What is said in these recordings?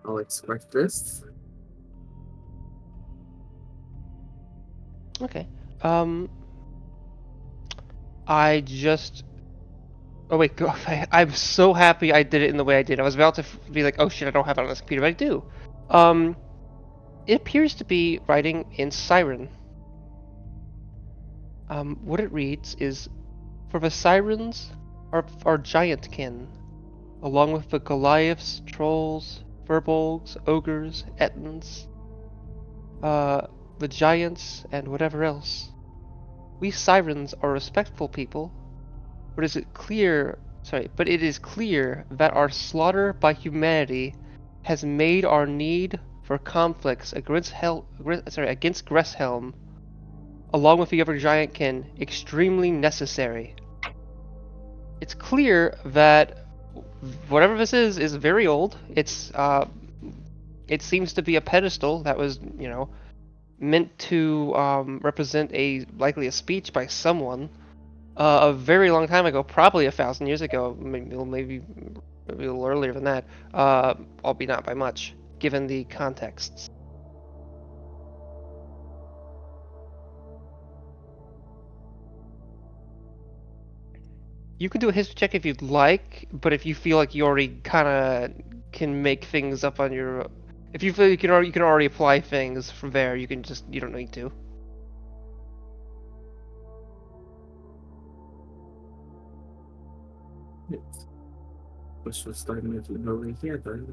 I'll expect this. Okay. I just. Oh wait, go. I'm so happy I did it in the way I did. I was about to be like, oh shit, I don't have it on this computer, but I do. It appears to be writing in Siren. What it reads is, for the Sirens are giantkin, along with the Goliaths, trolls, furbolgs, ogres, ettins, the giants, and whatever else. We Sirens are respectful people, but it is clear that our slaughter by humanity has made our need for conflicts against Gresshelm, along with the other giantkin, extremely necessary. It's clear that whatever this is very old. It seems to be a pedestal that was, meant to represent likely a speech by someone a very long time ago, probably 1,000 years ago, maybe a little earlier than that, albeit not by much, given the contexts. You can do a history check if you'd like, but if you feel like you already kind of can make things up on your, if you feel you can already apply things from there, you don't need to. Yes. Which was starting with over here then.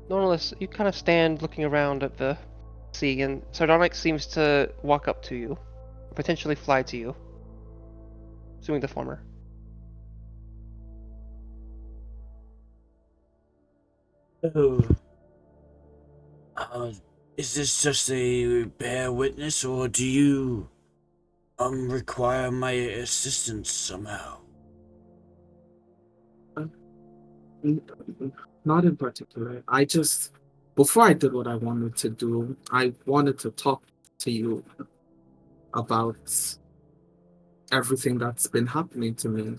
Nonetheless, you kind of stand looking around at the sea, and Sardonyx seems to walk up to you, potentially fly to you, assuming the former. Oh, uh, is this just a bare witness, or do you require my assistance somehow? Uh, n- Not in particular. Before I did what I wanted to do, I wanted to talk to you about everything that's been happening to me.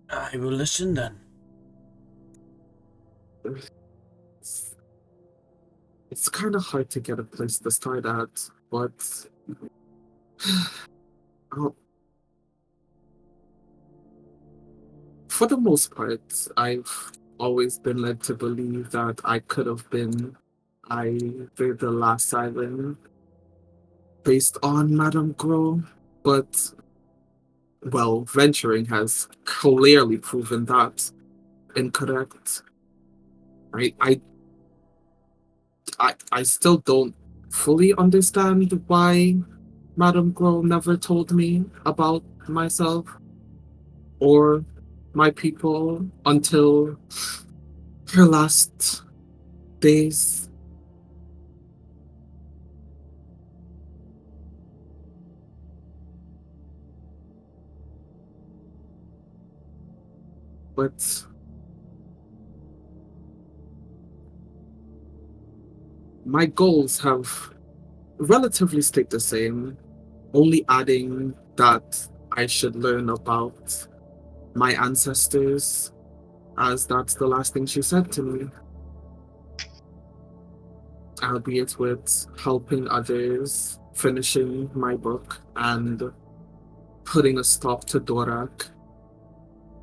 I will listen then. It's, it's kind of hard to get a place to start at, but uh, for the most part, I've always been led to believe that I could have been either the last Siren based on Madame Gros, but well, venturing has clearly proven that incorrect. I, I, I still don't fully understand why Madame Gros never told me about myself or my people until her last days. But my goals have relatively stayed the same, only adding that I should learn about my ancestors, as that's the last thing she said to me, albeit with helping others, finishing my book, and putting a stop to Dorak.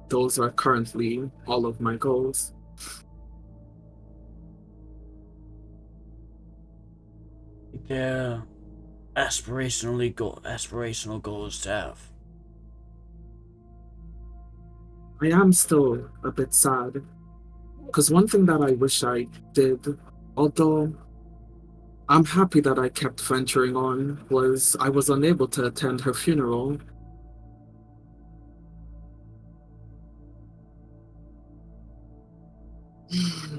Those are currently all of my goals. They're aspirational goals to have. I am still a bit sad, because one thing that I wish I did, although I'm happy that I kept venturing on, was I was unable to attend her funeral.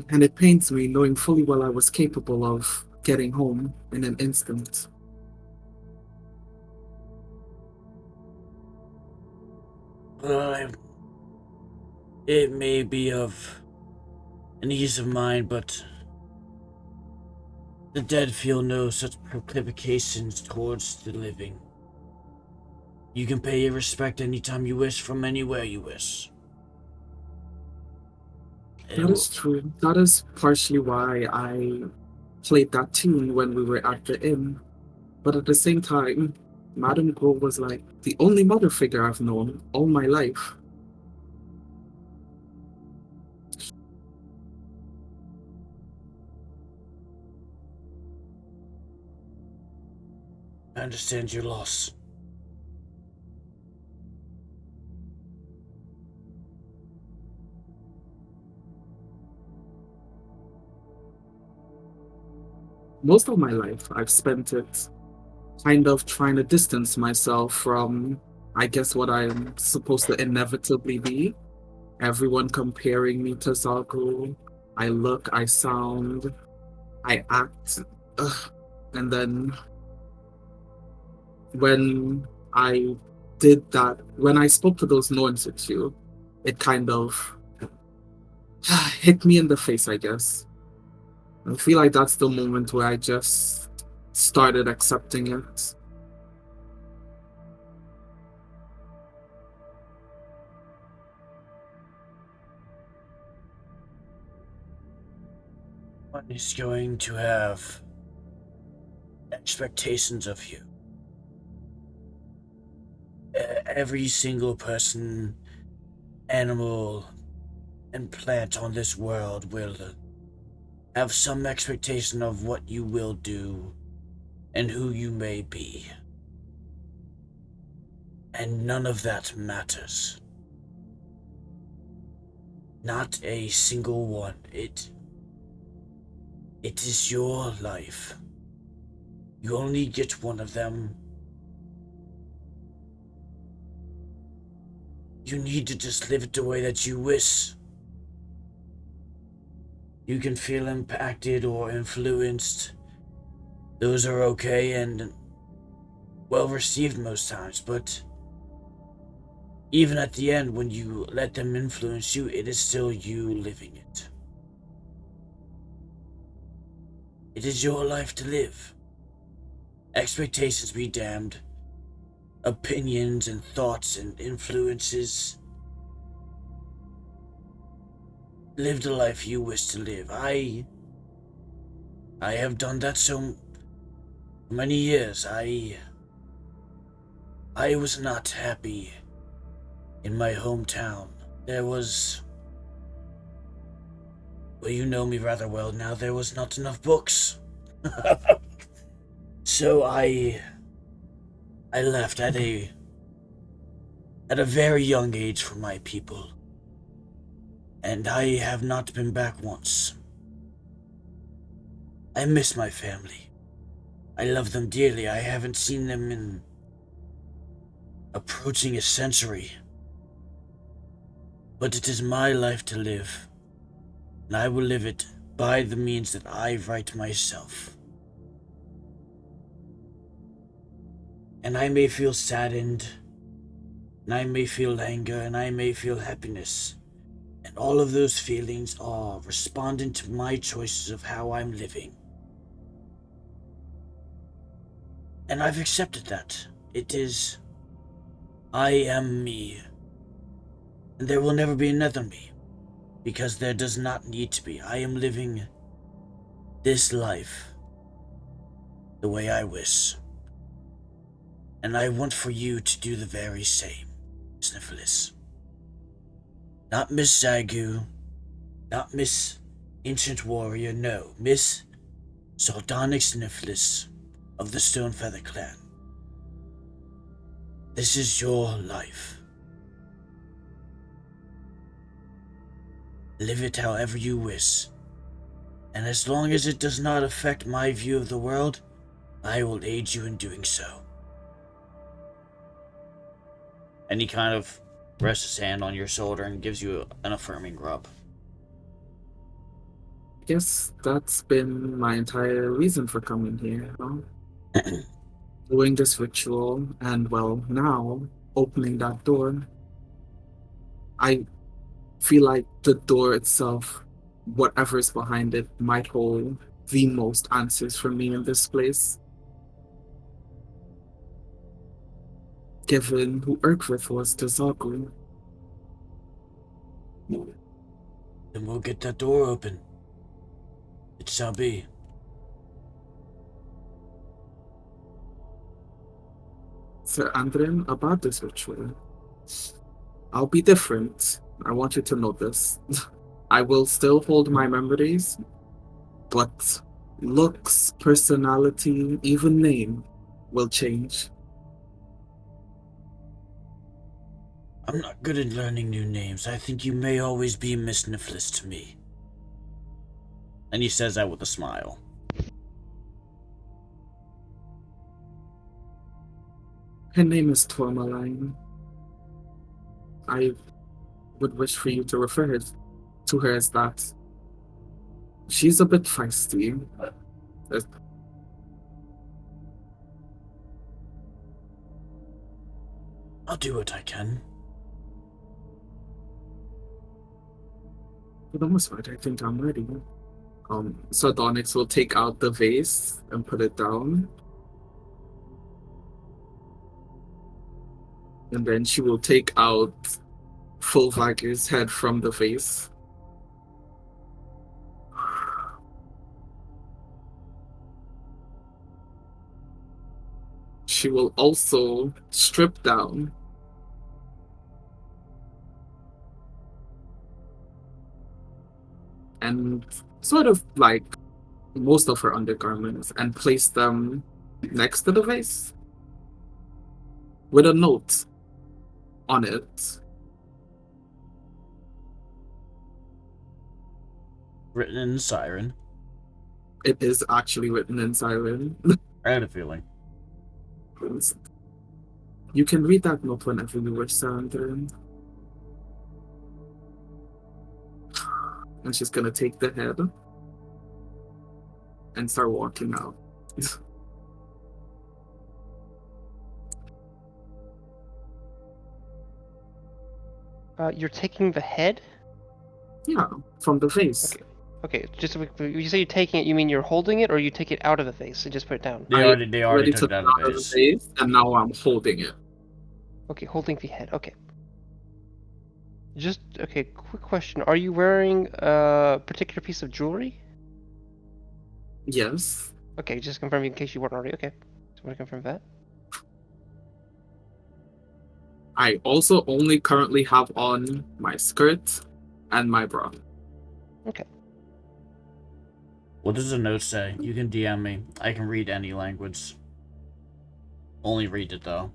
And it pains me knowing fully well I was capable of getting home in an instant. Uh, it may be of an ease of mind, but The dead feel no such proclivications towards the living. You can pay your respect anytime you wish from anywhere you wish. That is true. That is partially why I played that tune when we were at the inn. But at the same time, Madame Grove was like the only mother figure I've known all my life. I understand your loss. Most of my life, I've spent it kind of trying to distance myself from, I guess, what I'm supposed to inevitably be. Everyone comparing me to Zargul. I look, I sound, I act. Ugh. And then when I did that, when I spoke to those Norns with you, it kind of hit me in the face, I guess. I feel like that's the moment where I just started accepting it. One is going to have expectations of you. Every single person, animal, and plant on this world will have some expectation of what you will do and who you may be. And none of that matters. Not a single one. It is your life. You only get one of them. You need to just live it the way that you wish. You can feel impacted or influenced. Those are okay and well received most times, but even at the end, when you let them influence you, it is still you living it. It is your life to live. Expectations be damned. Opinions and thoughts and influences. Live the life you wish to live. I have done that so many years. I was not happy in my hometown. There was, well, you know me rather well now, there was not enough books. So I left at a very young age from my people. And I have not been back once. I miss my family. I love them dearly. I haven't seen them in approaching a century. But it is my life to live, and I will live it by the means that I write myself. And I may feel saddened, and I may feel anger, and I may feel happiness. And all of those feelings are respondent to my choices of how I'm living. And I've accepted that. It is, I am me. And there will never be another me. Because there does not need to be. I am living this life the way I wish. And I want for you to do the very same, Sniffles. Not Miss Zagu, not Miss Ancient Warrior, no, Miss Sardonic Sniffles of the Stonefeather Clan. This is your life. Live it however you wish, and as long as it does not affect my view of the world, I will aid you in doing so. And he kind of rests his hand on your shoulder and gives you an affirming rub. I guess that's been my entire reason for coming here, doing this ritual, and well, now opening that door. I feel like the door itself, whatever's behind it, might hold the most answers from me in this place. Given who Urquith was to Zagu. Then we'll get that door open. It shall be. Sir Andrin, about this ritual. I'll be different. I want you to know this. I will still hold my memories, but looks, personality, even name will change. I'm not good at learning new names. I think you may always be Miss Niflis to me. And he says that with a smile. Her name is Tourmaline. I would wish for you to refer to her as that. She's a bit feisty. I'll do what I can. For the most part, I think I'm ready. Sardonyx will take out the vase and put it down. And then she will take out Fulvager's head from the vase. She will also strip down and sort of like most of her undergarments and place them next to the vase with a note on it. Written in Siren. It is actually written in Siren. I had a feeling. You can read that note whenever you wish, Sandra. And she's gonna take the head and start walking out. You're taking the head? Yeah, from the vase. Okay, just when you say you're taking it, you mean you're holding it, or you take it out of the vase and just put it down? They already took it out of the vase. And now I'm holding it. Okay, holding the head. Okay. Okay, quick question. Are you wearing a particular piece of jewelry? Yes. Okay, just confirming in case you weren't already. Okay. Just want to confirm that. I also only currently have on my skirt and my bra. Okay. What does the note say? You can DM me. I can read any language. Only read it, though.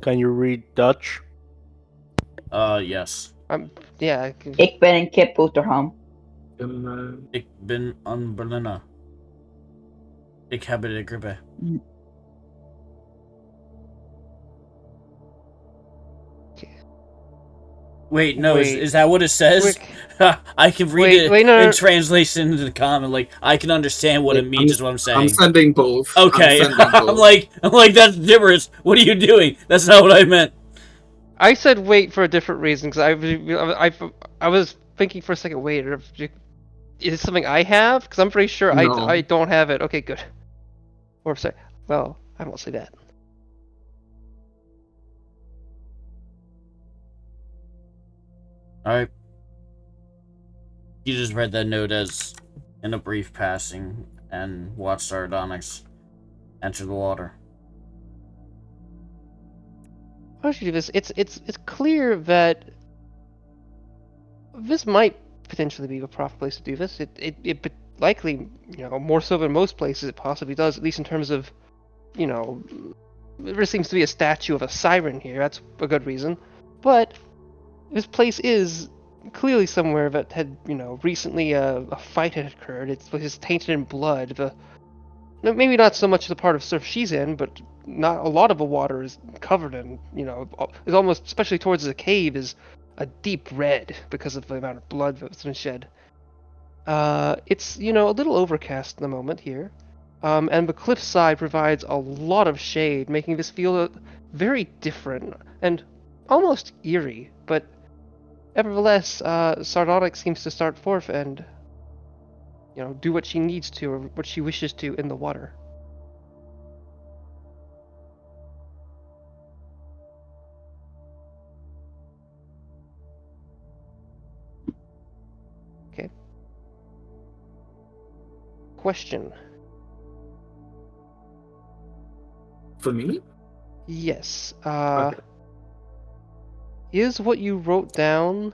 Can you read Dutch? Yes. Yeah. Ik ben een kipboterham. Ik ben een Berliner. Ik heb de grippe. Wait, no, is that what it says? I can read it in translation into the comment. Like, I can understand what it means, is what I'm saying. I'm sending both. Okay. I'm like, that's gibberish. What are you doing? That's not what I meant. I said wait for a different reason, because I was thinking for a second, wait, is it something I have? Because I'm pretty sure No. I don't have it. Okay, good. Or, sorry. Well, I won't say that. Alright. You just read that note as in a brief passing and watched Sardonyx enter the water. Why don't you do this? It's clear that this might potentially be a proper place to do this. It likely, more so than most places it possibly does, at least in terms of, there seems to be a statue of a siren here. That's a good reason. But this place is clearly somewhere that had, recently a fight had occurred. It was tainted in blood. Maybe not so much the part of surf she's in, but not a lot of the water is covered in, is almost, especially towards the cave, is a deep red because of the amount of blood that's been shed. It's, a little overcast at the moment here. And the cliffside provides a lot of shade, making this feel very different and almost eerie, but Nevertheless, Sardonic seems to start forth and, do what she needs to or what she wishes to in the water. Okay. Question. For me? Yes. Okay. Is what you wrote down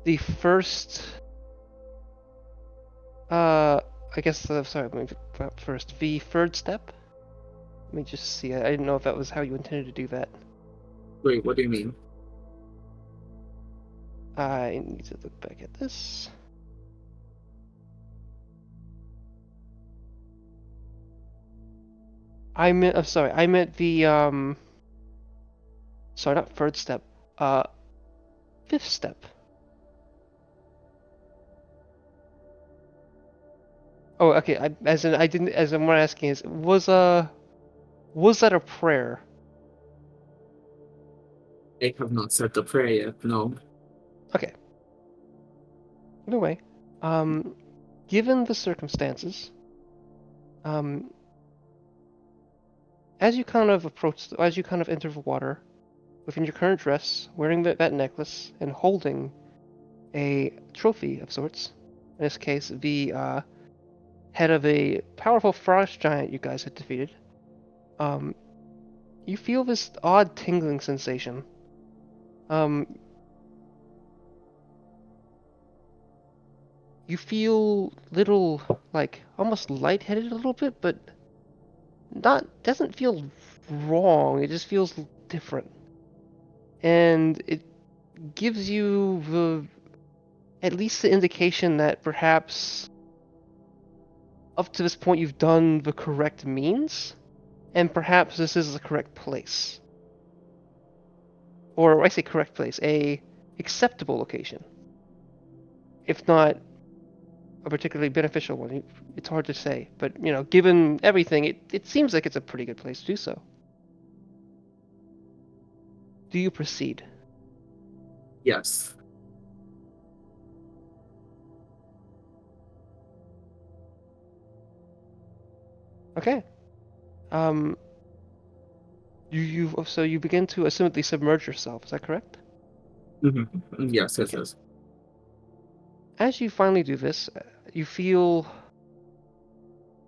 the first? I guess sorry. Let me first. The third step. Let me just see. I didn't know if that was how you intended to do that. Wait, what do you mean? I need to look back at this. I meant. I'm sorry. I meant the Sorry, not third step. Fifth step. Oh, okay. As in, I didn't. As in, what I'm asking is, was that a prayer? I have not said the prayer yet, no. Okay. Either way, given the circumstances, as you kind of enter the water, within your current dress, wearing that necklace, and holding a trophy of sorts, in this case, the head of a powerful frost giant you guys had defeated, you feel this odd tingling sensation. You feel little, like, almost lightheaded a little bit, but doesn't feel wrong. It just feels different. And it gives you at least the indication that perhaps up to this point you've done the correct means, and perhaps this is the correct place. Or when I say correct place, a acceptable location. If not a particularly beneficial one. It's hard to say, but given everything, it seems like it's a pretty good place to do so. Do you proceed? Yes. Okay. So you begin to assumedly submerge yourself. Is that correct? Mm-hmm. Yes, yes, Okay. yes. As you finally do this, you feel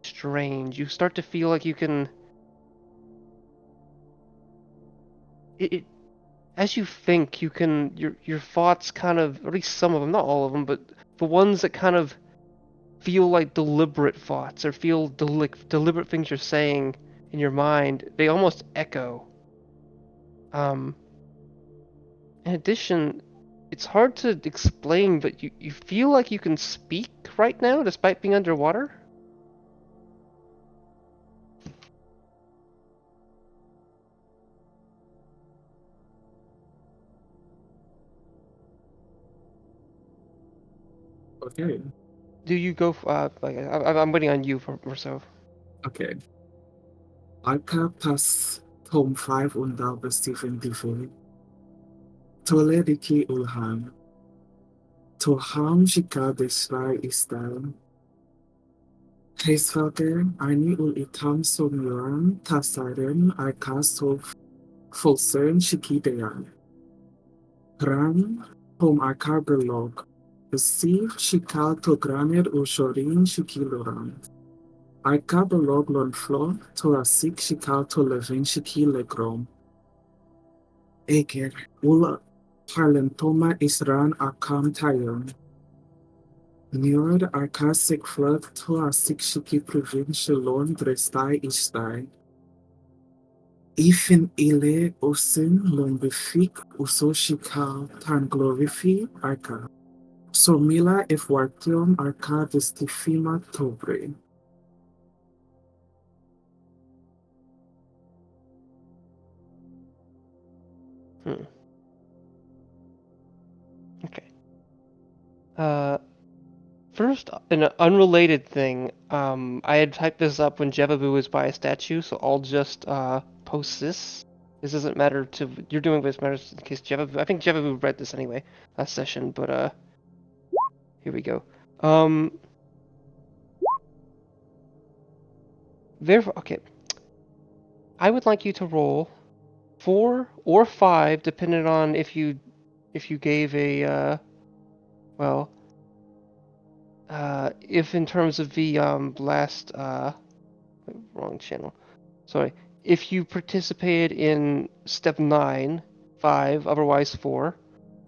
strange. You start to feel like you can. As you think, you can. Your thoughts kind of, at least some of them, not all of them, but the ones that kind of feel like deliberate thoughts or feel deliberate things you're saying in your mind, they almost echo. In addition, it's hard to explain, but you feel like you can speak right now despite being underwater? Okay. Do you go? I'm waiting on you for so. Okay. Alka pas Tom 5 und da Stephen Devil. Tolediki Ulhan. Toham Shika Desrai Istan. Heisvater Arni ul Itam Somyoran Tasaren Arkas of Fulcern Shikideyan. Ram Hom Arkar Berlog. Steve Shikal Tograner Ushorin Shikiloran. Arka Berlog Lon Flo Torasik Shikal Tolevin Shikilegrom. Eger Ula Parlantoma Isran Akam Tayon. Mirror Arkasik Flood to Asik Shiki Provincialon Drestai Istai. Ifin Ile Osin Lombifik Usoshika Tan Glorifi Arka. Somila Efwartium Arka Destifima Tobre. Okay. First, an unrelated thing. I had typed this up when Jevabu was by a statue, so I'll just post this This doesn't matter to you're doing this matters in case Jevabu. I think Jevabu read this anyway last session, but here we go. Therefore, okay. I would like you to roll 4 or 5, depending on if you gave a well, if in terms of the last wrong channel. Sorry. If you participated in step 9, 5, otherwise 4,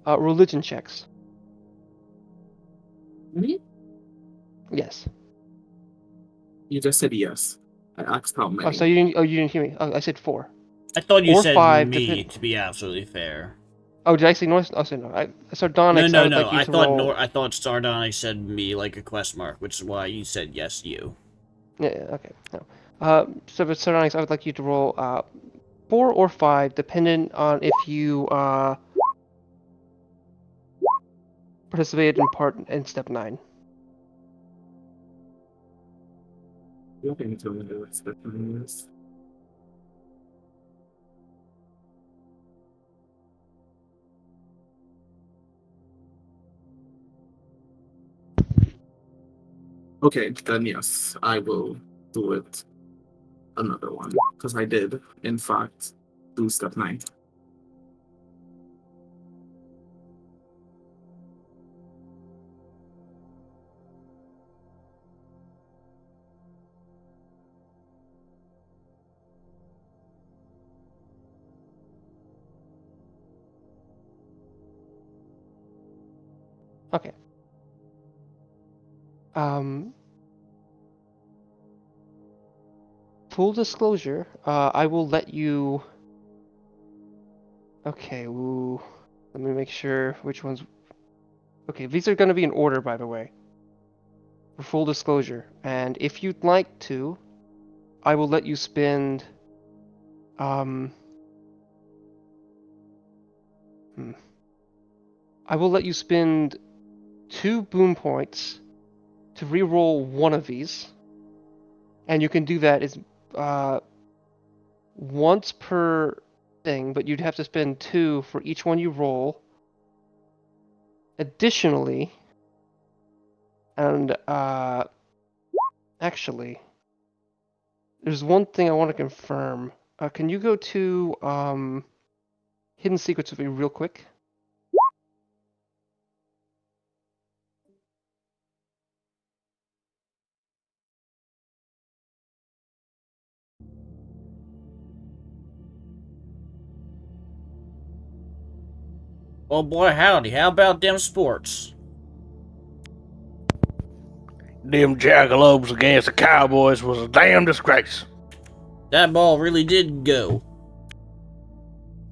religion checks. Me? Yes. You just said yes. I asked how many. Oh, so you didn't hear me. Oh, I said 4. I thought you Or said 5, me, to be absolutely fair. Oh, did I say North? Oh, sorry, no. Sardonyx, No, I would no. like you I to thought roll. I thought Sardonyx said me like a question mark, which is why you said yes, you. Yeah, okay. No. So with Sardonyx, I would like you to roll 4 or 5, depending on if you participated in step 9. You can tell me the respect on this. Okay, then yes, I will do it another one. Because I did, in fact, do step 9. Okay. Full disclosure, I will let you. Okay, ooh. Let me make sure which ones. Okay, these are going to be in order, by the way. For full disclosure. And if you'd like to, I will let you spend. I will let you spend 2 boom points to reroll one of these. And you can do that is once per thing, but you'd have to spend 2 for each one you roll. Additionally, and actually, there's one thing I want to confirm. Can you go to Hidden Secrets with me real quick? Oh boy, howdy. How about them sports? Them jackalopes against the Cowboys was a damn disgrace. That ball really did go.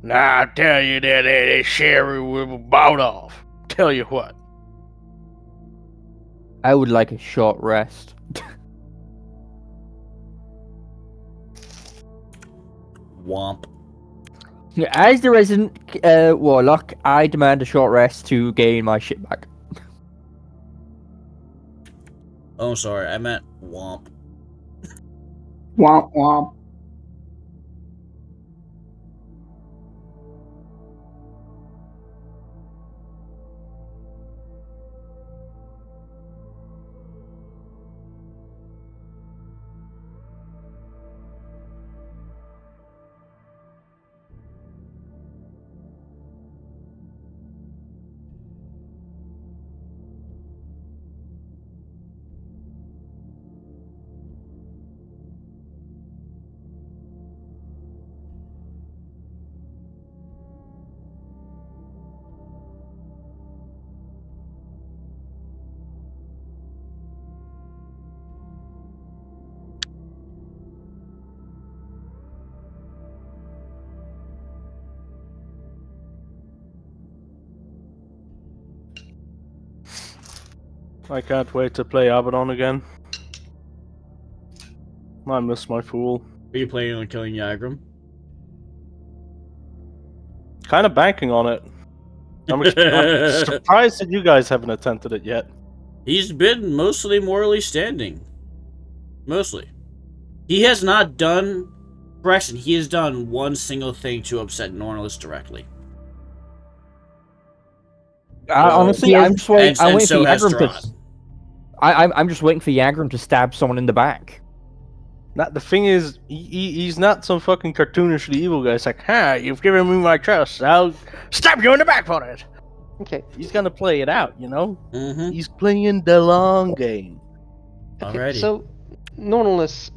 Now I tell you that Sherry was bought off. Tell you what. I would like a short rest. Womp. As the resident warlock, I demand a short rest to gain my shit back. Oh, sorry, I meant womp. Womp womp. I can't wait to play Abaddon again. I miss my fool. Are you planning on killing Yagram? Kind of banking on it. I'm surprised that you guys haven't attempted it yet. He's been mostly morally standing. Mostly. He has not done Correction, he has done one single thing to upset Nornless directly. Honestly, He has- I'm just waiting. I'm and waiting so for has Yagram to. Strahd. I'm just waiting for Yagram to stab someone in the back. Not the thing is, he's not some fucking cartoonishly evil guy. It's like, you've given me my trust. I'll stab you in the back for it. Okay. He's gonna play it out, you know. Mm-hmm. He's playing the long game. Okay. Alrighty. So, Normalness,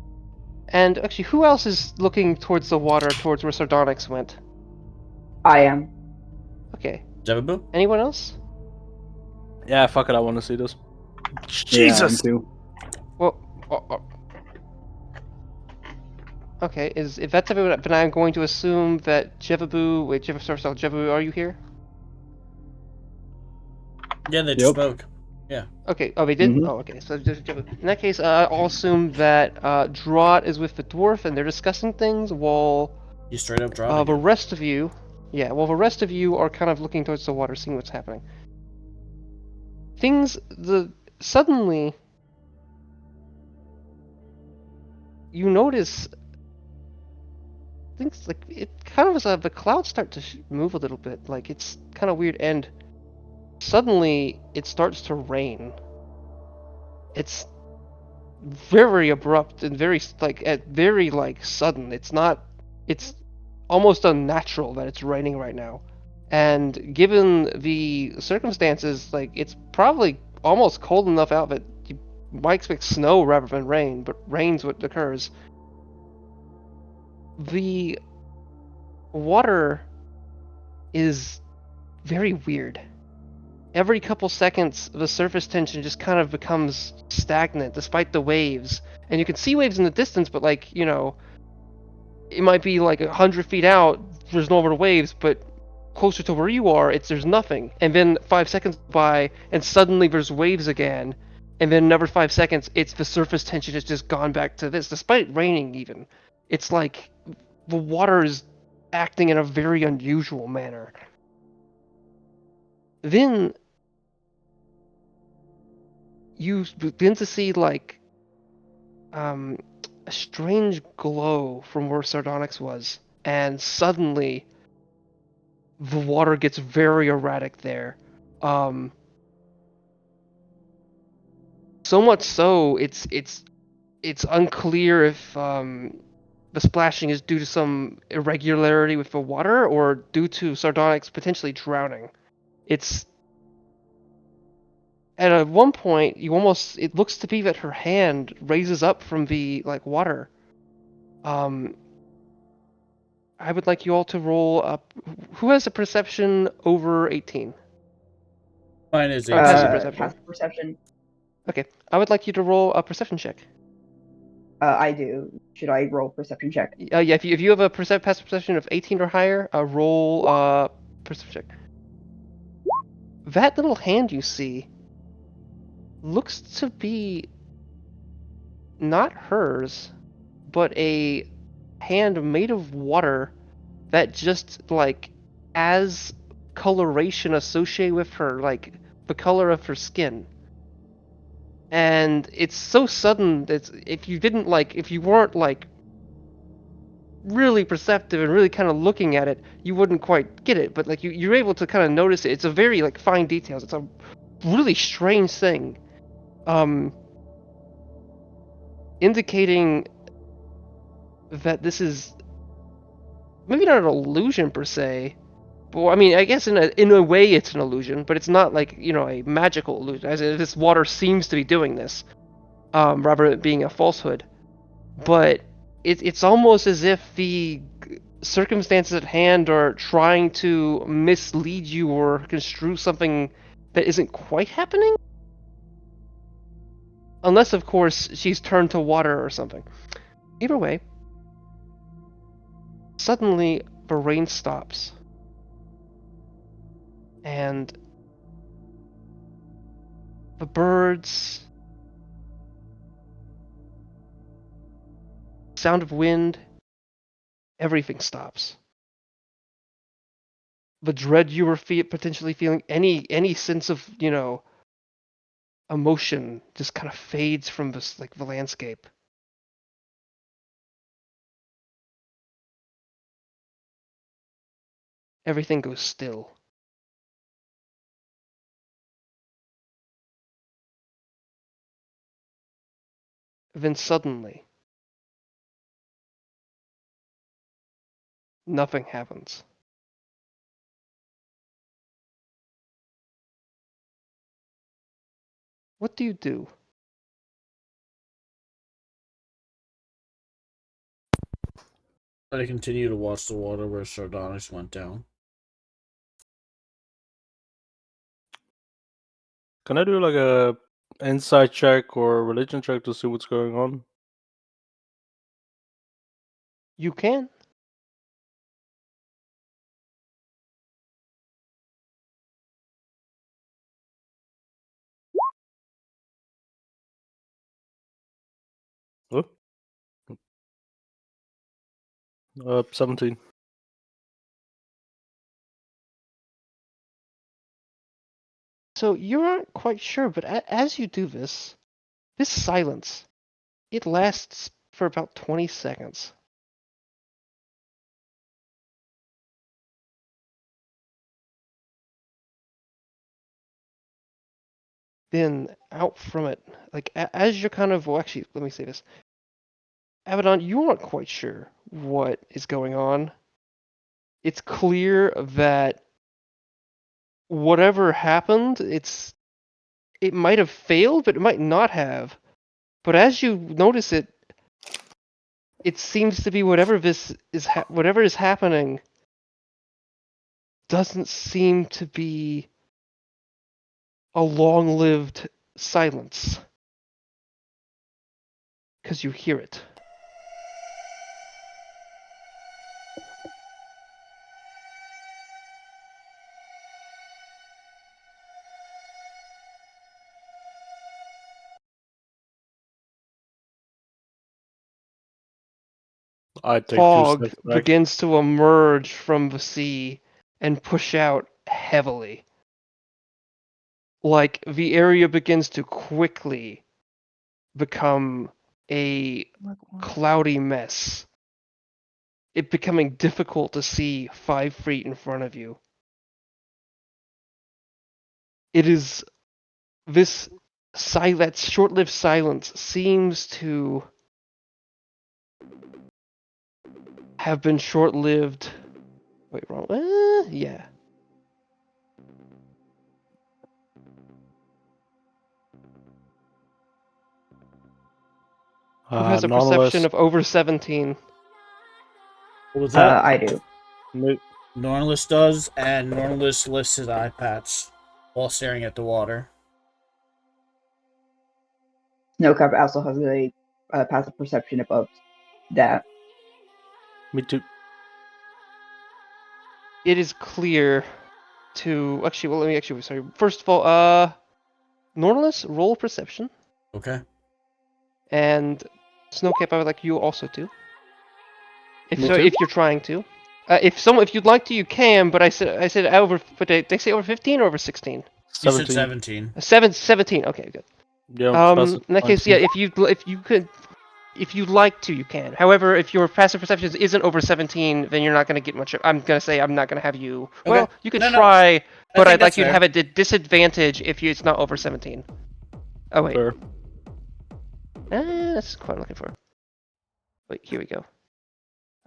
and actually, who else is looking towards the water, towards where Sardonyx went? I am. Okay. Zebabu? Anyone else? Yeah, fuck it. I want to see this. Yeah, I am Jesus. too. Well, okay. If that's everyone, but I'm going to assume that Jevabu. Wait, Jevabu, are you here? Yeah, they Yep. spoke. Okay. Oh, they did. Mhm. Oh, okay. So just Jevabu. In that case, I'll assume that Draught is with the dwarf, and they're discussing things, while You straight up dropped the rest of you, the rest of you are kind of looking towards the water, seeing what's happening. Suddenly, you notice things like it kind of as the clouds start to move a little bit, like it's kind of weird, and suddenly it starts to rain. It's very abrupt and very sudden. It's almost unnatural that it's raining right now. And given the circumstances, like it's probably almost cold enough out that you might expect snow rather than rain, but rain's what occurs. The water is very weird. Every couple seconds, the surface tension just kind of becomes stagnant despite the waves. And you can see waves in the distance, but it might be like 100 feet out, there's no more waves, but closer to where you are, there's nothing. And then 5 seconds by, and suddenly there's waves again. And then another 5 seconds, the surface tension has just gone back to this, despite it raining even. It's like the water is acting in a very unusual manner. Then you begin to see a strange glow from where Sardonyx was, and suddenly the water gets very erratic there. So much so it's unclear if the splashing is due to some irregularity with the water or due to Sardonyx potentially drowning. It's at one point it looks to be that her hand raises up from the water. I would like you all to roll up. Who has a perception over 18? Mine is passive 18. perception. Passive perception. Okay, I would like you to roll a perception check. I do. Should I roll perception check? Yeah, if you have a passive perception of 18 or higher, roll perception check. That little hand you see looks to be not hers, but a hand made of water that just has coloration associated with her, like the color of her skin. And it's so sudden that if you weren't really perceptive and really kind of looking at it, you wouldn't quite get it. But you're able to kind of notice it. It's a very fine details. It's a really strange thing, indicating that this is maybe not an illusion per se. Well, I mean, I guess in a way it's an illusion, but it's not a magical illusion. As if this water seems to be doing this, rather than it being a falsehood. But it's almost as if the circumstances at hand are trying to mislead you or construe something that isn't quite happening. Unless, of course, she's turned to water or something. Either way, suddenly the rain stops. And the birds, sound of wind, everything stops. The dread you were potentially feeling, any sense of emotion, just kind of fades from this the landscape. Everything goes still. Then suddenly, nothing happens. What do you do? I continue to watch the water where Sardonyx went down. Can I do like a insight check or religion check to see what's going on? You can. Huh? 17. So you aren't quite sure, but as you do this silence, it lasts for about 20 seconds. Then out from it, like as you're kind of, well, actually, let me say this. Abaddon, you aren't quite sure what is going on. It's clear that whatever happened, it might have failed, but it might not have. But as you notice it, it seems to be whatever is happening doesn't seem to be a long-lived silence, because you hear it. I take 2 Fog steps back. begins to emerge from the sea and push out heavily. Like the area begins to quickly become a cloudy mess. It becoming difficult to see 5 feet in front of you. It is that short-lived silence seems to have been short-lived. Wait, wrong. Yeah. Who has a perception of over 17? What was that? I do. Nope. Nornless does, and Nornless lifts his eye patch while staring at the water. Snowcap also has a passive perception above that. Me too. It is clear to actually. Well, let me actually. Sorry. First of all, Nornless, roll perception, Okay. and Snowcap, I would like you also to. If Me so, too. if you're trying to. If you'd like to, you can. But I said over. But they say over 15 or over 16. You said 17. 17. Okay, good. Yeah, In that case, yeah. If you'd like to, you can. However, if your passive perception isn't over 17, then you're not going to get much. I'm going to say I'm not going to have you. Okay. Well, you can No, no. try, but think I'd like that's you to fair. have a disadvantage if it's not over 17. Oh wait, Fair. that's what I'm looking for. Wait, here we go.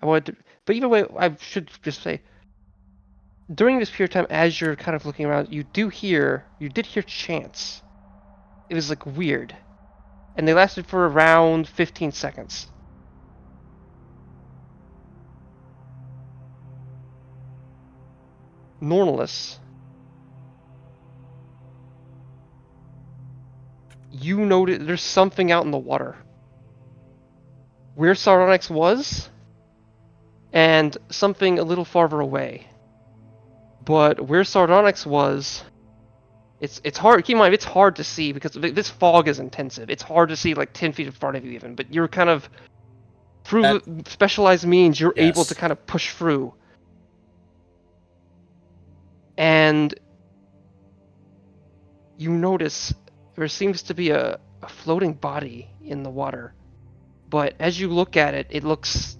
I wanted to, but either way, I should just say, during this period of time, as you're kind of looking around, you did hear chants. It was like weird, and they lasted for around 15 seconds. Nornless, you noted there's something out in the water. Where Sardonyx was, and something a little farther away. But where Sardonyx was, it's hard. Keep in mind, it's hard to see because this fog is intensive. It's hard to see like 10 feet in front of you even. But you're kind of through specialized means, you're able to kind of push through. And you notice there seems to be a floating body in the water. But as you look at it, it looks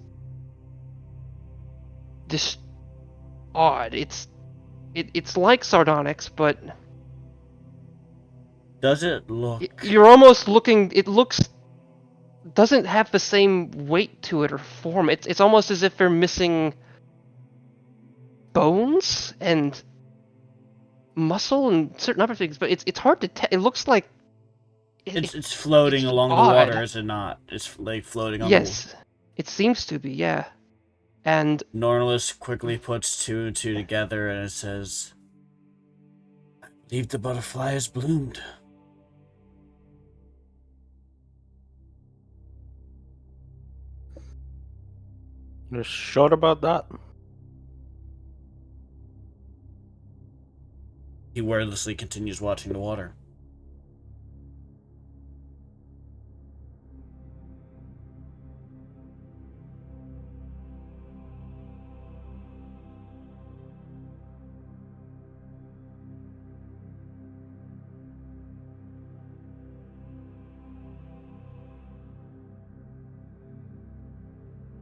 odd. It's like sardonyx, but Does it look? you're almost looking. It looks doesn't have the same weight to it or form. It's almost as if they're missing bones and muscle and certain other things. But it's hard to tell. It looks like It's floating it's along the odd. water, is it not? It's like floating on the. Yes, it seems to be. Yeah, and Norlis quickly puts two and two together, and it says, "I believe the butterfly has bloomed." You're sure about that? He wordlessly continues watching the water.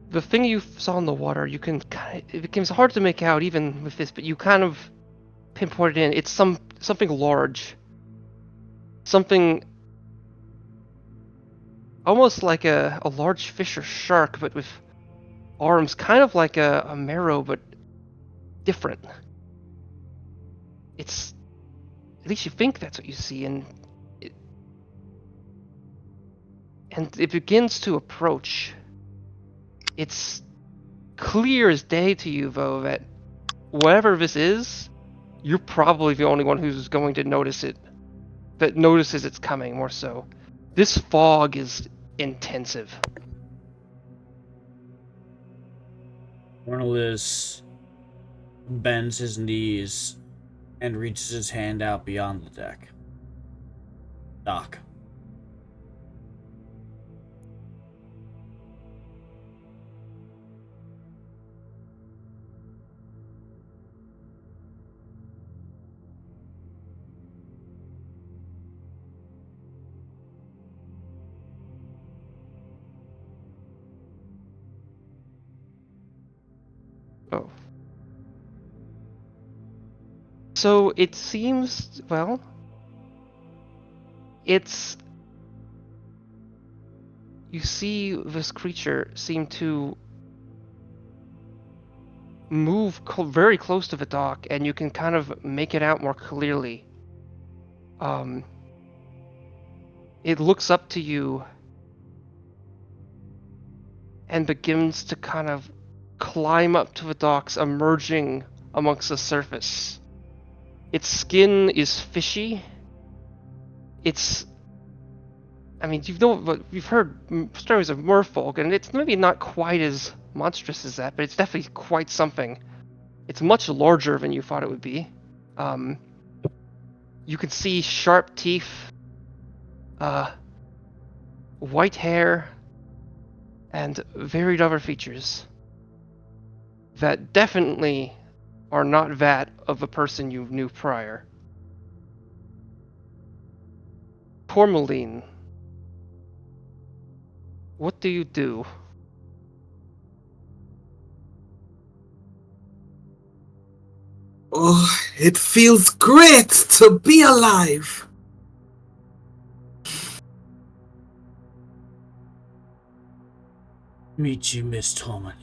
the thing you saw in the water, you can it becomes hard to make out even with this, but you kind of pinpoint it in. It's something large, something almost like a large fish or shark, but with arms, kind of like a marrow, but different. It's at least you think that's what you see, and it begins to approach. It's clear as day to you, though, that whatever this is, you're probably the only one who's going to notice it. That notices it's coming, more so. This fog is intensive. Norlis bends his knees and reaches his hand out beyond the deck. Doc. Oh. So it seems, well, it's... You see this creature seem to move very close to the dock, and you can kind of make it out more clearly. It looks up to you and begins to kind of climb up to the docks, emerging amongst the surface. Its skin is fishy. I mean, you've heard stories of merfolk, and it's maybe not quite as monstrous as that, but it's definitely quite something. It's much larger than you thought it would be. You can see sharp teeth, white hair, and varied other features that definitely are not that of a person you knew prior. Tourmaline, what do you do? Oh, it feels great to be alive. Meet you, Miss Tourmaline.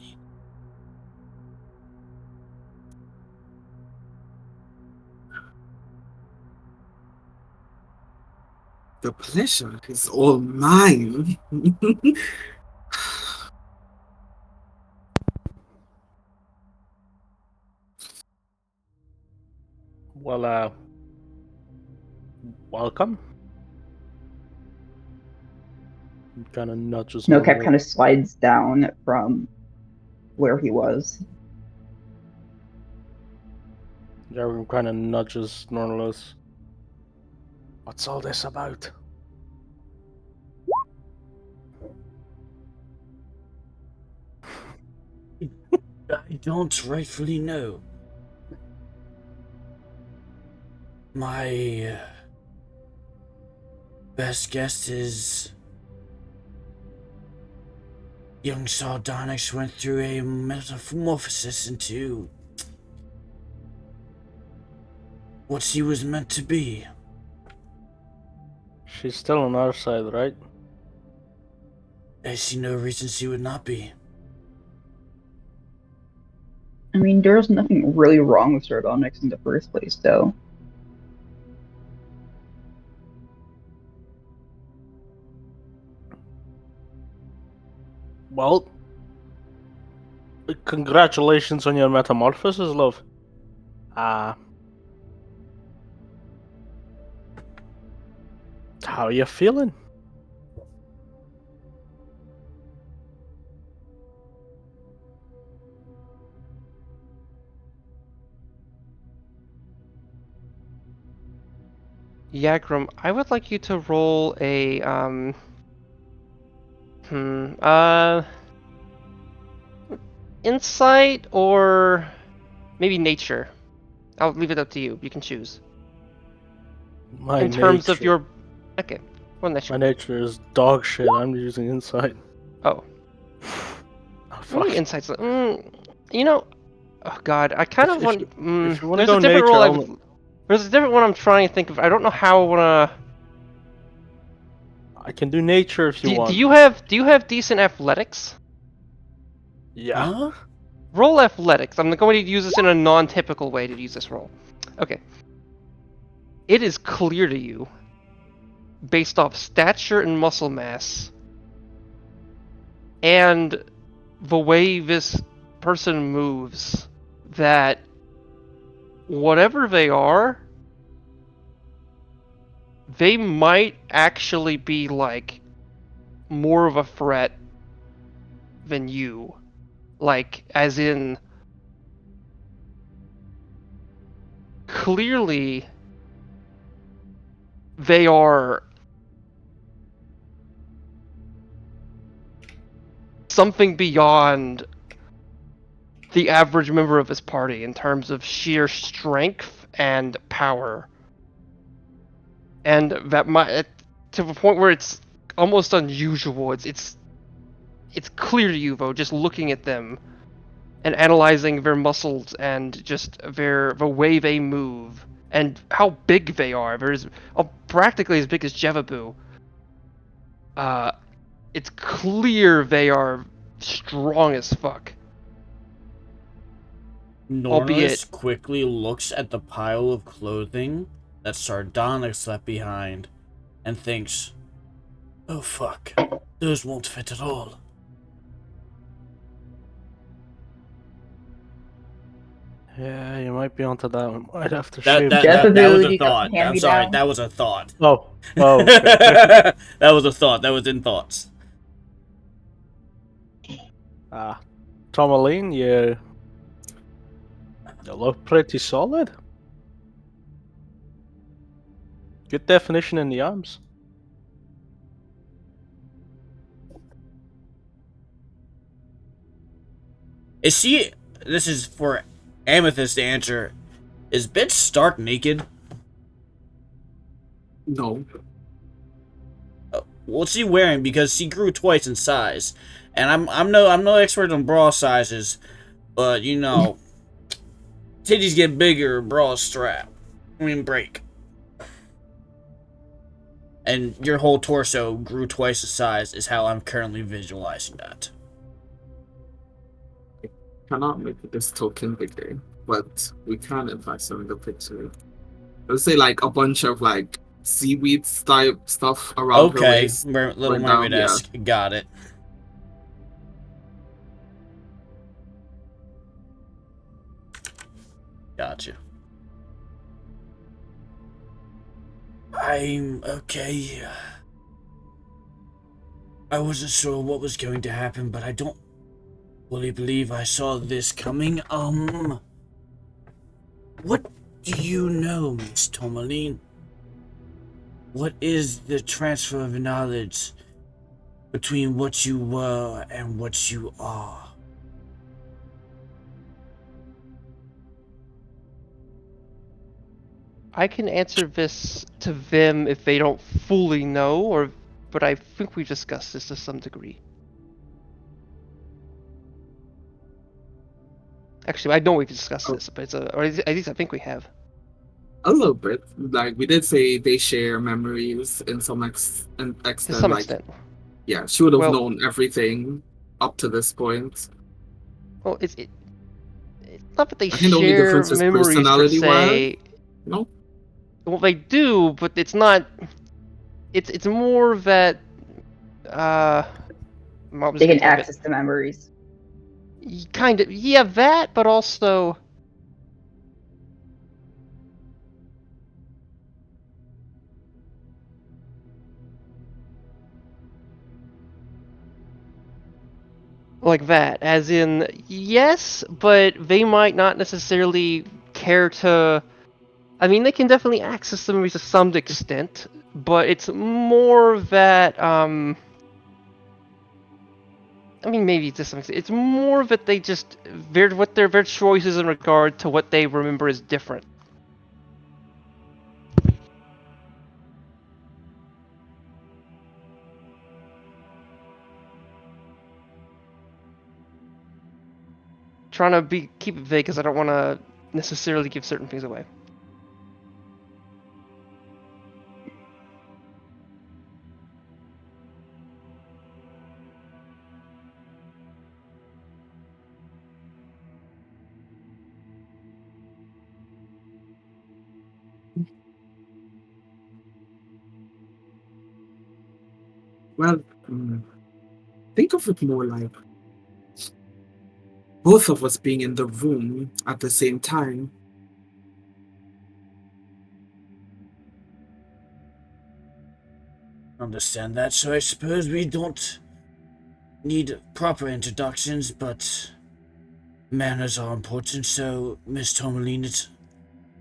The pleasure is all mine. Well, welcome. Kind of nudges Snowcap kind of slides down from where he was. Jarvan kind of nudges Norlis. What's all this about? I don't rightfully know. My best guess is young Sardonyx went through a metamorphosis into what she was meant to be. She's still on our side, right? I see no reason she would not be. I mean, there's nothing really wrong with sardonyx in the first place, though. Well, congratulations on your metamorphosis, love. How you feeling? Yagrum, I would like you to roll a insight or maybe nature. I'll leave it up to you. You can choose. My In terms of nature- your, okay, well, nature. My nature is dog shit. I'm using insight. Oh, Oh, fuck. maybe insight's. You know, oh god, I kind of If want. you wanna There's go a different role. nature, There's a different one I'm trying to think of. I don't know how I wanna. I can do nature if you want. Do you have decent athletics? Yeah. Huh? Roll athletics. I'm going to use this in a non-typical way to use this roll. Okay. It is clear to you, based off stature and muscle mass, and the way this person moves, that whatever they are, they might actually be like more of a threat than you. Like, as in, clearly they are something beyond the average member of his party in terms of sheer strength and power. And that might, to the point where it's almost unusual. It's clear to you, though, just looking at them and analyzing their muscles and just the way they move and how big they are. There's practically as big as Jevabu. It's clear they are strong as fuck. Norris quickly looks at the pile of clothing that Sardonyx left behind and thinks, oh fuck, those won't fit at all. Yeah, you might be onto that one. Might have to That shave. was Jeff-ability a thought. hand I'm me sorry, down. that was a thought. Oh. Okay. That was a thought. That was in thoughts. Tourmaline, you look pretty solid. Good definition in the arms. Is she? This is for Amethyst to answer. Is Bitch stark naked? No. What's she wearing? Because she grew twice in size, and I'm no expert on bra sizes, but you know, titties get bigger, bra strap. Break. And your whole torso grew twice the size is how I'm currently visualizing that. Cannot make this token bigger, but we can if I send the picture. Let's say like a bunch of like seaweed type stuff around her Okay, waist. Little went down, Mermaid-esque. Got it. Gotcha. I'm okay. I wasn't sure what was going to happen, but I don't fully believe I saw this coming. What do you know, Miss Tourmaline? What is the transfer of knowledge between what you were and what you are? I can answer this to them if they don't fully know, but I think we discussed this to some degree. Actually, I know we've discussed this, but or at least I think we have. A little bit. Like, we did say they share memories in some To extent. some Like, extent. yeah, she would have Well- known everything up to this point. Well, it's not that they I think the only share difference is memories per personality-wise. se. No? Well, they do, but it's not. It's more that. What was They the can name of it? access the memories. Kind of, yeah, that, but also. Like that, as in, yes, but they might not necessarily care to. I mean, they can definitely access the memories to some extent, but it's more that, I mean, maybe to some extent, it's more that they just, their choices in regard to what they remember is different. Trying to keep it vague because I don't want to necessarily give certain things away. Well, think of it more like both of us being in the room at the same time. Understand that, so I suppose we don't need proper introductions, but manners are important, so Miss Tourmaline, it's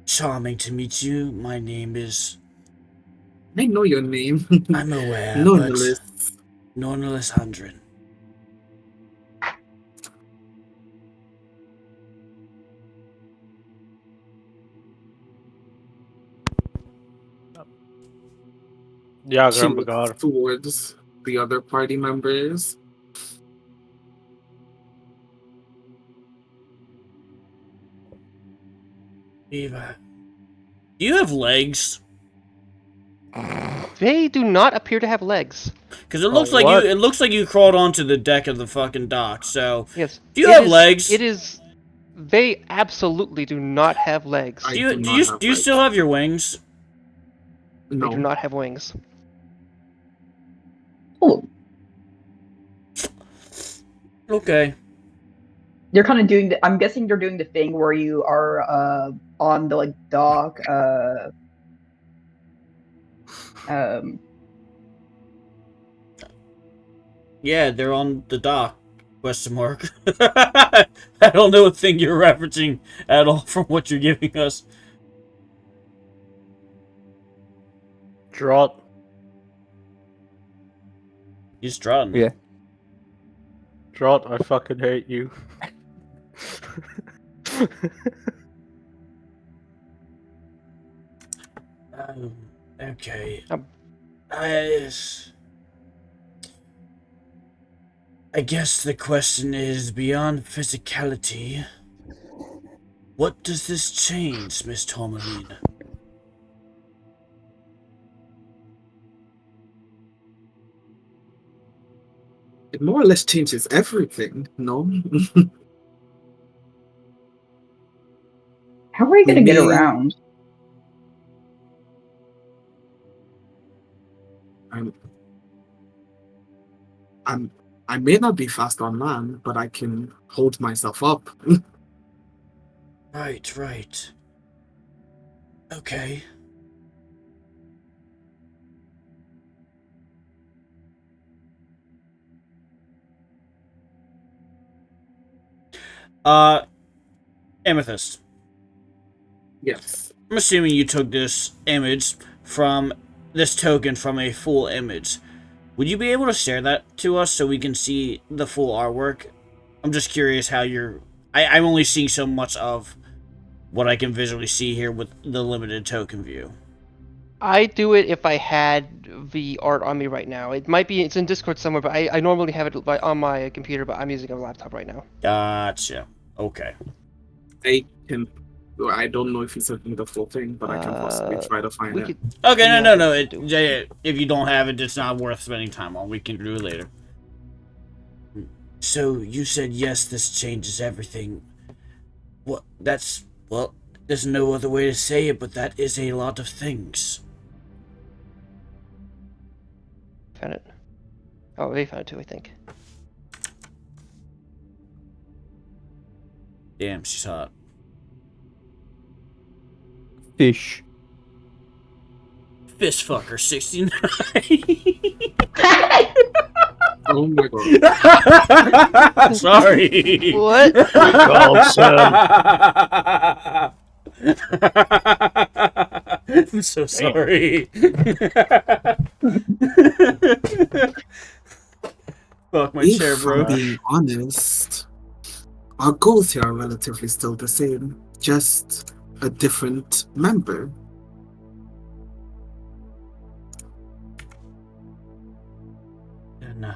charming to meet you. My name is... I know your name. I'm aware, Nonetheless, but... Nonetheless, Handren. Yeah, she Grandpa looks God. towards the other party members. Eva, do you have legs? They do not appear to have legs. Because it looks like what? it looks like you crawled onto the deck of the fucking dock. So, Yes. do you have legs? It is. They absolutely do not have legs. I Do you do do not you have do you legs. still have your wings? They No. do not have wings. Oh, Okay. they're kind of doing the. I'm guessing they're doing the thing where you are on the like dock. Yeah, they're on the dock. Question mark. I don't know a thing you're referencing at all from what you're giving us. Draught. You strutting. Yeah. Draught, I fucking hate you. Okay. Um. I guess the question is, beyond physicality, what does this change, Miss Tourmaline? It more or less changes everything, no? how are you gonna get Maybe- around? I may not be fast on land, but I can hold myself up. Right. Okay. Amethyst. Yes. I'm assuming you took this token from a full image. Would you be able to share that to us so we can see the full artwork? I'm just curious how I'm only seeing so much of what I can visually see here with the limited token view. I do it if I had the art on me right now. It's in Discord somewhere, but I normally have it on my computer, but I'm using a laptop right now. Gotcha. Okay. I can Well, I don't know if he sent me the full thing, but I can possibly try to find We it. could. Okay, Yeah, no. If you don't have it, it's not worth spending time on. We can do it later. So you said yes, this changes everything. Well, there's no other way to say it, but that is a lot of things. Found it. Oh, they found it too, I think. Damn, she's hot. Fish. Fish fucker 69. Oh my god. Sorry. What? I'm so sorry. Fuck my chair, If bro. I'm being honest, our goals here are relatively still the same, just a different member. No.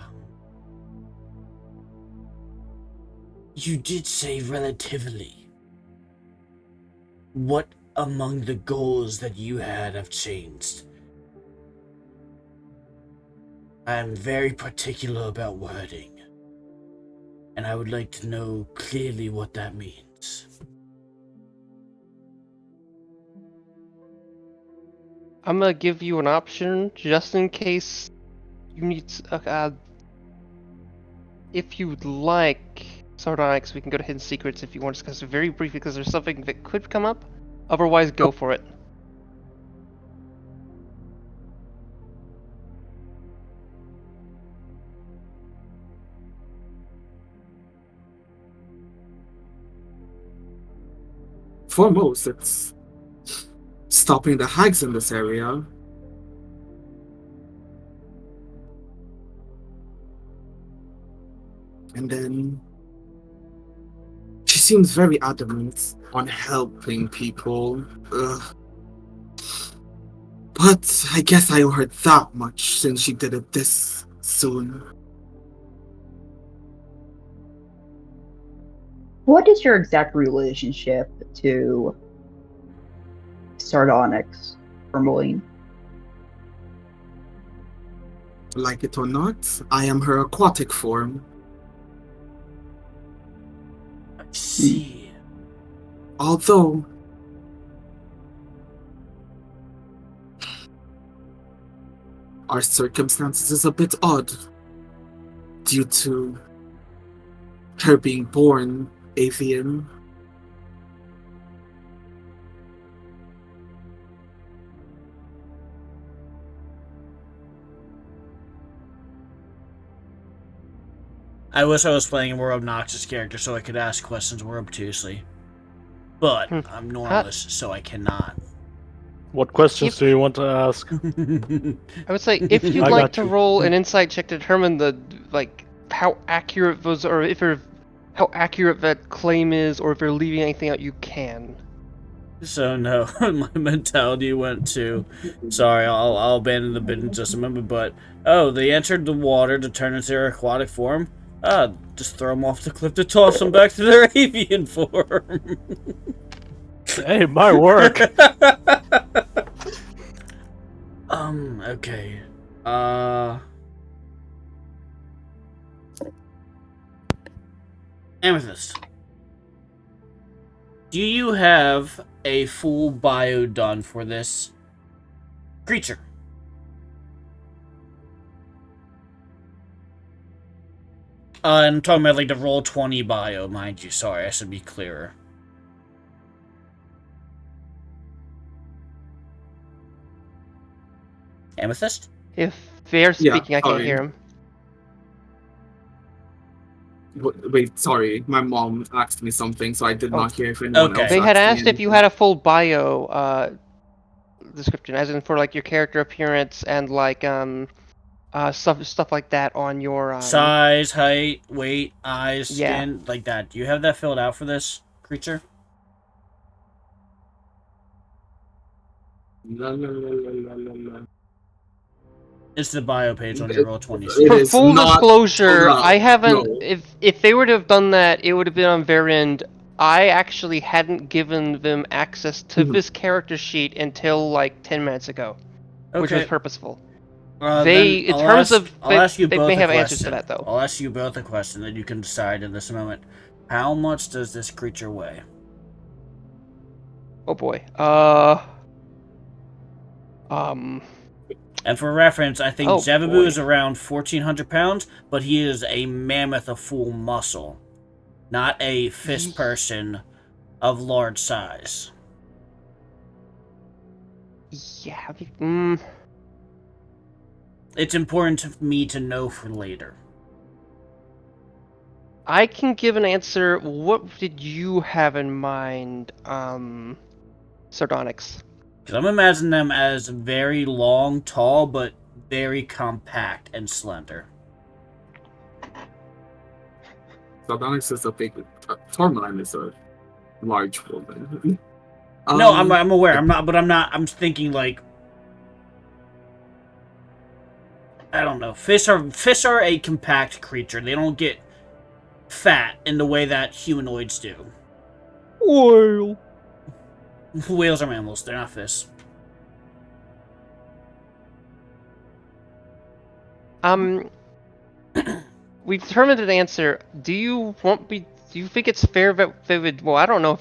You did say relatively. What among the goals that you had have changed? I am very particular about wording, and I would like to know clearly what that means. I'm gonna give you an option just in case you need. If you'd like, Sardonyx, we can go to Hidden Secrets if you want to discuss it very briefly because there's something that could come up. Otherwise, go for it. Foremost, it's stopping the hags in this area. And then she seems very adamant on helping people. Ugh. But I guess I owe her that much since she did it this soon. What is your exact relationship to Sardonyx, Tourmaline? Like it or not, I am her aquatic form. I see. Although our circumstances is a bit odd due to her being born avian. I wish I was playing a more obnoxious character so I could ask questions more obtusely. But I'm normless, so I cannot. What questions do you want to ask? I would say if you'd I like got to you. roll an insight check to determine the how accurate those or if you're how accurate that claim is, or if you're leaving anything out, you can. So no, my mentality went to, sorry, I'll abandon the bit in just a moment, but, oh, they entered the water to turn into their aquatic form? Just throw them off the cliff to toss them back to their avian form. Hey, my work. Okay. Amethyst. Do you have a full bio done for this creature? I'm talking about like the roll 20 bio, mind you. Sorry, I should be clearer. Amethyst? If they're Yeah, speaking, I can't sorry. hear them. Wait, sorry. My mom asked me something, so I did not hear if anyone Okay. else They had asked asked me if you anything. had a full bio description, as in for like your character appearance and like stuff like that on your Size, height, weight, eyes, Yeah. skin, like that. Do you have that filled out for this creature? La, la, la, la, la, la. It's the bio page on your roll 20. It For is full not disclosure, allowed, I haven't. no. If they would have done that, it would have been on their end I actually hadn't given them access to Mhm. this character sheet until like 10 minutes ago, which was Okay. purposeful. Then In terms of, I'll ask you they both may a have question. answers to that though. I'll ask you both a question that you can decide in this moment. How much does this creature weigh? Oh boy. Um. And for reference, I think Oh, Zebabu boy. is around 1,400 pounds, but he is a mammoth of full muscle, not a fist person of large size. Yeah. It's important to me to know for later. I can give an answer. What did you have in mind, Sardonyx? Because I'm imagining them as very long, tall, but very compact and slender. Sardonyx is a big. Tourmaline is a large woman. No, I'm aware. I'm thinking like, I don't know. Fish are a compact creature. They don't get fat in the way that humanoids do. Well, Whales are mammals. They're not fish. We've determined an answer. Do you think it's fair that they would? Well, I don't know.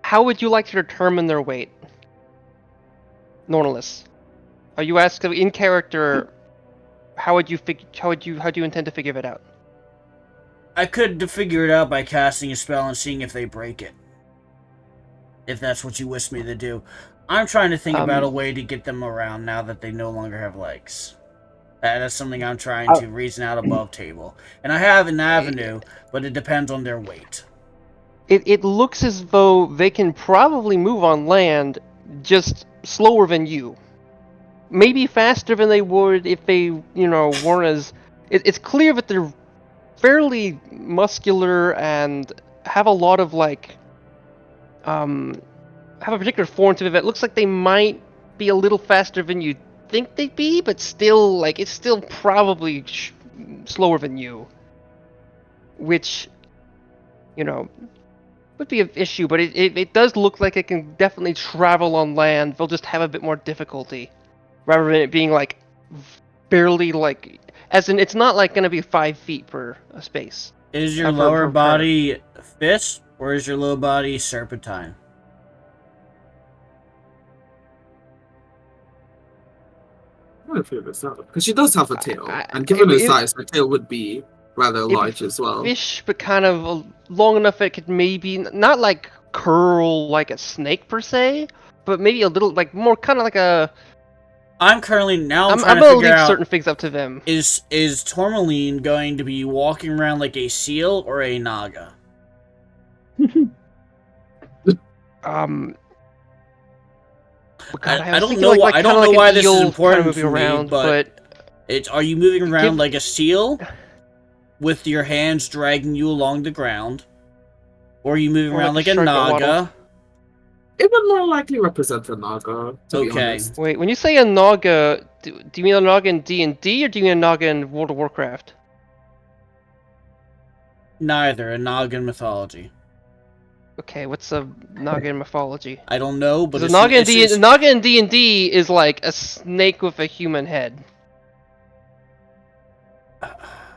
How would you like to determine their weight, Nornalis? Are you asking in character? How do you intend to figure that out? I could figure it out by casting a spell and seeing if they break it. If that's what you wish me to do. I'm trying to think about a way to get them around now that they no longer have legs. That's something I'm trying to reason out above table. And I have an avenue, but it depends on their weight. It looks as though they can probably move on land, just slower than you. Maybe faster than they would if they, weren't as... It's clear that they're fairly muscular and have a lot of, have a particular form to it that looks like they might be a little faster than you think they'd be, but still, it's still probably slower than you. Which, would be an issue, but it does look like it can definitely travel on land. They'll just have a bit more difficulty. Rather than it being, barely, as in, it's not, going to be 5 feet for a space. Is your lower body fish, or is your lower body serpentine? I'm gonna figure this out because she does have a tail, and given her size, her tail would be rather large as well. Fish, but kind of long enough it could maybe not curl like a snake per se, but maybe a little more kind of like a. I'm currently now I'm trying to gonna figure leave out certain things up to them. Is Tourmaline going to be walking around like a seal or a naga? God, I don't know. I don't know why this is important for me, but are you moving around like a seal, with your hands dragging you along the ground, or are you moving around like a naga? It would more likely represent a naga. To be honest. Wait, when you say a naga, do you mean a naga in D&D or do you mean a naga in World of Warcraft? Neither. A naga in mythology. Okay, what's a naga in mythology? I don't know, but a naga in D&D is like a snake with a human head.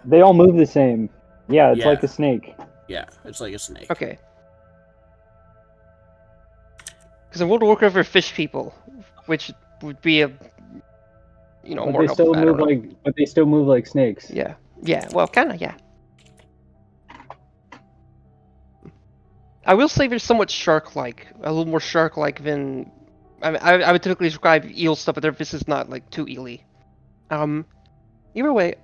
They all move the same. Yeah, it's like a snake. Yeah, it's like a snake. Okay. Because in World of Warcraft are fish people, which would be a, but more they still helpful. but they still move like snakes. Yeah. Well, kind of. Yeah. I will say they're somewhat shark-like, a little more shark-like than. I mean, I would typically describe eel stuff, but this is not too eely. Either way.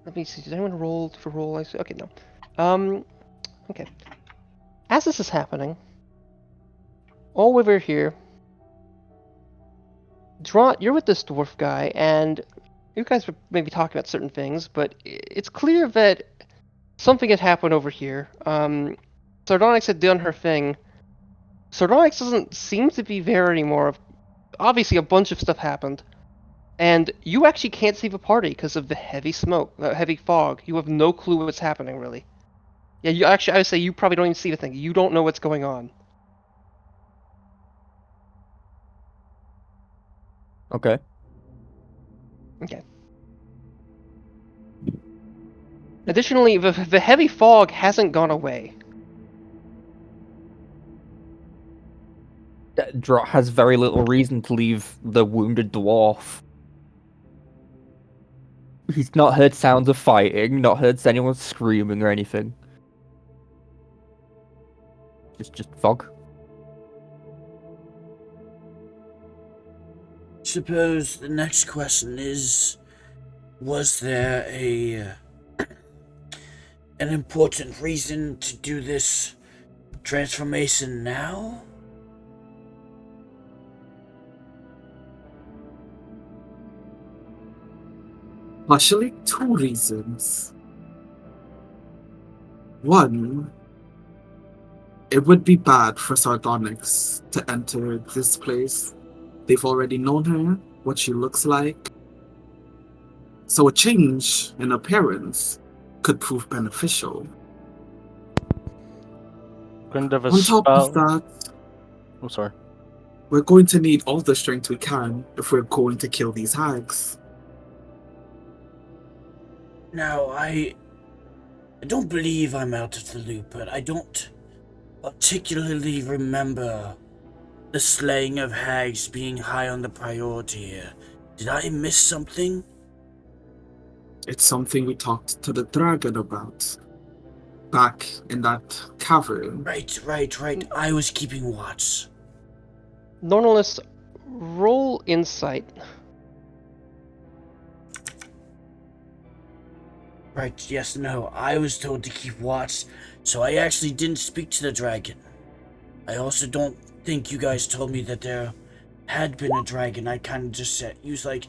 Let me see. Did anyone roll for roll? Okay, no. Okay. As this is happening, all over here, Draught, you're with this dwarf guy, and you guys were maybe talking about certain things, but it's clear that something had happened over here. Sardonyx had done her thing. Sardonyx doesn't seem to be there anymore. Obviously, a bunch of stuff happened. And you actually can't see the party because of the heavy smoke, heavy fog. You have no clue what's happening, really. Yeah, you actually, I would say you probably don't even see the thing. You don't know what's going on. Okay. Okay. Additionally, the heavy fog hasn't gone away. Drot has very little reason to leave the wounded dwarf. He's not heard sounds of fighting, not heard anyone screaming or anything. Just fog. Suppose the next question is, was there an important reason to do this transformation now? Partially two reasons. One, it would be bad for Sardonyx to enter this place. They've already known her, what she looks like. So a change in appearance could prove beneficial. Couldn't have a On top of spell. that, I'm sorry. we're going to need all the strength we can if we're going to kill these hags. Now, I don't believe I'm out of the loop, but I don't particularly remember the slaying of hags being high on the priority here. Did I miss something? It's something we talked to the dragon about back in that cavern. Right. I was keeping watch. Normalist, roll insight. Right, yes, no, I was told to keep watch, so I actually didn't speak to the dragon. I also don't think you guys told me that there had been a dragon. I kind of just said, you was like,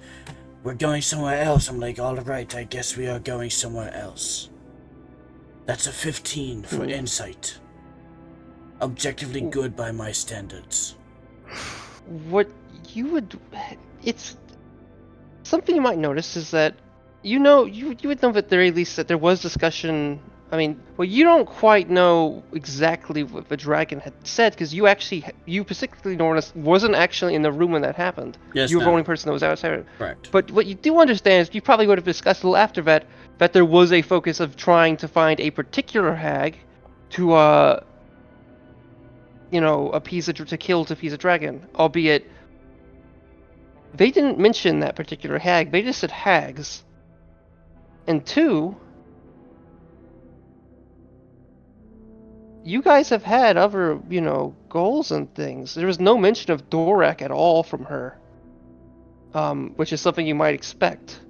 we're going somewhere else. I'm like, alright, I guess we are going somewhere else. That's a 15 for insight. Objectively good by my standards. What you would, it's something you might notice is that you would know at the very least that there was discussion. I mean, well, you don't quite know exactly what the dragon had said because you particularly noticed wasn't actually in the room when that happened. Yes, You were the no. only person that was outside. Correct. But what you do understand is you probably would have discussed a little after that there was a focus of trying to find a particular hag to appease a dragon, albeit they didn't mention that particular hag. They just said hags. And two, you guys have had other, goals and things. There was no mention of Dorak at all from her, which is something you might expect.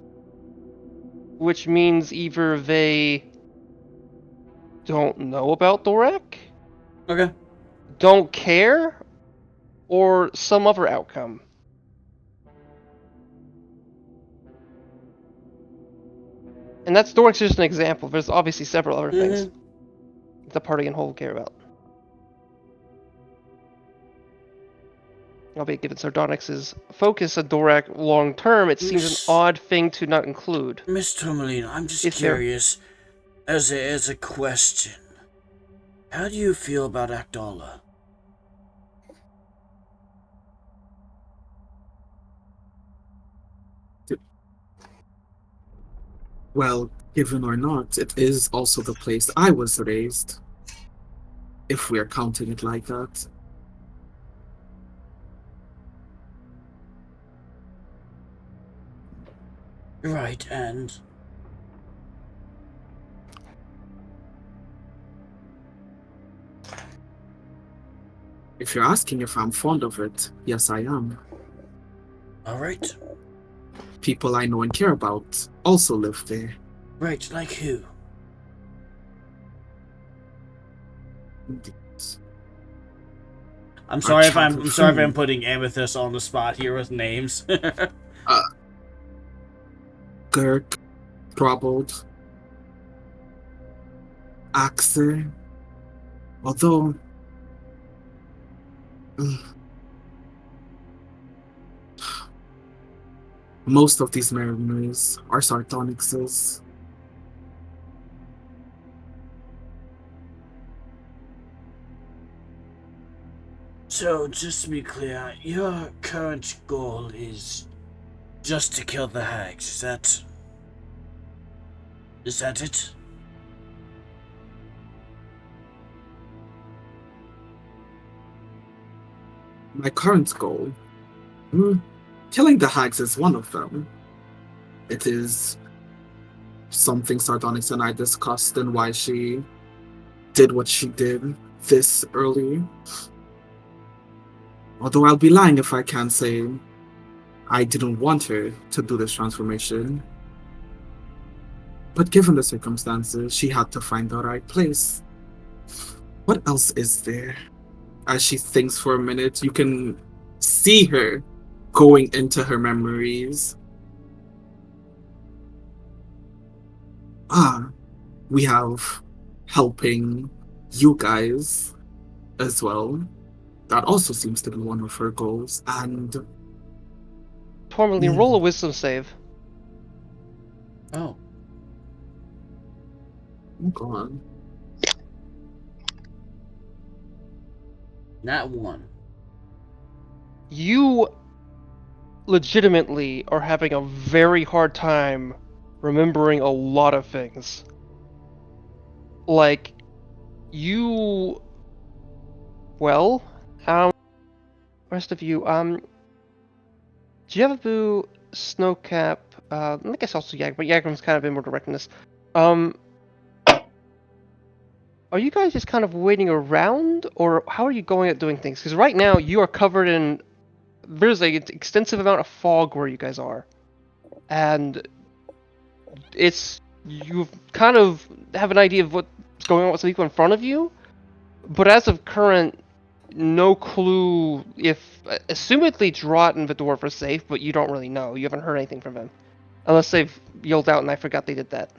Which means either they don't know about Dorak, Okay. don't care, or some other outcome. And that's Dorak's just an example. There's obviously several other things the party in whole care about. Albeit given Sardonyx's focus on Dorak long term, it seems an odd thing to not include. Miss Tourmaline, I'm just curious, as a question. How do you feel about Akdala? Well, given or not, it is also the place I was raised. If we're counting it like that. Right, and If you're asking if I'm fond of it, yes I am. alright. People I know and care about also live there. Right, like who? I'm sorry if I'm putting Amethyst on the spot here with names. Girk, Probold, Axer. Although most of these mercenaries are Sardonyxes. So, just to be clear, your current goal is just to kill the hags, is that it? My current goal? Killing the hags is one of them. It is something Sardonyx and I discussed and why she did what she did this early. Although I'll be lying if I can't say I didn't want her to do this transformation. But given the circumstances, she had to find the right place. What else is there? As she thinks for a minute, you can see her going into her memories. We have helping you guys as well. That also seems to be one of her goals. And Tourmaline, roll a wisdom save. Oh. go on. Not one. You legitimately are having a very hard time remembering a lot of things. Like, well, rest of you, Jevabu, Snowcap, I guess also Yag, but Yagram's kind of been more direct in this. Are you guys just kind of waiting around, or how are you going at doing things? Because right now you are covered in, there's an extensive amount of fog where you guys are, and you kind of have an idea of what's going on with the people in front of you, but as of current, no clue if, assumedly Drott and Vidorf are safe, but you don't really know. You haven't heard anything from them, unless they've yelled out and I forgot they did that.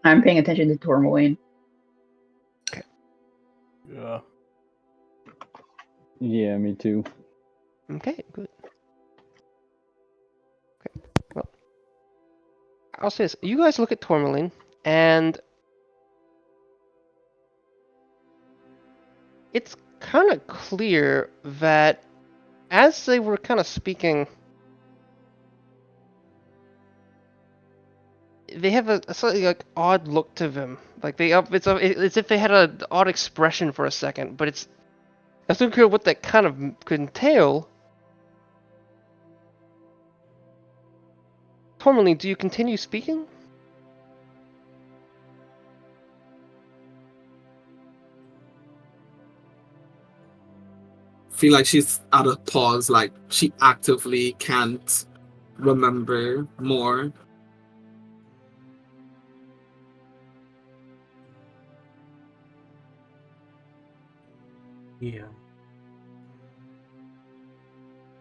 I'm paying attention to Tourmaline. Yeah. Yeah, me too. Okay, good. Okay, well, I'll say this. You guys look at Tourmaline, and it's kind of clear that as they were kind of speaking, they have a slightly like odd look to them. Like it's as if they had an odd expression for a second, but it's unclear what that kind of could entail. Tourmaline, do you continue speaking? Feel like she's at a pause, like she actively can't remember more. Yeah.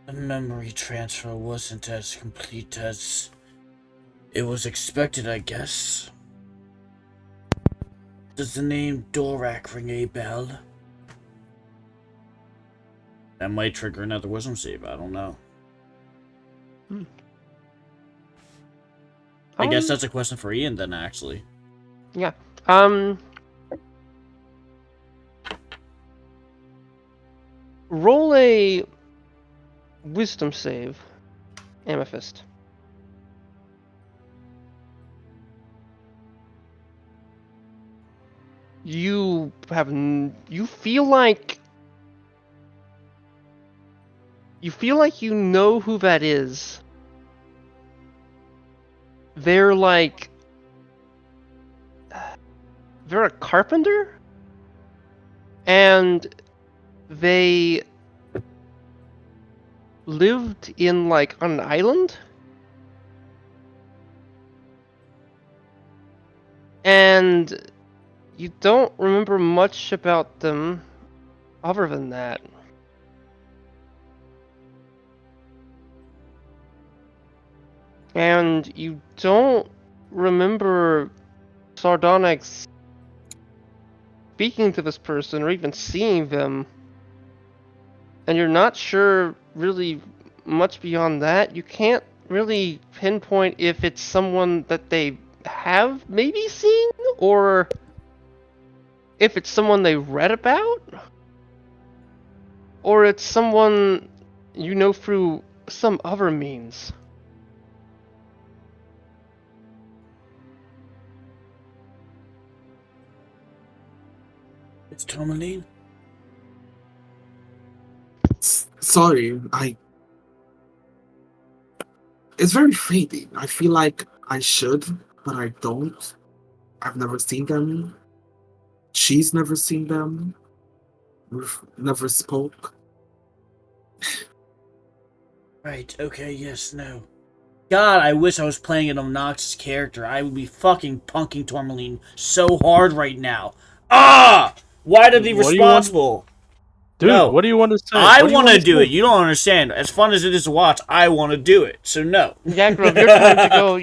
The memory transfer wasn't as complete as it was expected, I guess. Does the name Dorak ring a bell? That might trigger another wisdom save, I don't know. I guess that's a question for Ian then, actually. Yeah. Roll a wisdom save, Amethyst. You feel like you know who that is. They're a carpenter, and they lived in on an island, and you don't remember much about them other than that. And you don't remember Sardonyx speaking to this person or even seeing them. And you're not sure really much beyond that. You can't really pinpoint if it's someone that they have maybe seen, or if it's someone they read about, or it's someone you know through some other means. It's Tourmaline. Sorry, It's very fading. I feel like I should, but I don't. I've never seen them. She's never seen them. We've never spoke. Right, okay, yes, no. God, I wish I was playing an obnoxious character. I would be fucking punking Tourmaline so hard right now. Ah! Why to be What do you want- responsible? Dude, No. what do you want to say? I What do you want to say? do it. You don't understand. As fun as it is to watch, I want to do it. So no. Yagrum, your turn to go.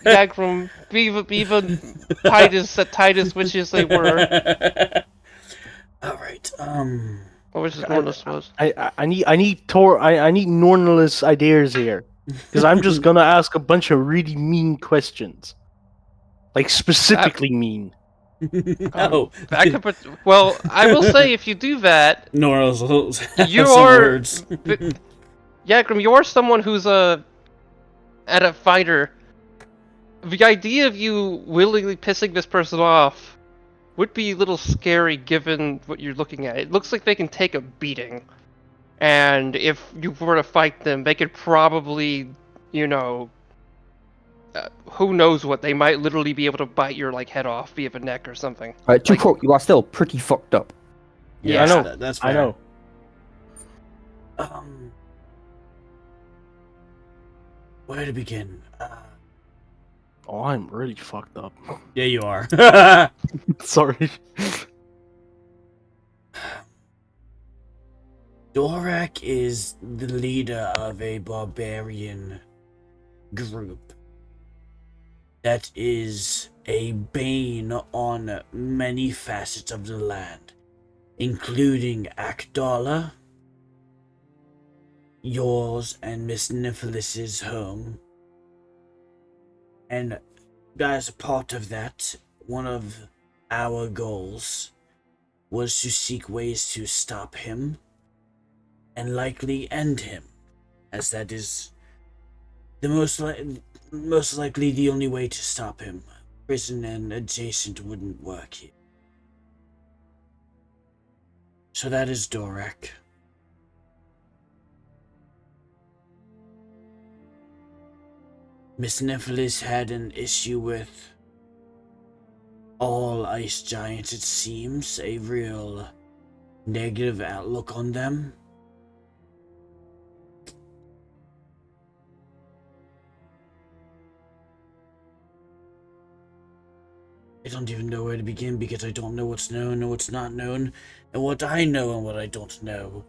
Yagrum, be the Titus wishes they were. Alright, Or wishes Nornus was. I need Nornless ideas here, because I'm just gonna ask a bunch of really mean questions, like specifically mean. no. Well, I will say if you do that, Nora's you some are. words. Yagrum, you are someone who's at a fighter. The idea of you willingly pissing this person off would be a little scary given what you're looking at. It looks like they can take a beating. And if you were to fight them, they could probably, who knows what, they might literally be able to bite your head off via the neck or something. To quote, you are still pretty fucked up. Yeah, I know. That's fair. I know. Where to begin? Oh, I'm really fucked up. Yeah, you are. Sorry. Dorak is the leader of a barbarian group that is a bane on many facets of the land, including Akdala, yours and Miss Nymphalis' home. And as a part of that, one of our goals was to seek ways to stop him and likely end him, as that is the most likely the only way to stop him. Prison and adjacent wouldn't work here. So that is Dorak. Miss Nymphalis had an issue with all ice giants, it seems, a real negative outlook on them. I don't even know where to begin because I don't know what's known and what's not known, and what I know and what I don't know.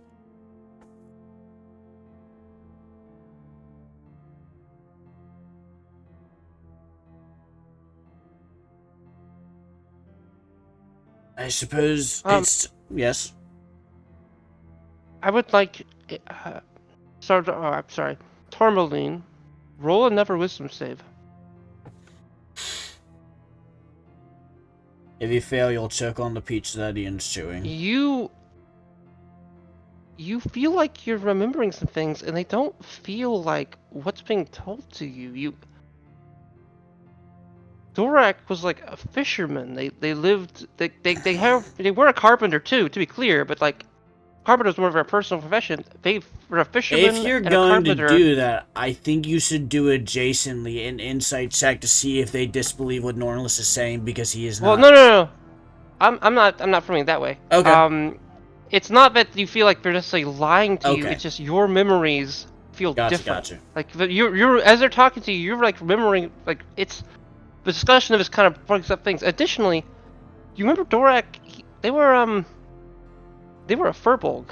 I suppose it's... Yes? I would like... I'm sorry. Tourmaline, roll another wisdom save. If you fail, you'll choke on the peach that Ian's chewing. You feel like you're remembering some things, and they don't feel like what's being told to you. Dorak was like a fisherman. They lived. They were a carpenter too, to be clear. But carpenter's more of a personal profession. They were a fisherman. If you're and going a to do that, I think you should do adjacently an insight check to see if they disbelieve what Norlis is saying, because he is not. Well, no. I'm not framing it that way. Okay. It's not that you feel like they're necessarily lying to you. Okay. It's just your memories feel different. Gotcha. Like you're as they're talking to you, you're remembering it's the discussion of this kind of brings up things. Additionally, you remember Dorak? They were a Furbolg.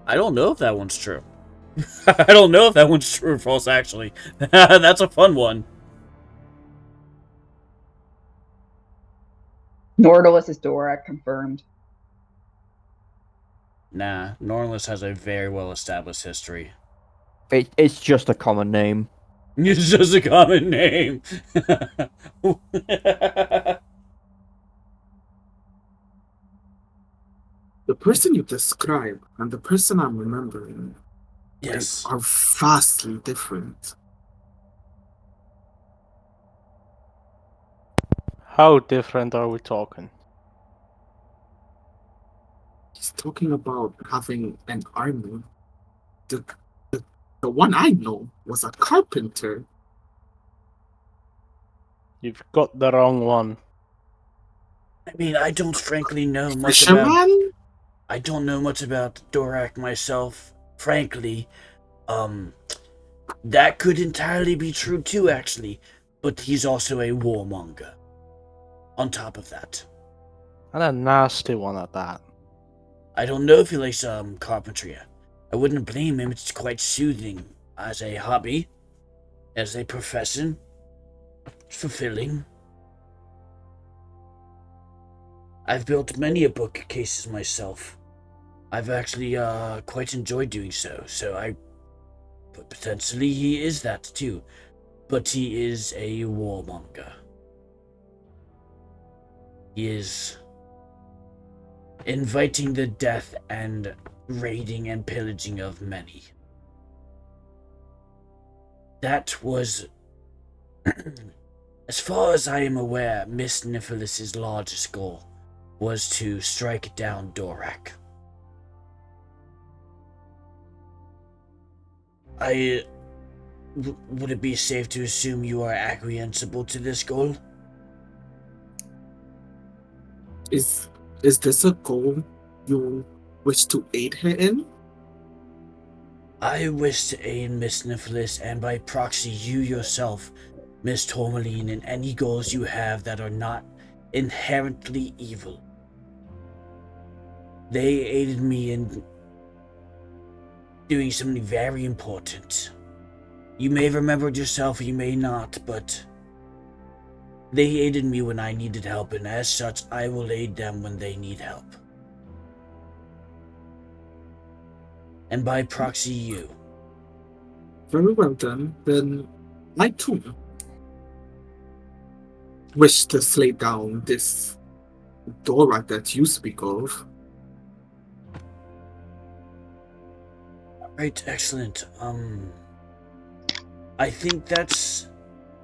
I don't know if that one's true. I don't know if that one's true or false, actually. That's a fun one. Nordalis is Dorak, confirmed. Nah, Norlis has a very well-established history. It's just a common name. It's just a common name. The person you describe and the person I'm remembering Yes. are vastly different. How different are we talking? He's talking about having an army. The, the one I know was a carpenter. You've got the wrong one. I mean, I don't frankly know much Fisherman? I don't know much about Dorak myself, frankly. That could entirely be true too, actually. But he's also a warmonger. On top of that. And a nasty one at that. I don't know if he likes carpentry. I wouldn't blame him. It's quite soothing as a hobby, as a profession. It's fulfilling. I've built many a bookcases myself. I've actually quite enjoyed doing so. But potentially he is that too. But he is a warmonger. He is inviting the death and raiding and pillaging of many. That was, as far as I am aware, Miss Nipholis's largest goal was to strike down Dorak. Would it be safe to assume you are acquiesceable to this goal? Is this a goal you wish to aid her in? I wish to aid Miss Nipholis and by proxy you yourself, Miss Tourmaline, in any goals you have that are not inherently evil. They aided me in doing something very important. You may remember it yourself or you may not, but they aided me when I needed help, and as such, I will aid them when they need help. And by proxy, you. Very well then. Then I too wish to slay down this Dora that you speak of. Right, excellent. I think that's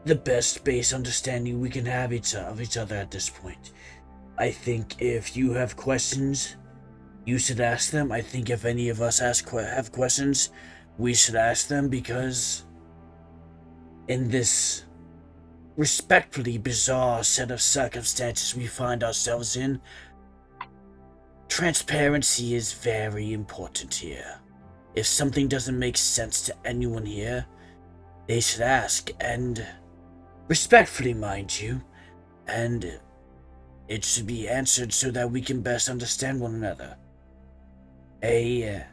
the best base understanding we can have of each other at this point. I think if you have questions, you should ask them. I think if any of us have questions, we should ask them, because in this respectfully bizarre set of circumstances we find ourselves in, transparency is very important here. If something doesn't make sense to anyone here, they should ask, and respectfully, mind you, and it should be answered so that we can best understand one another. A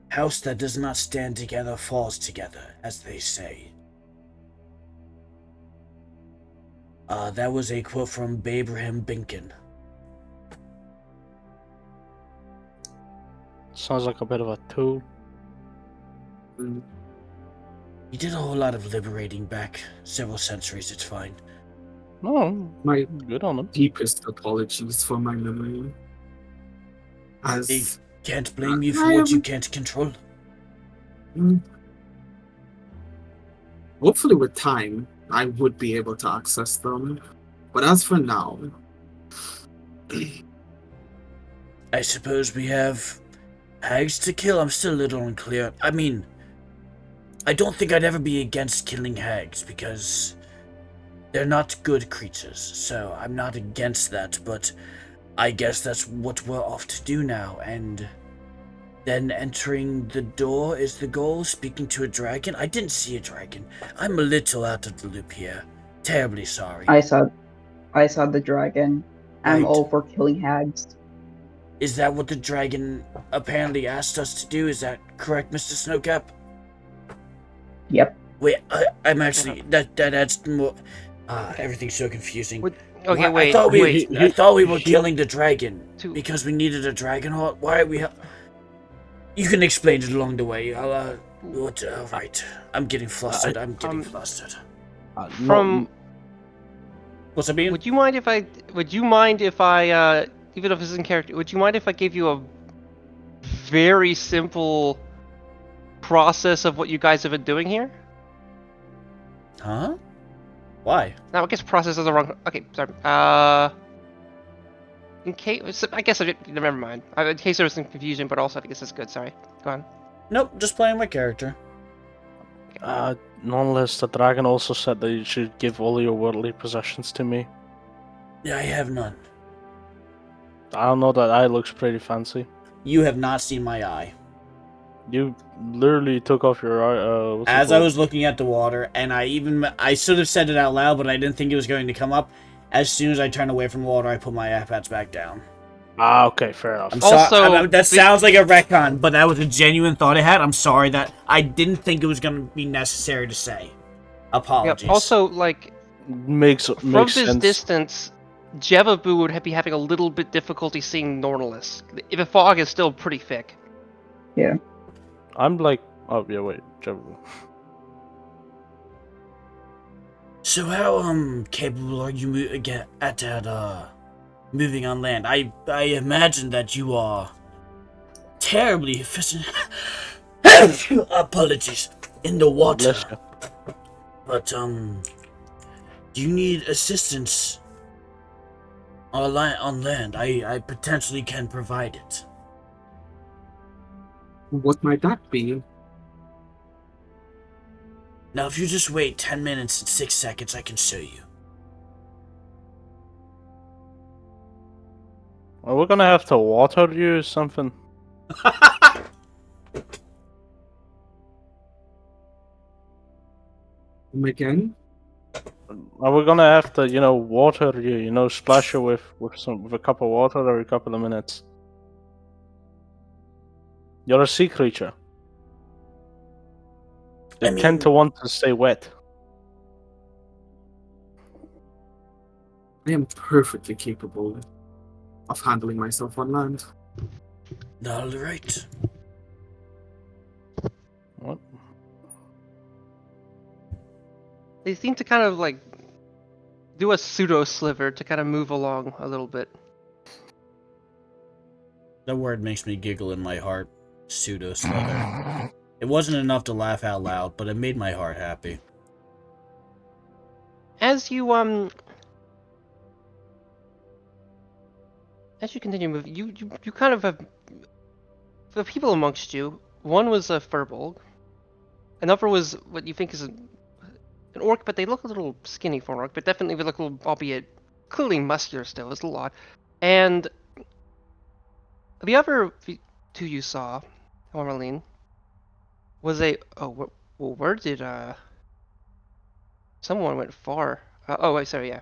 house that does not stand together falls together, as they say. That was a quote from Abraham Lincoln. Sounds like a bit of a tool. He did a whole lot of liberating back several centuries, it's fine. No, My good on him. deepest apologies for my memory. They can't blame you for what you can't control. Hopefully with time, I would be able to access them. But as for now... I suppose we have hags to kill? I'm still a little unclear. I mean, I don't think I'd ever be against killing hags, because they're not good creatures, so I'm not against that, but I guess that's what we're off to do now, and then entering the door is the goal, speaking to a dragon. I didn't see a dragon. I'm a little out of the loop here. Terribly sorry. I saw the dragon. I'm Right. all for killing hags. Is that what the dragon apparently asked us to do? Is that correct, Mr. Snowcap? Yep. Wait, I'm actually... That adds more... everything's so confusing. Okay, Why- wait, I thought we were killing the dragon To- because we needed a dragon heart. Why are we... You can explain it along the way. What? Right. I'm getting flustered. I'm getting flustered. From What's up, Ian? Would you mind if I even if this isn't character, would you mind if I gave you a very simple process of what you guys have been doing here? Huh? Why? Now I guess process is the wrong. Okay, sorry. In case I guess never mind. In case there was some confusion, but also I guess that's good. Sorry. Go on. Nope, just playing my character. Nonetheless, the dragon also said that you should give all your worldly possessions to me. Yeah, I have none. I don't know, that eye looks pretty fancy. You have not seen my eye. You literally took off your eye. What's it As I called? was looking at the water, and I should have said it out loud, but I didn't think it was going to come up. As soon as I turned away from the water, I put my iPads back down. Ah, okay, fair enough. That sounds like a retcon, but that was a genuine thought I had. I'm sorry that I didn't think it was going to be necessary to say. Apologies. Yep. Also, like Makes from this sense. distance, Jevabu would be having a little bit difficulty seeing Nornalis. The fog is still pretty thick. Yeah. I'm like, oh yeah, wait, Jabba. So how capable are you at moving on land? I imagine that you are terribly efficient. Apologies. In the water. Bless you. But do you need assistance on land? I potentially can provide it. What might that be? Now, if you just wait 10 minutes and 6 seconds, I can show you. Well, we're gonna have to water you or something. Again? Are we gonna have to, water you, splash you with a cup of water every couple of minutes? You're a sea creature. They tend to want to stay wet. I am perfectly capable of handling myself on land. All right. What? They seem to kind of like do a pseudo sliver to kind of move along a little bit. That word makes me giggle in my heart. Pseudo slither. It wasn't enough to laugh out loud, but it made my heart happy. As you continue moving, you kind of have the people amongst you. One was a furbolg, another was what you think is an orc, but they look a little skinny for an orc, but definitely they look a little, albeit clearly muscular still. It's a lot. And the other two you saw, Ormeline, was where did someone went far? Oh wait, sorry, yeah.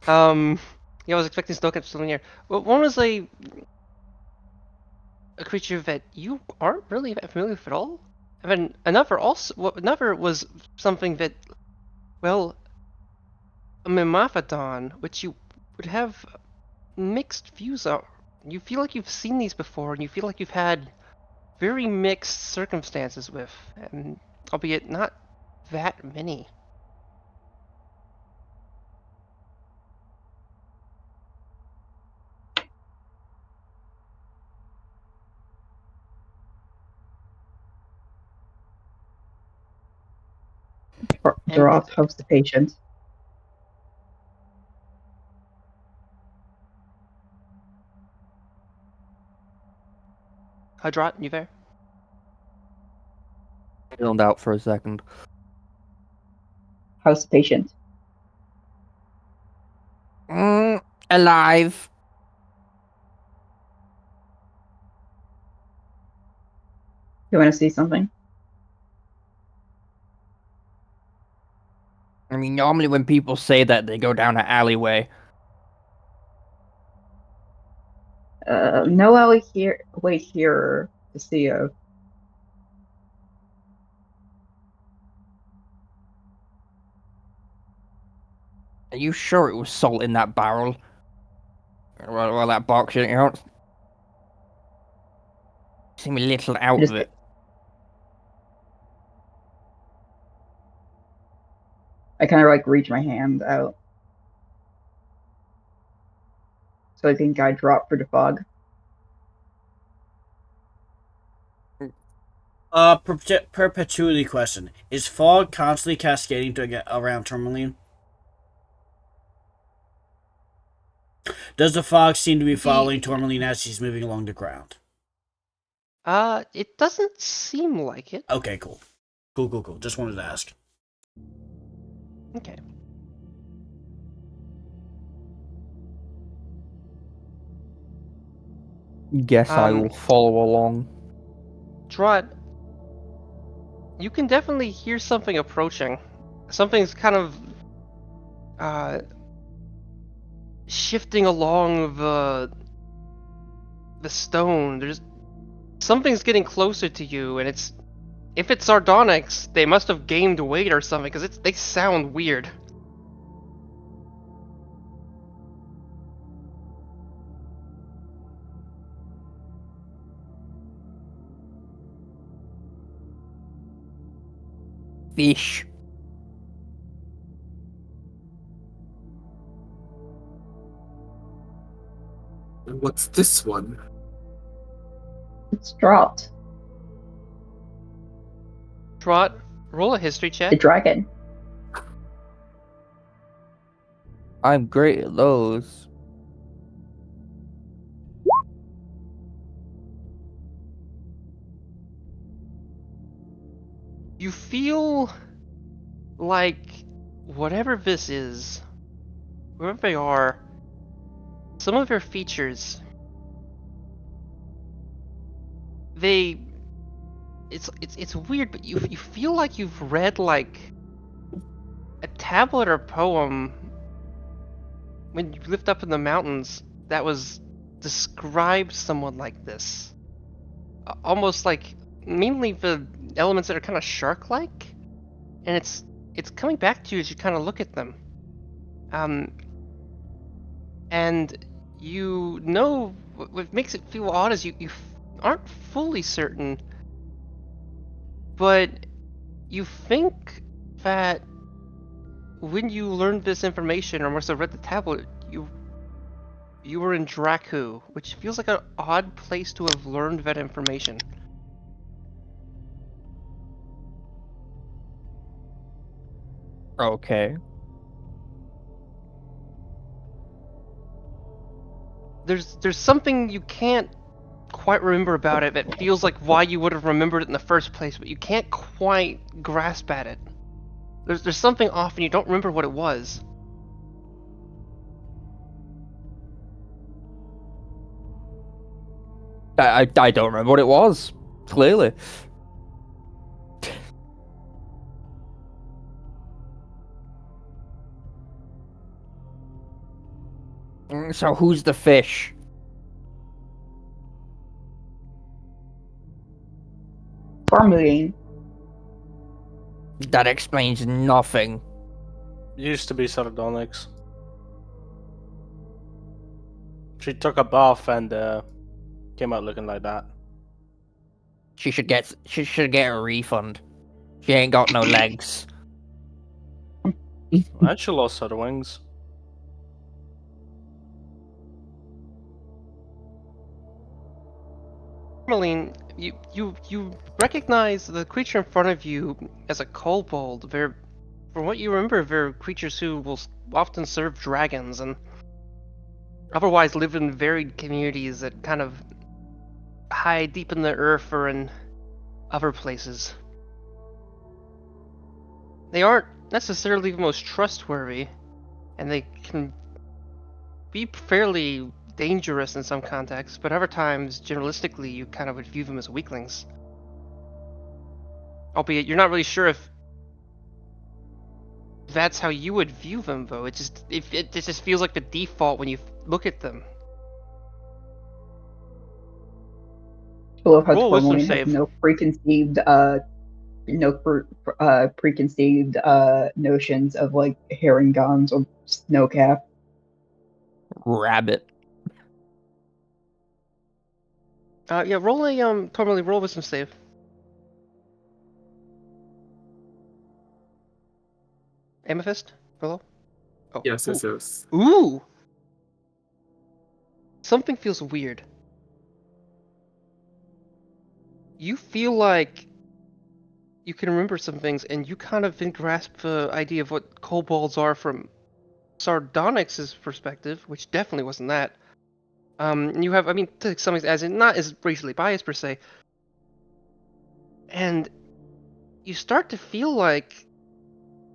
Yeah, I was expecting to look at something here. Well, one was a creature that you aren't really that familiar with at all. And then another was something that, well, a Metamorphodon, which you would have mixed views on. You feel like you've seen these before, and you feel like you've had very mixed circumstances with, and albeit not that many. Draw off host of patience. Hydrot, you there? Filmed out for a second. House of patience. Alive. You want to see something? I mean, normally when people say that, they go down an alleyway. No alley here. Wait here to see you. Are you sure it was salt in that barrel? Well, that box, you don't seem a little out of it. I kind of like reach my hand out. So I think I drop for the fog. Perpetuity question: is fog constantly cascading to get around Tourmaline? Does the fog seem to be following Tourmaline as she's moving along the ground? It doesn't seem like it. Okay, cool. Cool. Just wanted to ask. Okay. Guess I will follow along. Drott, you can definitely hear something approaching. Something's kind of shifting along the stone. There's something's getting closer to you, and if it's sardonyx, they must have gained weight or something because they sound weird. Fish. And what's this one? It's dropped. Drott, roll a history The check. dragon. I'm great at those. You feel like whatever this is, wherever they are, some of your features, it's weird, but you feel like you've read like a tablet or poem when you lived up in the mountains that was described someone like this. Almost like mainly the elements that are kind of shark-like, and it's coming back to you as you kind of look at them. And you know what makes it feel odd is you aren't fully certain, but you think that when you learned this information, or must have read the tablet, you were in Draku, which feels like an odd place to have learned that information. Okay. There's something you can't quite remember about it that feels like why you would have remembered it in the first place, but you can't quite grasp at it. There's something off and you don't remember what it was. I don't remember what it was. Clearly. So who's the fish? Tourmaline. That explains nothing. Used to be sardonyx. She took a bath and came out looking like that. She should get a refund. She ain't got no legs. And she lost her wings. Marlene, you recognize the creature in front of you as a kobold. From what you remember, they're creatures who will often serve dragons and otherwise live in varied communities that kind of hide deep in the earth or in other places. They aren't necessarily the most trustworthy, and they can be fairly dangerous in some contexts, but other times, generalistically, you kind of would view them as weaklings. Albeit, you're not really sure if that's how you would view them, though. It just feels like the default when you look at them. I love how Roll a wisdom Tourmaline has save. no preconceived notions of like herringons or snowcap. Rabbit. Yeah, roll a Tourmaline, roll a wisdom save. Amethyst? Hello? Oh. Yes, Ooh. yes. Ooh! Something feels weird. You feel like you can remember some things, and you kind of can grasp the idea of what kobolds are from Sardonyx's perspective, which definitely wasn't that. You have, I mean, to some extent, as in not as racially biased per se, and you start to feel like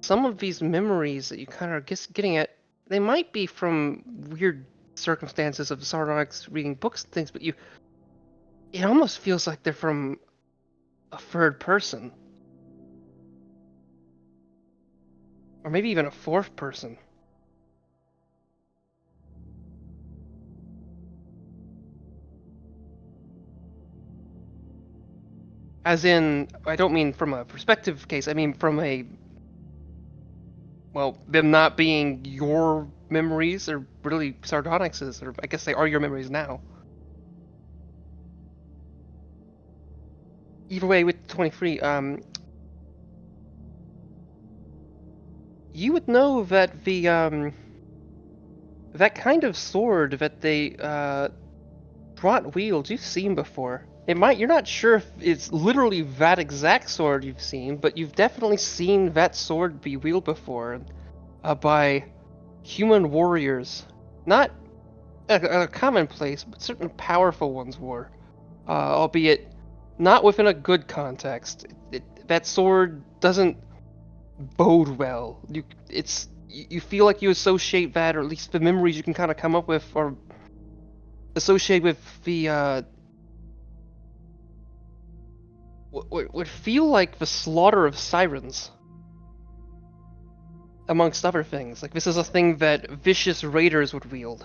some of these memories that you kind of are getting at, they might be from weird circumstances of Sardonyx reading books and things, but it almost feels like they're from a third person. Or maybe even a fourth person. As in, I don't mean from a perspective case, I mean from a, well, them not being your memories, or really Sardonyx's, or I guess they are your memories now. Either way, with 23, you would know that that kind of sword that they, brought wield, you've seen before. You're not sure if it's literally that exact sword you've seen, but you've definitely seen that sword be wielded before, by human warriors. Not a commonplace, but certain powerful ones were. Albeit not within a good context. That sword doesn't bode well. You feel like you associate that, or at least the memories you can kind of come up with, or associate with the would feel like the slaughter of sirens, amongst other things. Like, this is a thing that vicious raiders would wield.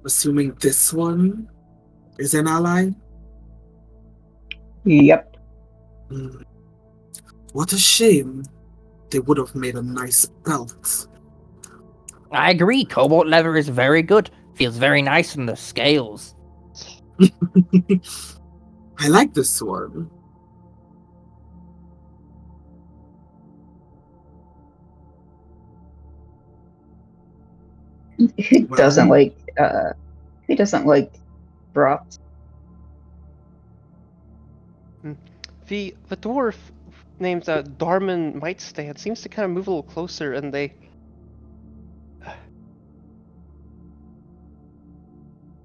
Assuming this one is an ally? Yep. Hmm. What a shame. They would have made a nice belt. I agree. Cobalt leather is very good. Feels very nice on the scales. I like this sword. Who doesn't like drops? The dwarf named Darman Mightstand seems to kind of move a little closer, and they.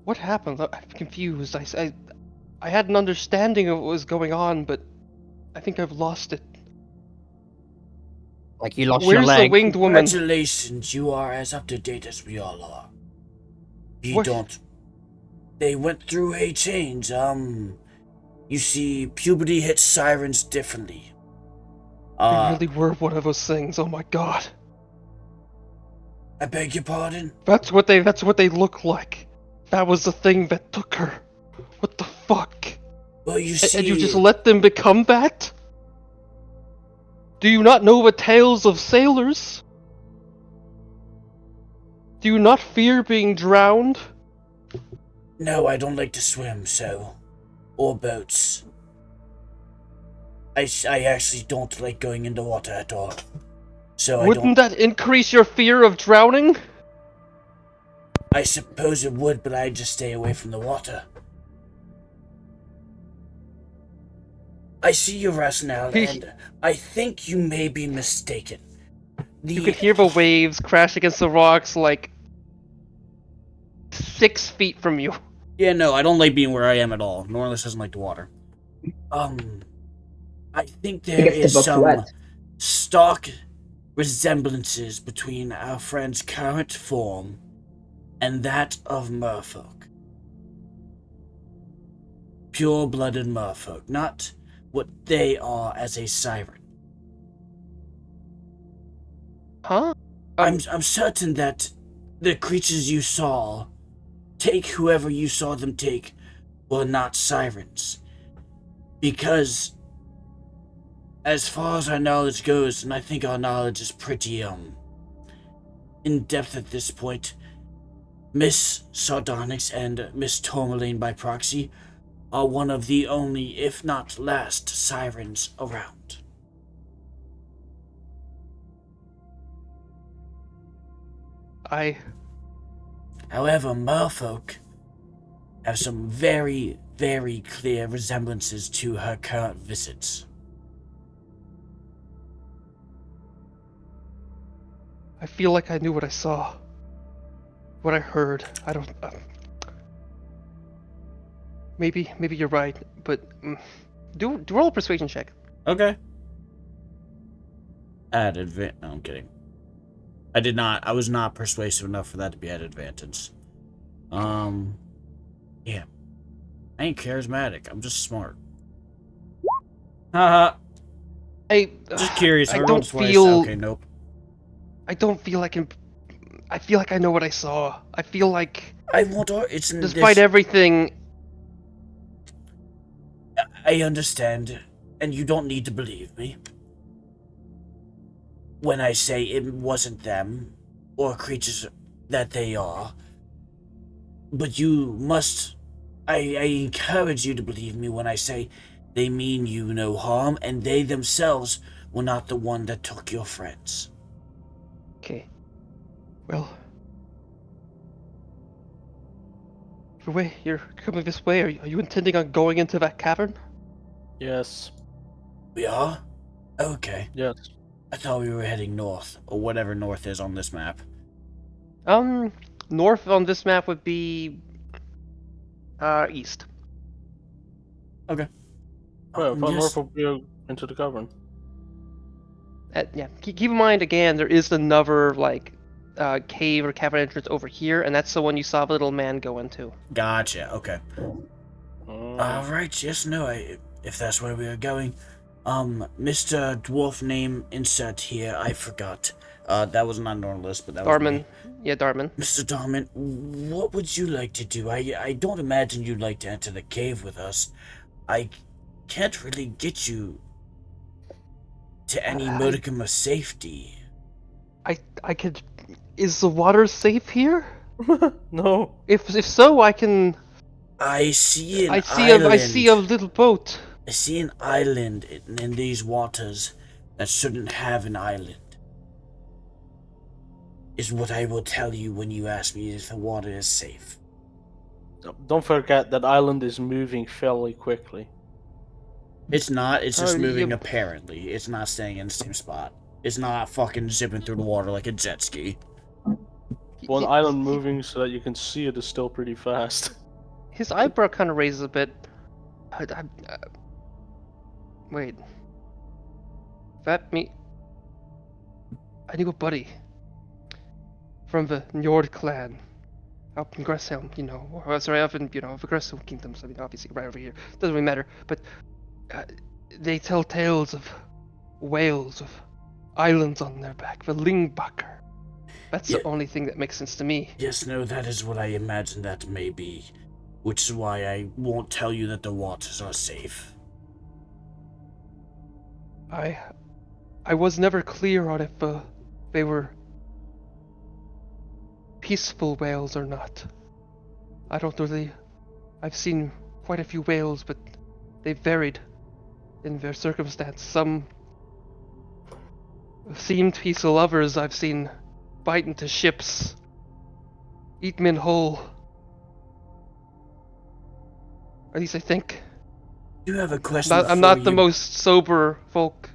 What happened? I'm confused. I had an understanding of what was going on, but I think I've lost it. Like you lost your Where's the leg. winged woman? Congratulations, you are as up to date as we all are. You What? don't. They went through a change. You see, puberty hits sirens differently. They really were one of those things. Oh my god. I beg your pardon? That's what they look like. That was the thing that took her. What the fuck? Well, you see. And you just let them become that? Do you not know the tales of sailors? Do you not fear being drowned? No, I don't like to swim, so. Or boats. I actually don't like going into water at all. So Wouldn't that increase your fear of drowning? I suppose it would, but I'd just stay away from the water. I see your rationale, and I think you may be mistaken. You can hear the waves crash against the rocks like 6 feet from you. Yeah, no, I don't like being where I am at all. Norlis doesn't like the water. I think there is some stark resemblances between our friend's current form and that of merfolk. Pure-blooded merfolk, not what they are as a siren. Huh? I'm certain that the creatures you saw, take whoever you saw them take, were not sirens. Because, as far as our knowledge goes, and I think our knowledge is pretty, in depth at this point, Miss Sardonyx and Miss Tourmaline by proxy are one of the only, if not last, sirens around. However, merfolk have some very, very clear resemblances to her current visits. I feel like I knew what I saw. What I heard. I don't... maybe you're right, but... do roll a persuasion check. Okay. At advantage. No, I'm kidding. I was not persuasive enough for that to be at advantage. Yeah. I ain't charismatic. I'm just smart. Haha. Just curious. I rolled don't twice. feel... Okay, nope. I don't feel like I feel like I know what I saw. I feel like... It's despite everything... I understand, and you don't need to believe me when I say it wasn't them, or creatures that they are. But you must... I encourage you to believe me when I say they mean you no harm, and they themselves were not the one that took your friends. Okay. Well... You're coming this way. Are you intending on going into that cavern? Yes. We are? Okay. Yes. I thought we were heading north, or whatever north is on this map. North on this map would be... east. Okay. Well, if I'm Yes. north, we'll go into the cavern. Yeah, keep in mind, again, there is another, like, cave or cavern entrance over here, and that's the one you saw the little man go into. Gotcha, okay. Alright, yes, no, if that's where we are going. Mr. Dwarf name insert here, I forgot. That was not on the list, but that was Darman. me. Yeah, Darman. Mr. Darman, what would you like to do? I don't imagine you'd like to enter the cave with us. I can't really get you to any modicum of safety. I could... Is the water safe here? No. If so, I can... I see I see a little boat. I see an island in these waters that shouldn't have an island. Is what I will tell you when you ask me if the water is safe. Don't forget that island is moving fairly quickly. It's not, it's just moving you- apparently. It's not staying in the same spot. It's not fucking zipping through the water like a jet ski. One island moving so that you can see it is still pretty fast. His eyebrow kind of raises a bit. Wait. That me... I knew a buddy. From the Njord clan. Up in Gresshelm, you know. Or, sorry, up in, the Gresshelm kingdoms. I mean, obviously, right over here. Doesn't really matter. But they tell tales of whales, of islands on their back. The Lingbakker. That's the only thing that makes sense to me. Yes, no, that is what I imagine that may be. Which is why I won't tell you that the waters are safe. I was never clear on if they were peaceful whales or not. I don't really... I've seen quite a few whales, but they varied in their circumstance. Some seemed peaceful, others I've seen bite into ships, eat men whole. At least I think. I do have a question I'm not the most sober folk.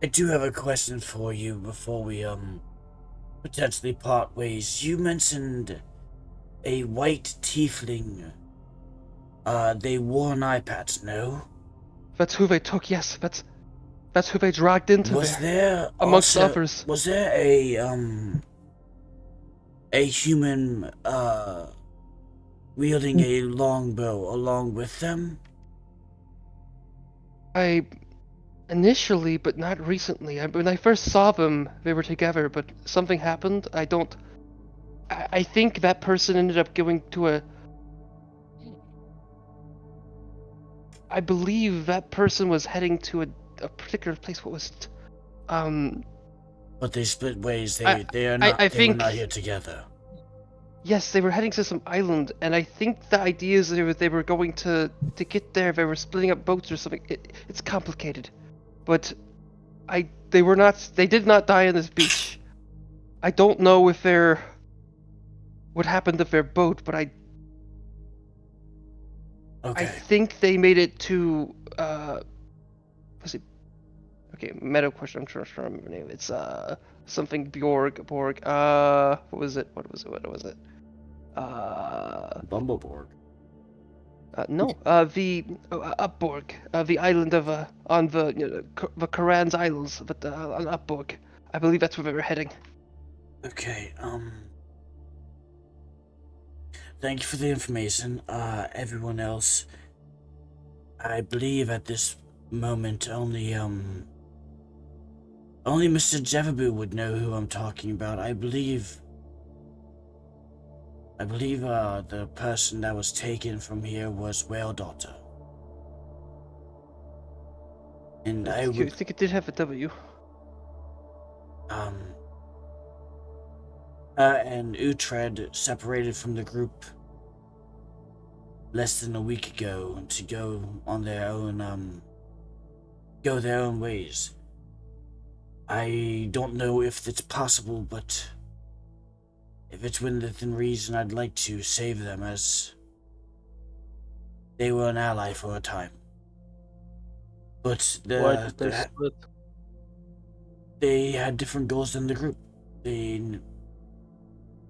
I do have a question for you before we potentially part ways. You mentioned a white tiefling. They wore an eye patch, no? That's who they took, yes. That's who they dragged into Was there. there Amongst also, others. Was there a human wielding a longbow along with them? Initially, but not recently. When I first saw them, they were together, but something happened. I think that person ended up going to a... I believe that person was heading to a particular place. What was it? But they split ways. They are not. I They were think... not here together. Yes, they were heading to some island, and I think the idea is they were going to get there. They were splitting up boats or something. It's complicated, but they were not. They did not die on this beach. I don't know if they're what happened to their boat, but I Okay. think they made it to was it? Okay, meta question. I'm trying to remember the name. It's something Borg. What was it? What was it? Bumbleborg. No, the Upborg, the island of on the the Karan's Isles, but on Upborg. I believe that's where they were heading. Okay, thank you for the information. Everyone else, I believe at this moment only Mr. Jevaboo would know who I'm talking about. I believe the person that was taken from here was Whale Daughter. And I think it did have a W. And Utrecht separated from the group less than a week ago to go on their own ways. I don't know if it's possible, but if it's within reason, I'd like to save them, as they were an ally for a time. But Why did they split? they had different goals than the group. They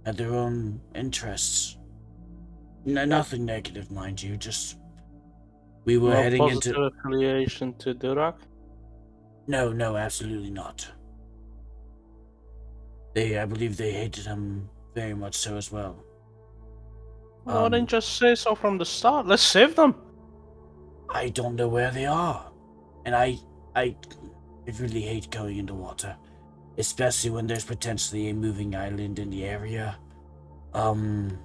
had their own interests. Nothing negative, mind you, just we were heading positive into... affiliation to Durak? No, absolutely not. I believe they hated him very much so as well. Why didn't just say so from the start? Let's save them. I don't know where they are. And I really hate going into water. Especially when there's potentially a moving island in the area. And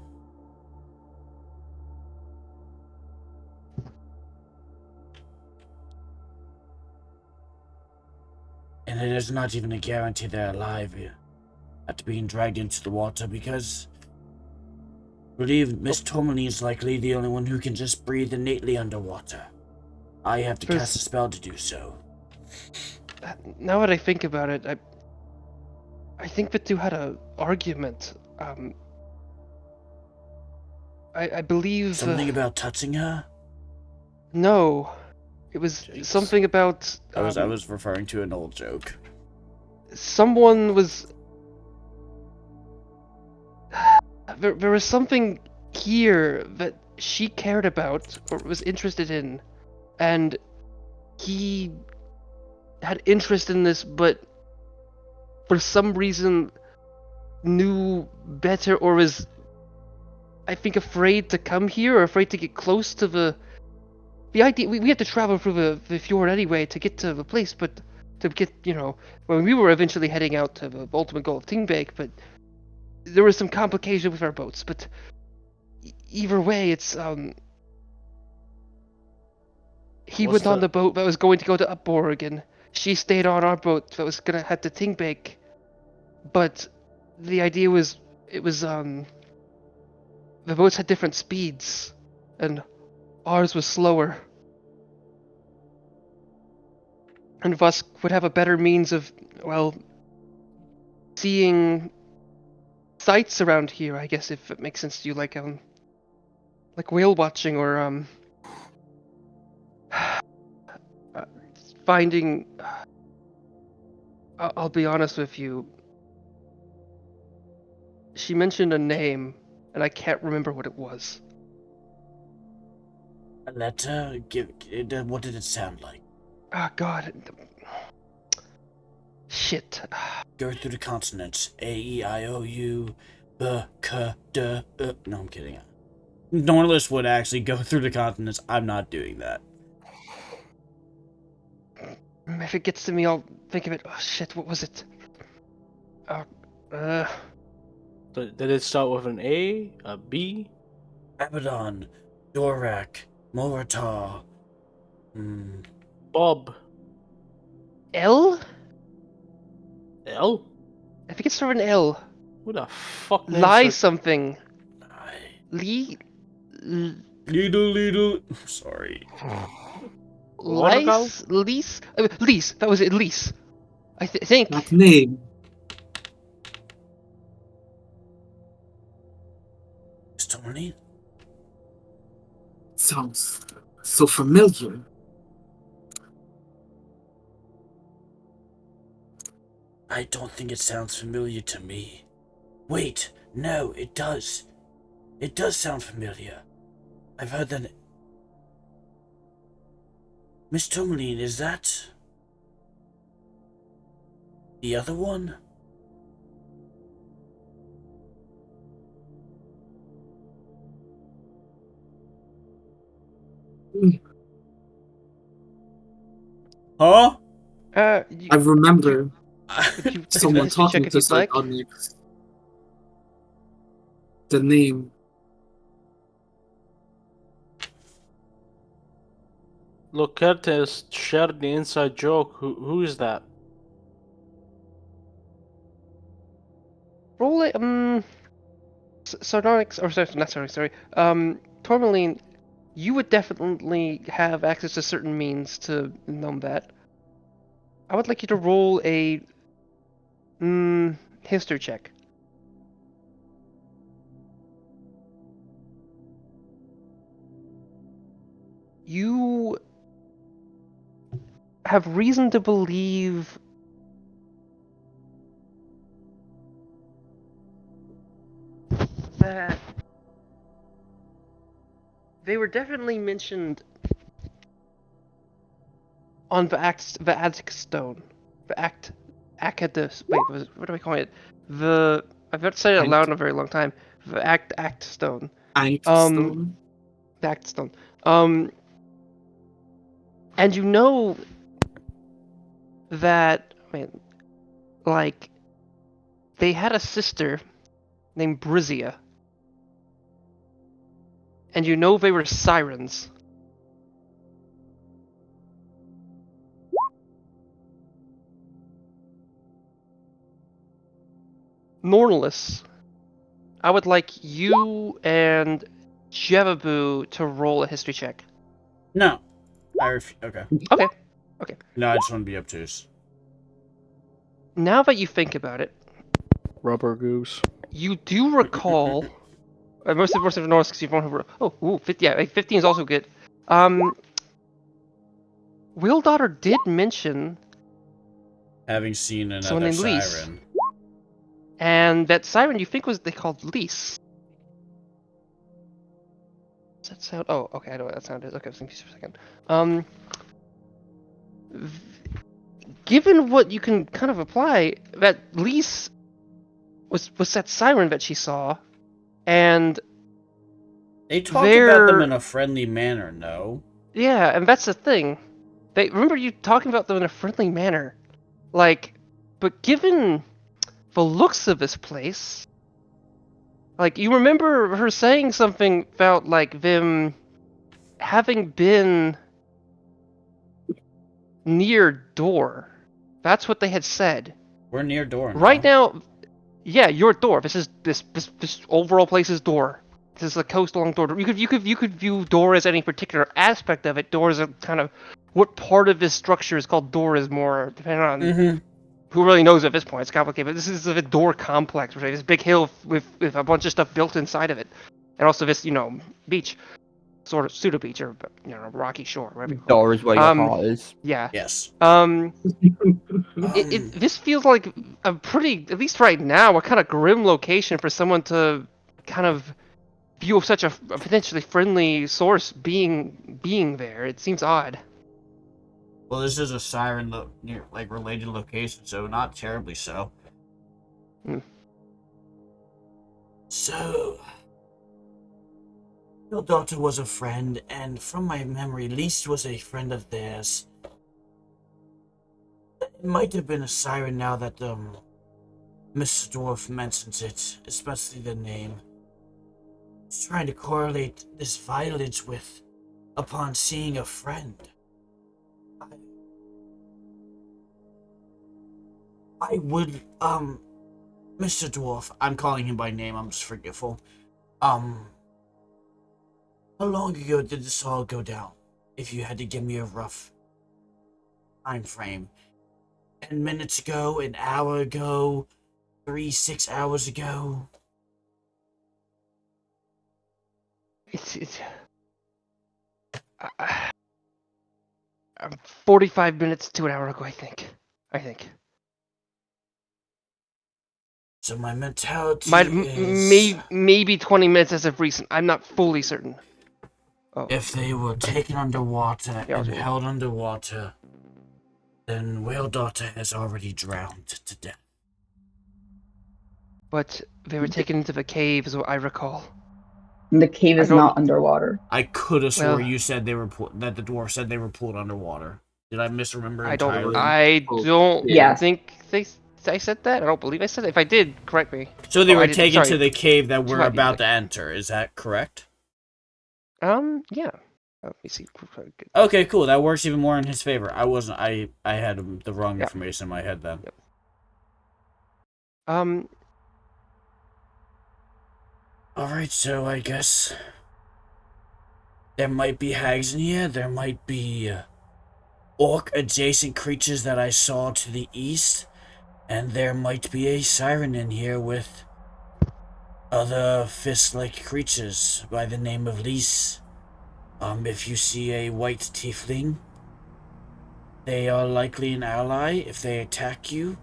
it is not even a guarantee they're alive after being dragged into the water, because I believe Miss Tourmaline is likely the only one who can just breathe innately underwater. I have to cast a spell to do so. Now that I think about it, I think the two had a argument. I believe Something about touching her? no, it was something about. I was referring to an old joke. Someone was. There was something here that she cared about or was interested in, and he had interest in this, but for some reason knew better, or was, I think, afraid to come here, or afraid to get close to the idea. We had to travel through the fjord anyway to get to the place, but to get, when we were eventually heading out to the ultimate goal of Tingbake, but there was some complication with our boats. But either way, it's he went on the boat that was going to go to Upborg, and she stayed on our boat that was gonna head to Tingbake. But the idea was, the boats had different speeds, and ours was slower. And Voss would have a better means of, seeing sights around here, I guess, if it makes sense to you, like whale watching, or finding. I'll be honest with you. She mentioned a name, and I can't remember what it was. A letter? What did it sound like? Ah, God. Shit. Go through the consonants. A-E-I-O-U, B, K, D, No, I'm kidding. Norlis would actually go through the consonants. I'm not doing that. If it gets to me, I'll think of it. Oh, shit, what was it? Did it start with an A, a B? Abaddon, Dorak, Moratar. Bob. L? L? I think it's sort of an L. Who the fuck names Lie their- something. Lee. Little. Sorry. Wanna go? Lease? Lease. That was it, Lease. I think. That name Miss Tourmaline? sounds so familiar. I don't think it sounds familiar to me. Wait, no, it does. It does sound familiar. I've heard that. Miss Tourmaline, is that the other one? Huh? You, I remember would you someone history check talking if to you'd like? Sargonics. The name. Lokertes shared the inside joke. Who is that? Roll it. Sardonyx, or sorry, not Sardonyx, sorry. Tourmaline, you would definitely have access to certain means to know that. I would like you to roll a history check. You have reason to believe that they were definitely mentioned on the Act Stone. The Act Acadus. Wait, what am I calling it? I've not said it out loud in a very long time. The Act Stone. Angststone. The Act Stone. And you know that, like, they had a sister named Brizia. And you know they were sirens. Nornless, I would like you and Jevabu to roll a history check. No. Okay. Okay. No, I just want to be obtuse. Now that you think about it, Rubber goose. you do recall. Most of Norse, because you've only. Oh, ooh, 50, yeah, 15 is also good. Will Daughter did mention Having seen someone another named Lise. siren. And that siren you think was they called Lise. Does that sound? Oh, okay, I know what that sound is. Okay, I was confused for a second. Given what you can kind of apply, that Lise was that siren that she saw, and They talked about them they're in a friendly manner, no? yeah, and that's the thing. They remember you talking about them in a friendly manner, like, but given the looks of this place. Like, you remember her saying something about, like, them having been near door. That's what they had said. We're near door now. Right now, yeah, your door. This is this overall place's door. This is the coast along door. You could view door as any particular aspect of it. Door is a kind of what part of this structure is called door is more depending on who really knows at this point. It's complicated, but this is a door complex, right? This big hill with a bunch of stuff built inside of it, and also this beach, sort of pseudo beach or rocky shore, whatever you call it. Door is where your heart is. Yeah. Yes. This feels like a pretty, at least right now, a kind of grim location for someone to kind of view such a potentially friendly source being there. It seems odd. Well, this is a siren near related location, so not terribly so. So, your daughter was a friend, and from my memory, Lise was a friend of theirs. It might have been a siren now that Mr. Dwarf mentions it, especially the name. He's trying to correlate this violence with upon seeing a friend. I would, Mr. Dwarf, I'm calling him by name, I'm just forgetful. How long ago did this all go down? If you had to give me a rough time frame. 10 minutes ago, an hour ago, 6 hours ago. It's 45 minutes to an hour ago, I think. So my mentality is... Maybe 20 minutes as of recent. I'm not fully certain. Oh. If they were taken underwater and held underwater, then Whale Daughter has already drowned to death. But they were taken into the cave, is what I recall. And the cave is not underwater. I could have swore you said they were that the dwarf said they were pulled underwater. Did I misremember entirely? I don't Yes. think I said that. I don't believe I said it. If I did, correct me. So they were taken to the cave that we're about to enter. Is that correct? Yeah. Let me see. Okay, cool. That works even more in his favor. I wasn't. I had the wrong information in my head then. Yep. Alright, so I guess there might be hags in here. There might be orc-adjacent creatures that I saw to the east. And there might be a siren in here with other fist-like creatures by the name of Lise. If you see a white tiefling, they are likely an ally. If they attack you,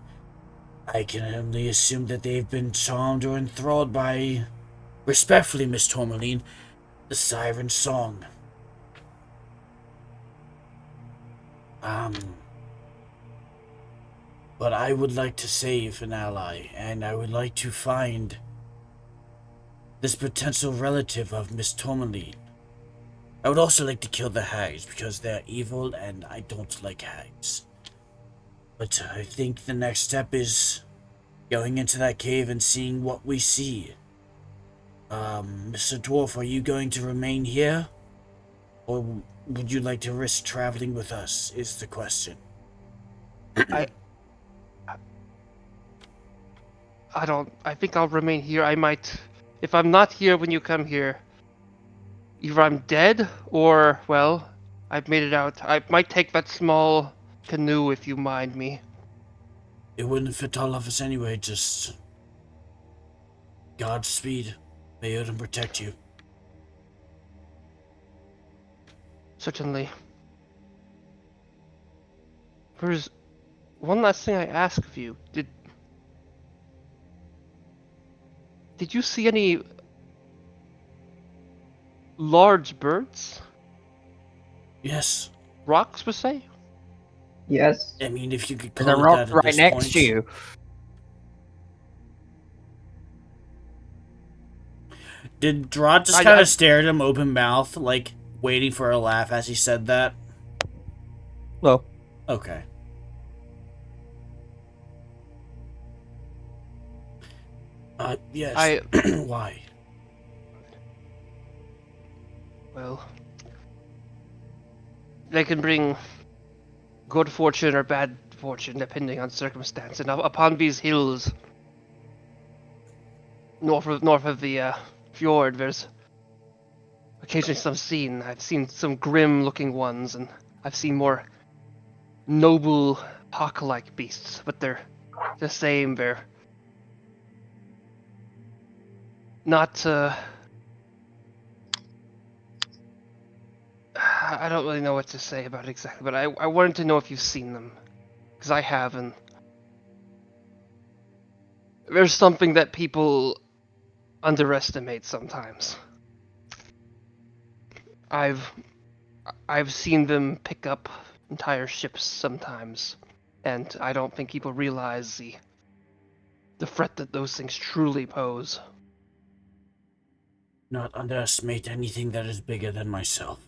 I can only assume that they've been charmed or enthralled by, respectfully, Miss Tourmaline, the siren song. But I would like to save an ally, and I would like to find this potential relative of Miss Tourmaline. I would also like to kill the hags, because they're evil, and I don't like hags. But I think the next step is going into that cave and seeing what we see. Mr. Dwarf, are you going to remain here? Or would you like to risk traveling with us, is the question. I think I'll remain here. I might, if I'm not here when you come here, either I'm dead or, well, I've made it out. I might take that small canoe if you mind me. It wouldn't fit all of us anyway, just Godspeed. May Odin protect you. Certainly. There's one last thing I ask of you. Did you see any large birds? Yes. Rocks, per se? Yes. I mean, if you could There's call a it rock that at right this next point. to you. Did Drod just kind of stare at him open mouth, like waiting for a laugh as he said that? No. Okay. Yes. Why? Well, they can bring good fortune or bad fortune depending on circumstance. And upon these hills, north of the fjord, there's occasionally some seen. I've seen some grim-looking ones, and I've seen more noble hawk-like beasts. But they're the same. They're not. I don't really know what to say about it exactly, but I wanted to know if you've seen them, because I haven't. There's something that people underestimate sometimes. I've seen them pick up entire ships sometimes, and I don't think people realize the threat that those things truly pose. Not underestimate anything that is bigger than myself.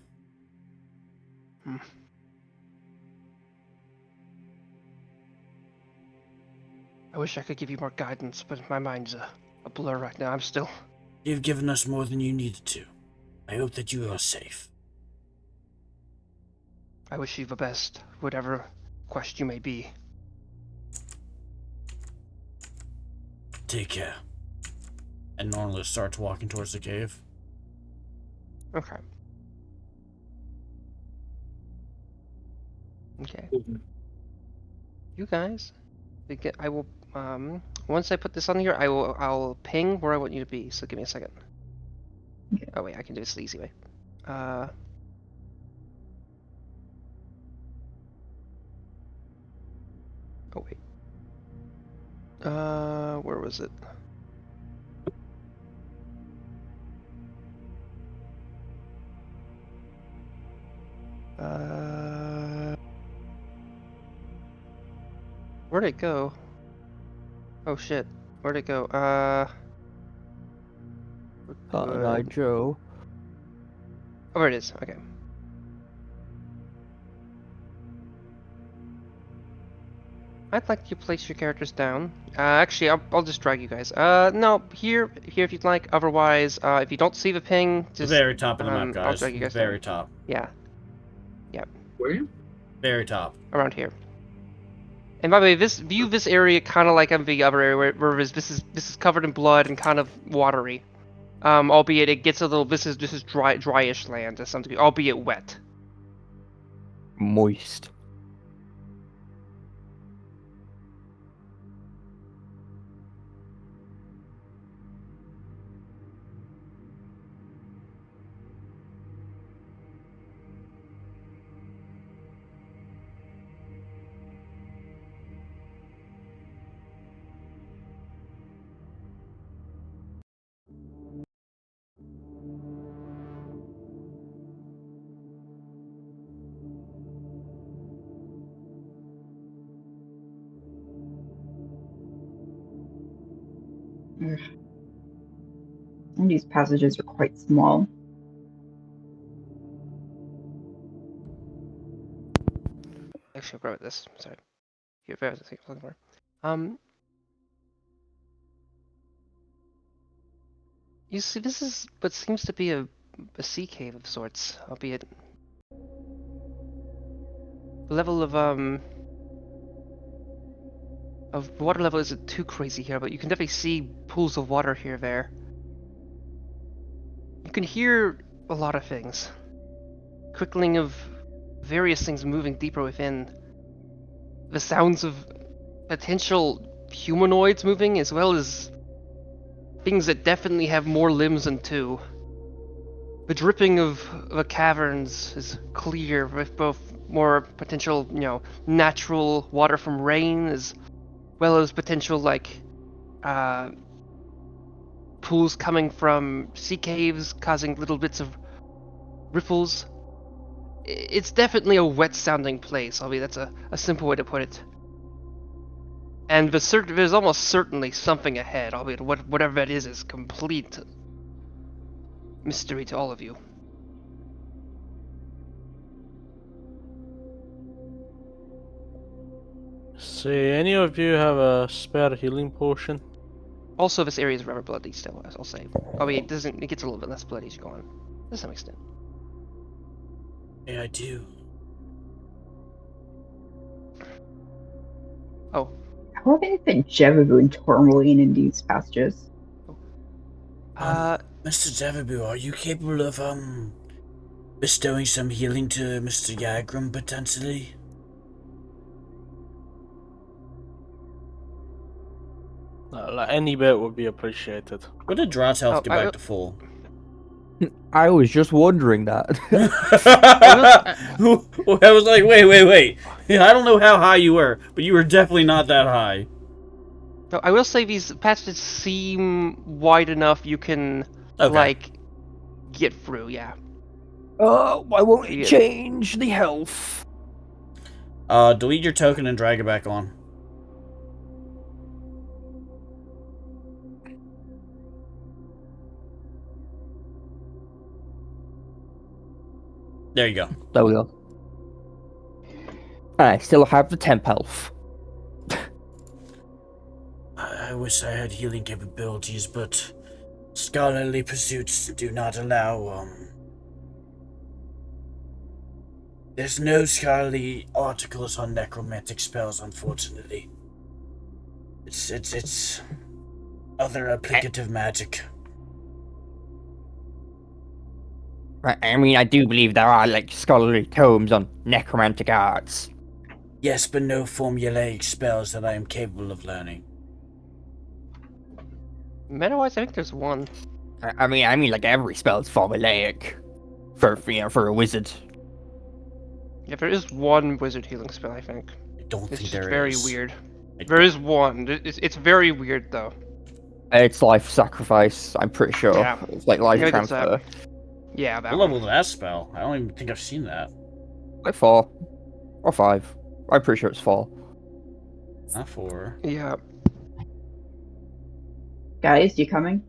I wish I could give you more guidance, but my mind's a blur right now. I'm still... You've given us more than you needed to. I hope that you are safe. I wish you the best, whatever quest you may be. Take care. And Norla starts walking towards the cave. Okay. Okay. You guys, I will once I put this on here, I'll ping where I want you to be. So give me a second. Okay. Oh wait, I can do this the easy way. Oh wait. Where was it? Where'd it go? Oh shit. Where'd it go? Good. Joe. Oh, there it is. Okay. I'd like you to place your characters down. Actually, I'll just drag you guys. No, here if you'd like. Otherwise, if you don't see the ping, The just very top of the map, I'll guys. drag you guys Very down. top. Yeah, Where? Very top. around here. And by the way, view this area kind of like the other area where this is covered in blood and kind of watery. Albeit it gets a little. This is dryish land to some degree, albeit wet. Moist. Ugh. And these passages are quite small. Actually, I'll grab this. Sorry. Here, there's the thing I'm looking for. You see, this is what seems to be a sea cave of sorts, albeit the level of water level isn't too crazy here, but you can definitely see pools of water here there. You can hear a lot of things. Crickling of various things moving deeper within. The sounds of potential humanoids moving, as well as things that definitely have more limbs than two. The dripping of the caverns is clear, with both more potential, natural water from rain, as well as potential, pools coming from sea caves, causing little bits of ripples. It's definitely a wet-sounding place, albeit that's a simple way to put it. And there's almost certainly something ahead, albeit whatever that is complete mystery to all of you. Say, any of you have a spare healing potion? Also, this area is rather bloody still, I'll say. Albeit it gets a little bit less bloody as you go on, to some extent. Yeah, I do. Oh. How have anything Jevabu and Tourmaline in these passages? Mr. Devabu, are you capable of bestowing some healing to Mr. Yagram potentially? Like any bit would be appreciated. What did Drat's health get back to full? I was just wondering that. I was like, wait. Yeah, I don't know how high you were, but you were definitely not that high. No, I will say these passages seem wide enough you can, get through, yeah. Oh, why won't it change the health? Delete your token and drag it back on. There you go. There we go. I still have the temp health. I wish I had healing capabilities, but scholarly pursuits do not allow, There's no scholarly articles on necromantic spells, unfortunately. It's other applicative magic. I mean, I do believe there are, scholarly tomes on necromantic arts. Yes, but no formulaic spells that I am capable of learning. Meta-wise, I think there's one. I mean, like every spell is formulaic for a wizard. Yeah, there is one wizard healing spell, I think. I don't It's think just there very is. weird. I There don't- is one. It's very weird, though. It's life sacrifice. I'm pretty sure. Yeah. It's like life I think it's that. transfer. Yeah, that What one. level is that spell? I don't even think I've seen that. Like 4 or 5. I'm pretty sure it's 4. Not 4. Yeah. Guys, you coming?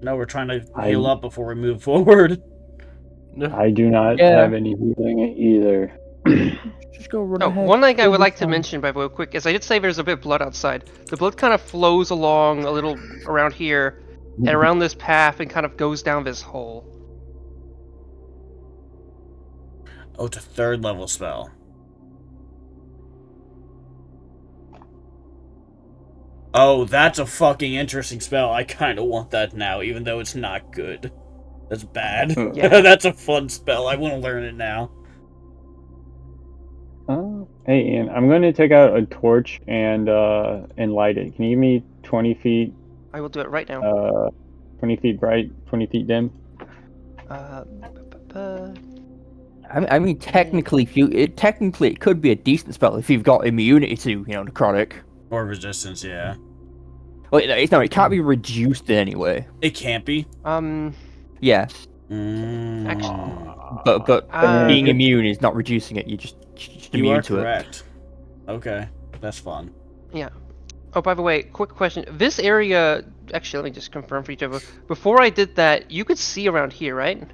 No, we're trying to I- heal up before we move forward. I do not Yeah. have any healing either. Just go run Oh, ahead. one thing I You'll would be like to fine. mention, by the way, quick, is I did say there's a bit of blood outside. The blood kind of flows along a little around here, and around this path, and kind of goes down this hole. Oh, it's a 3rd level spell. Oh, that's a fucking interesting spell. I kind of want that now, even though it's not good. That's bad. Yeah. That's a fun spell. I want to learn it now. Hey, Ian, I'm going to take out a torch and light it. Can you give me 20 feet, I will do it right now. 20 feet bright, 20 feet dim? I mean, technically, technically it could be a decent spell if you've got immunity to, necrotic. Or resistance, yeah. Well, it can't be reduced in any way. It can't be. Yeah, Actually, but Uh, being immune is not reducing it. You're just you immune are to it. correct. Okay, that's fun. Yeah. Oh, by the way, quick question. This area, actually, let me just confirm for each other. Before I did that, you could see around here, right?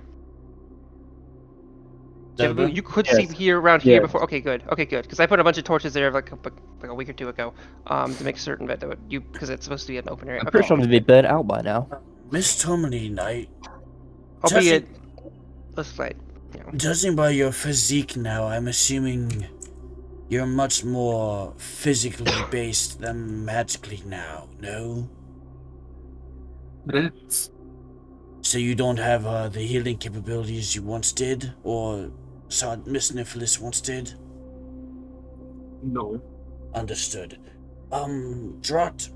Deborah? You could Yes. see here around here Yes. before. Okay, good. Okay, good. Because I put a bunch of torches there like a week or two ago, to make certain that because it's supposed to be an open area. I'm pretty sure they'd burnt out by now. Miss Tourmaline, Albeit, let's like, judging by your physique now, I'm assuming you're much more physically based than magically now, no? Correct. So you don't have the healing capabilities you once did, or saw Miss Nicholas once did? No. Understood. Drot,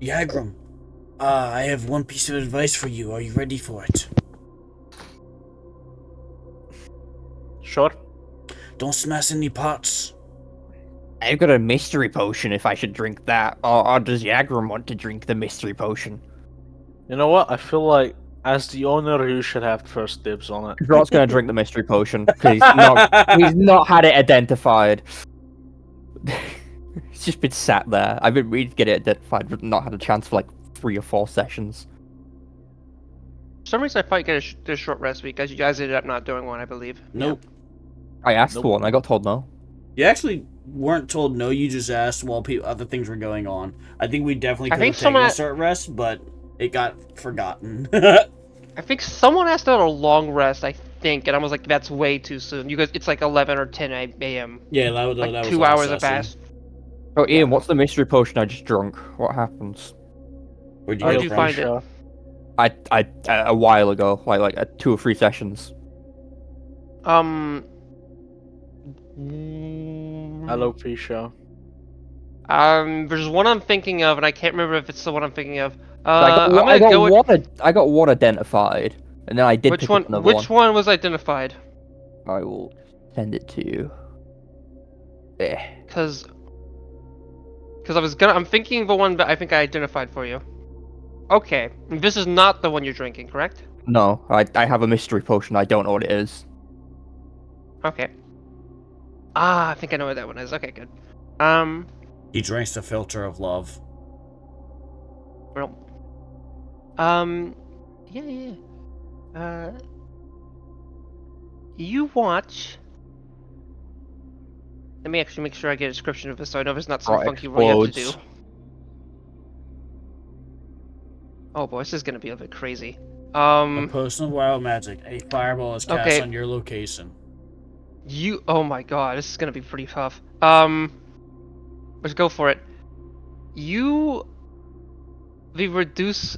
Yagram, I have one piece of advice for you. Are you ready for it? Sure. Don't smash any pots. I've got a mystery potion if I should drink that, or does Yagram want to drink the mystery potion? You know what? I feel like, as the owner, you should have first dibs on it. Drot's gonna drink the mystery potion because he's not had it identified. It's just been sat there. I've been ready to get it identified, but not had a chance for like 3 or 4 sessions. for some reason I thought you get a short rest week, as you guys ended up not doing one, I believe. Nope. I asked Nope. for one. I got told no. You actually weren't told no, you just asked while other things were going on. I think we definitely I could think have taken a someone- short rest, but it got forgotten. I think someone asked about a long rest, I think, and I was like, that's way too soon. You guys, it's like 11 or 10 a.m. Yeah, that was Like that was 2 last hours have session. passed. Oh, Ian, what's the mystery potion I just drunk? What happens? Where'd Where'd get you it find from? it? I a while ago, like 2 or 3 sessions. Hello, P-Show. There's one I'm thinking of, and I can't remember if it's the one I'm thinking of. I I'm gonna got go with I got one identified, and then I did which pick one? up another Which one was identified? I will send it to you. Eh. Because I'm thinking of the one that I think I identified for you. Okay, this is not the one you're drinking, correct? No, I have a mystery potion. I don't know what it is. Okay. I think I know what that one is. Okay, good. He drinks the filter of love. Well. Yeah. You watch. Let me actually make sure I get a description of this so I know there's not some Or funky rule you have to do. explodes. Oh boy, this is gonna be a bit crazy. A personal wild magic. A fireball is cast Okay. on your location. Oh my god, this is gonna be pretty tough. Let's go for it. The reduce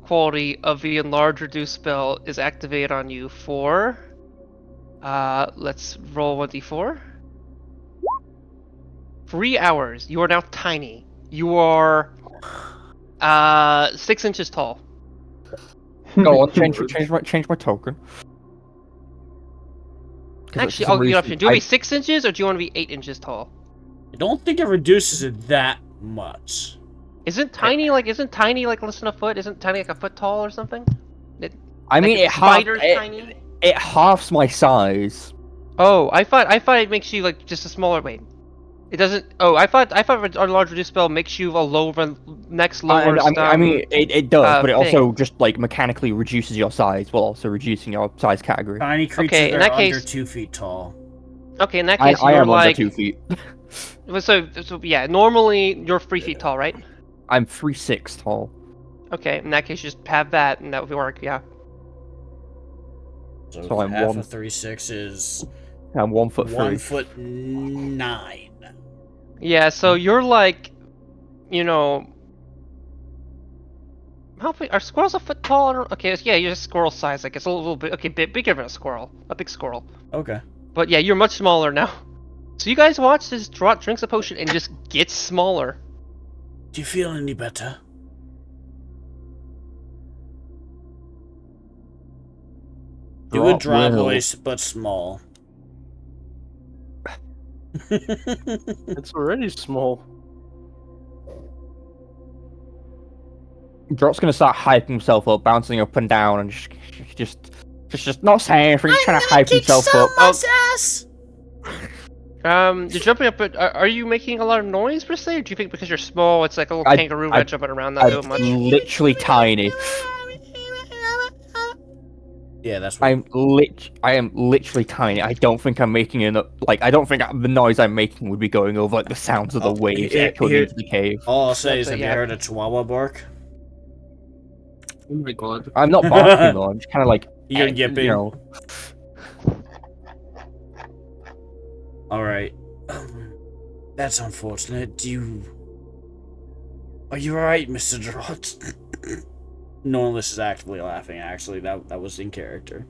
quality of the enlarge reduce spell is activated on you for, let's roll 1d4. 3 hours. You are now tiny. You are 6 inches tall. Go on, Lord. change my token. 'Cause for Actually, some I'll give you an reason, option. Do you want to be 6 inches or do you want to be 8 inches tall? I don't think it reduces it that much. Isn't tiny like less than a foot? Isn't tiny like a foot tall or something? I mean, like a spider's tiny. it halves my size. Oh, I thought it makes you like just a smaller. Wait, it doesn't. Oh, I thought a large reduce spell makes you a next lowest. I mean, it does, but it also thing. just like mechanically reduces your size while also reducing your size category. Tiny creatures Okay, in are that under case- 2 feet tall. Okay, in that case, I you're am like. under 2 feet. So yeah, normally you're 3 feet tall, right? I'm 3'6" tall. Okay, in that case, just have that, and that would work. Yeah. So I'm half one- of 3'6" is I'm 1'3". 1'9". Yeah. So you're like, you know. How big are squirrels a foot tall? I don't- Okay, yeah, you're just squirrel size. I guess a little bit. Okay, bigger than a squirrel, a big squirrel. Okay. But yeah, you're much smaller now. So you guys watch this drinks a potion and just gets smaller. Do you feel any better? Do a Drop draw will. voice, but small. It's already small. Drop's gonna start hyping himself up, bouncing up and down, and just not saying anything, just trying to hype himself up. Ass! You're jumping up, but are you making a lot of noise per se? Or do you think because you're small, it's like a little kangaroo rat jumping around, not doing much? I'm literally tiny. Yeah, that's what I am literally tiny. I don't think I'm making enough. Like, I don't think the noise I'm making would be going over like the sounds of the waves echoing into the cave. all I'll say is, That's have it, you yeah. heard a chihuahua bark? Oh my god. I'm not barking though. I'm just kind of like You're yipping. You know, Alright. That's unfortunate. Are you alright, Mr. Drott? Norlis is actively laughing, actually. That was in character.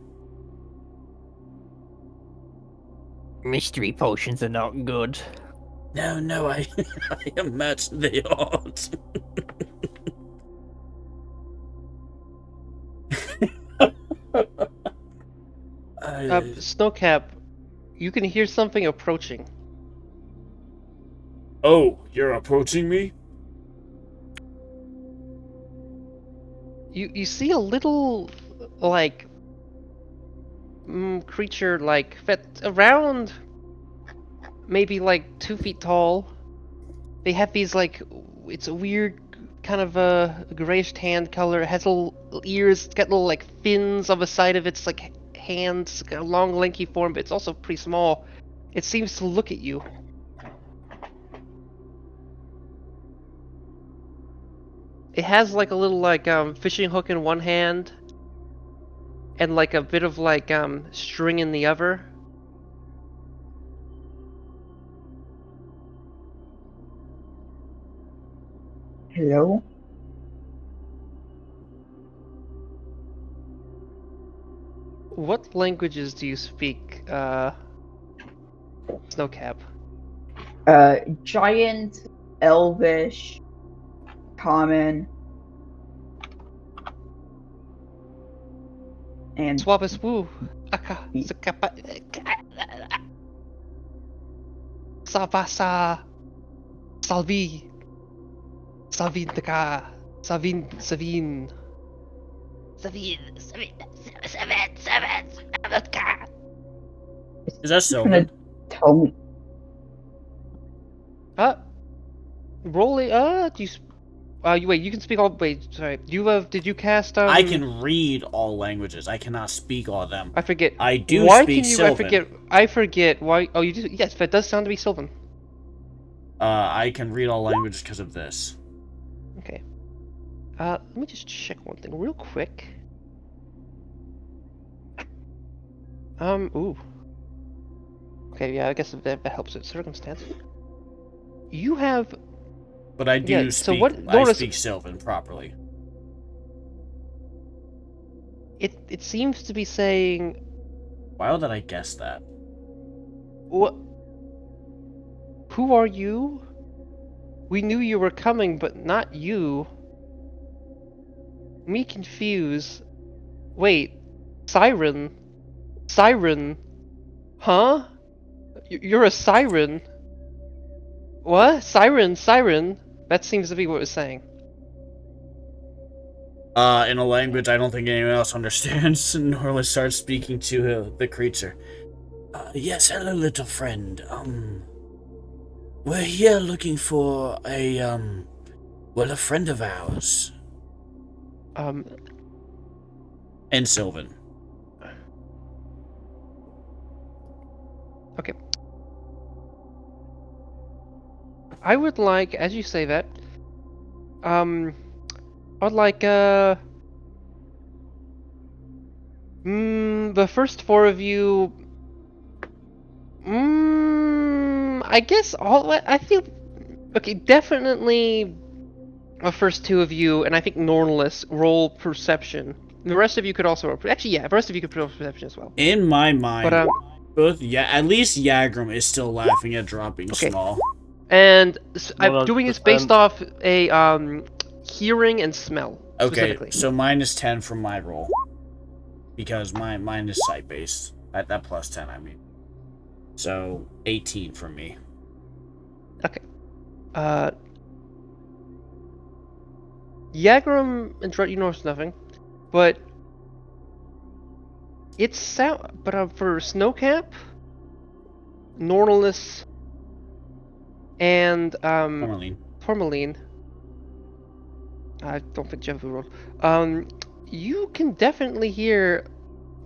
mystery potions are not good. No, I imagine they aren't. Snowcap, you can hear something approaching. Oh, you're approaching me? You see a little, like, creature, like, around maybe like 2 feet tall. They have these, like, it's a weird kind of a grayish tan color. It has little ears, it's got little, like, fins on the side of its, like, hands, got a long, lanky form, but it's also pretty small. It seems to look at you. It has like a little like fishing hook in one hand and like a bit of like string in the other. Hello? What languages do you speak, Snowcap? Giant, Elvish, Common, and Swabis woo. Aka sakapa. Savasa. Salvi. Savin taka. Savin. Savin. Is that gonna Sylvan? tell me. Roll it. Do you? Wait. You can speak all. Wait. Sorry. Did you cast? I can read all languages. I cannot speak all of them. I forget. I do Why speak can you? Sylvan. I forget. Why? Oh, you do. Yes, that does sound to be Sylvan. I can read all languages because of this. Okay. Let me just check one thing real quick. Ooh. Okay, yeah, I guess that helps with circumstance. You have. But I do Yeah, so speak. what- I notice- speak Sylvan properly. It seems to be saying. Why did I guess that? What? Who are you? We knew you were coming, but not you. Me confused. Wait, Siren? Siren? Huh? You're a siren? What? Siren? That seems to be what it was saying. In a language I don't think anyone else understands, Norla starts speaking to the creature. Yes, hello, little friend. We're here looking for a friend of ours. And Sylvan. Okay. I would like, as you say that, I would like, the first four of you, I guess I feel, okay, definitely the first two of you, and I think Nornless, roll perception. The rest of you could also roll, actually, yeah, the rest of you could roll perception as well. In my mind, But, at least Yagram is still laughing at dropping Okay. small. And I'm doing this 100%. based off a hearing and smell. Okay, Specifically. so minus 10 from my roll. Because mine is sight based. At that plus 10, I mean. So 18 from me. Okay. Yagram and Drut, you notice nothing, but it's sound. But for Snowcap, Nornless, and Tourmaline. I don't think Jeff rolled. You can definitely hear,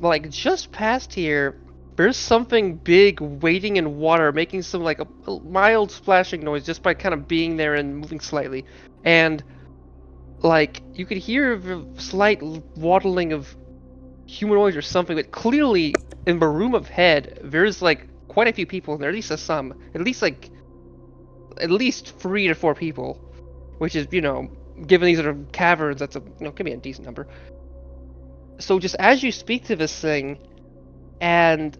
like just past here, there's something big waiting in water, making some like a mild splashing noise just by kind of being there and moving slightly, and like you could hear the slight waddling of humanoids or something, but clearly in the room ahead, there's like quite a few people in there, at least at least 3 to 4 people, which is, given these are caverns, that's give me a decent number. So just as you speak to this thing, and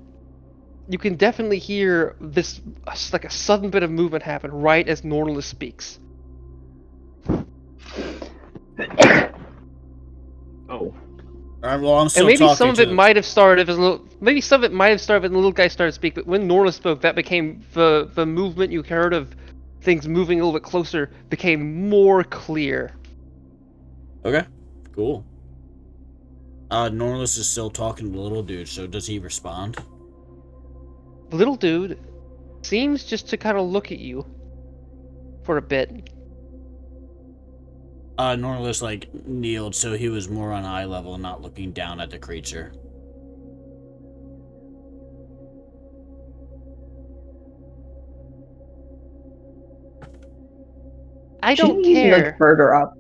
you can definitely hear this, like a sudden bit of movement happen right as Nornless speaks. Oh. Alright, well, I'm still And maybe talking some of to it might have started as maybe some of it might have started when the little guy started to speak, but when Nornless spoke, that became the movement you heard of things moving a little bit closer became more clear. Okay, cool. Nornless is still talking to the little dude, so does he respond? The little dude seems just to kind of look at you for a bit. Nornless, kneeled, so he was more on eye level, not looking down at the creature. I don't Shouldn't he be, care. further up?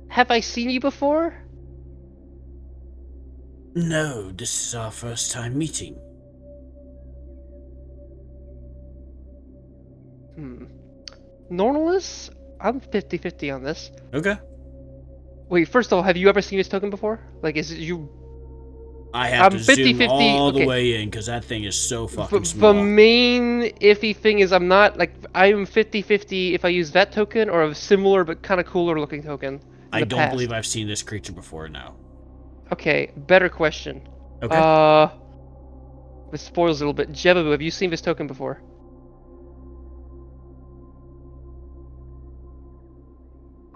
Have I seen you before? No, this is our first time meeting. Nornless? I'm 50-50 on this. Okay. Wait, first of all, have you ever seen this token before? Like, is it you? I have to zoom 50-50, all the okay. way in, because that thing is so fucking small. The main iffy thing is I'm 50-50 if I use that token or a similar but kind of cooler looking token. I don't believe I've seen this creature before now. Okay, better question. Okay. This spoils a little bit. Jebabu, have you seen this token before?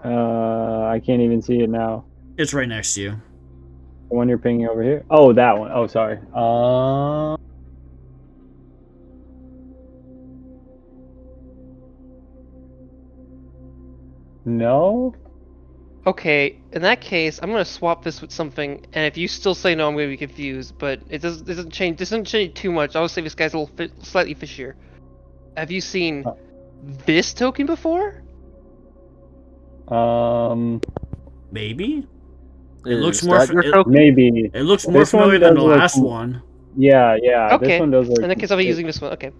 I can't even see it now. It's right next to you. The one you're pinging over here? Oh, that one. Oh, sorry. No? Okay, in that case, I'm gonna swap this with something, and if you still say no, I'm gonna be confused. But it doesn't change. Doesn't change too much. I'll say this guy's a little slightly fishier. Have you seen this token before? Maybe. It Is looks more. that your token? Maybe. It looks more This one familiar than the does look- last one. Yeah, yeah. Okay. This one does look. In that case, I'll be using this one. Okay.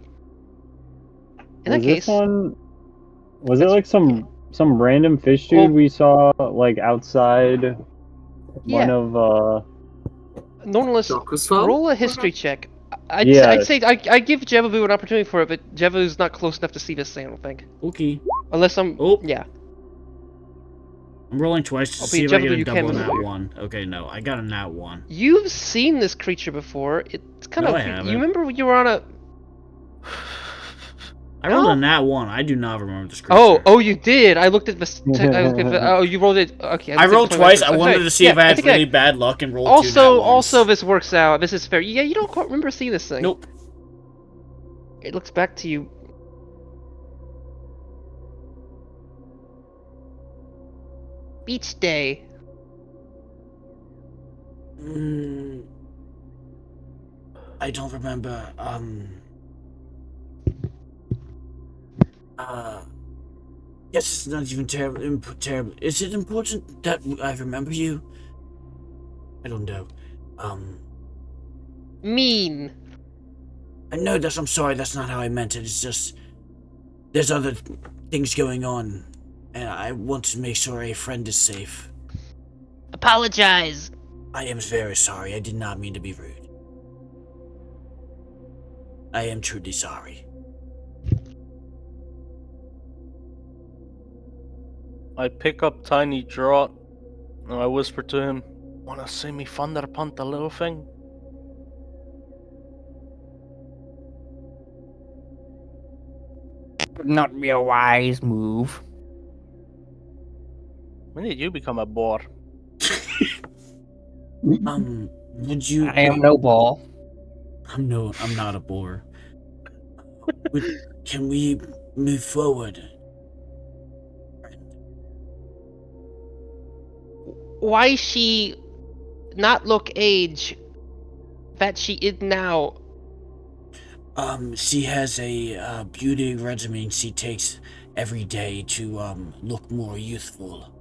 In that Was case, this one? Was it like some random fish dude Well- we saw outside Yeah. one of Nornless, Darkest Fall? roll a history check. I'd say I give Jevavu an opportunity for it, but Jevavu's not close enough to see this thing, I don't think. Okay. Unless I'm... Oh. Yeah. I'm rolling twice to Oh, see if but I get a you can double move nat here. 1. Okay, no, I got a nat 1. You've seen this creature before. It's kind No, of... I haven't. You remember when you were on a... I rolled No? a nat 1. I do not remember this creature. Oh, you did. I looked at this. Oh, you rolled it. Okay. I rolled twice. I I'm wanted sorry. to see if I had really bad luck and rolled 2 nat 1s. Also, this works out. This is fair. Yeah, you don't quite remember seeing this thing. Nope. It looks back to you. Beach day. I don't remember. Yes, it's not even terrible. Is it important that I remember you? I don't know. Mean. I know that. I'm sorry. That's not how I meant it. It's just there's other things going on, and I want to make sure a friend is safe. Apologize. I am very sorry. I did not mean to be rude. I am truly sorry. I pick up Tiny Draught and I whisper to him, "Wanna see me thunder punt the little thing?" Would not be a wise move. When did you become a boar? Would you? I am no ball. I'm not a bore. Can we move forward? Why she not look age that she is now? She has a beauty regimen she takes every day to look more youthful.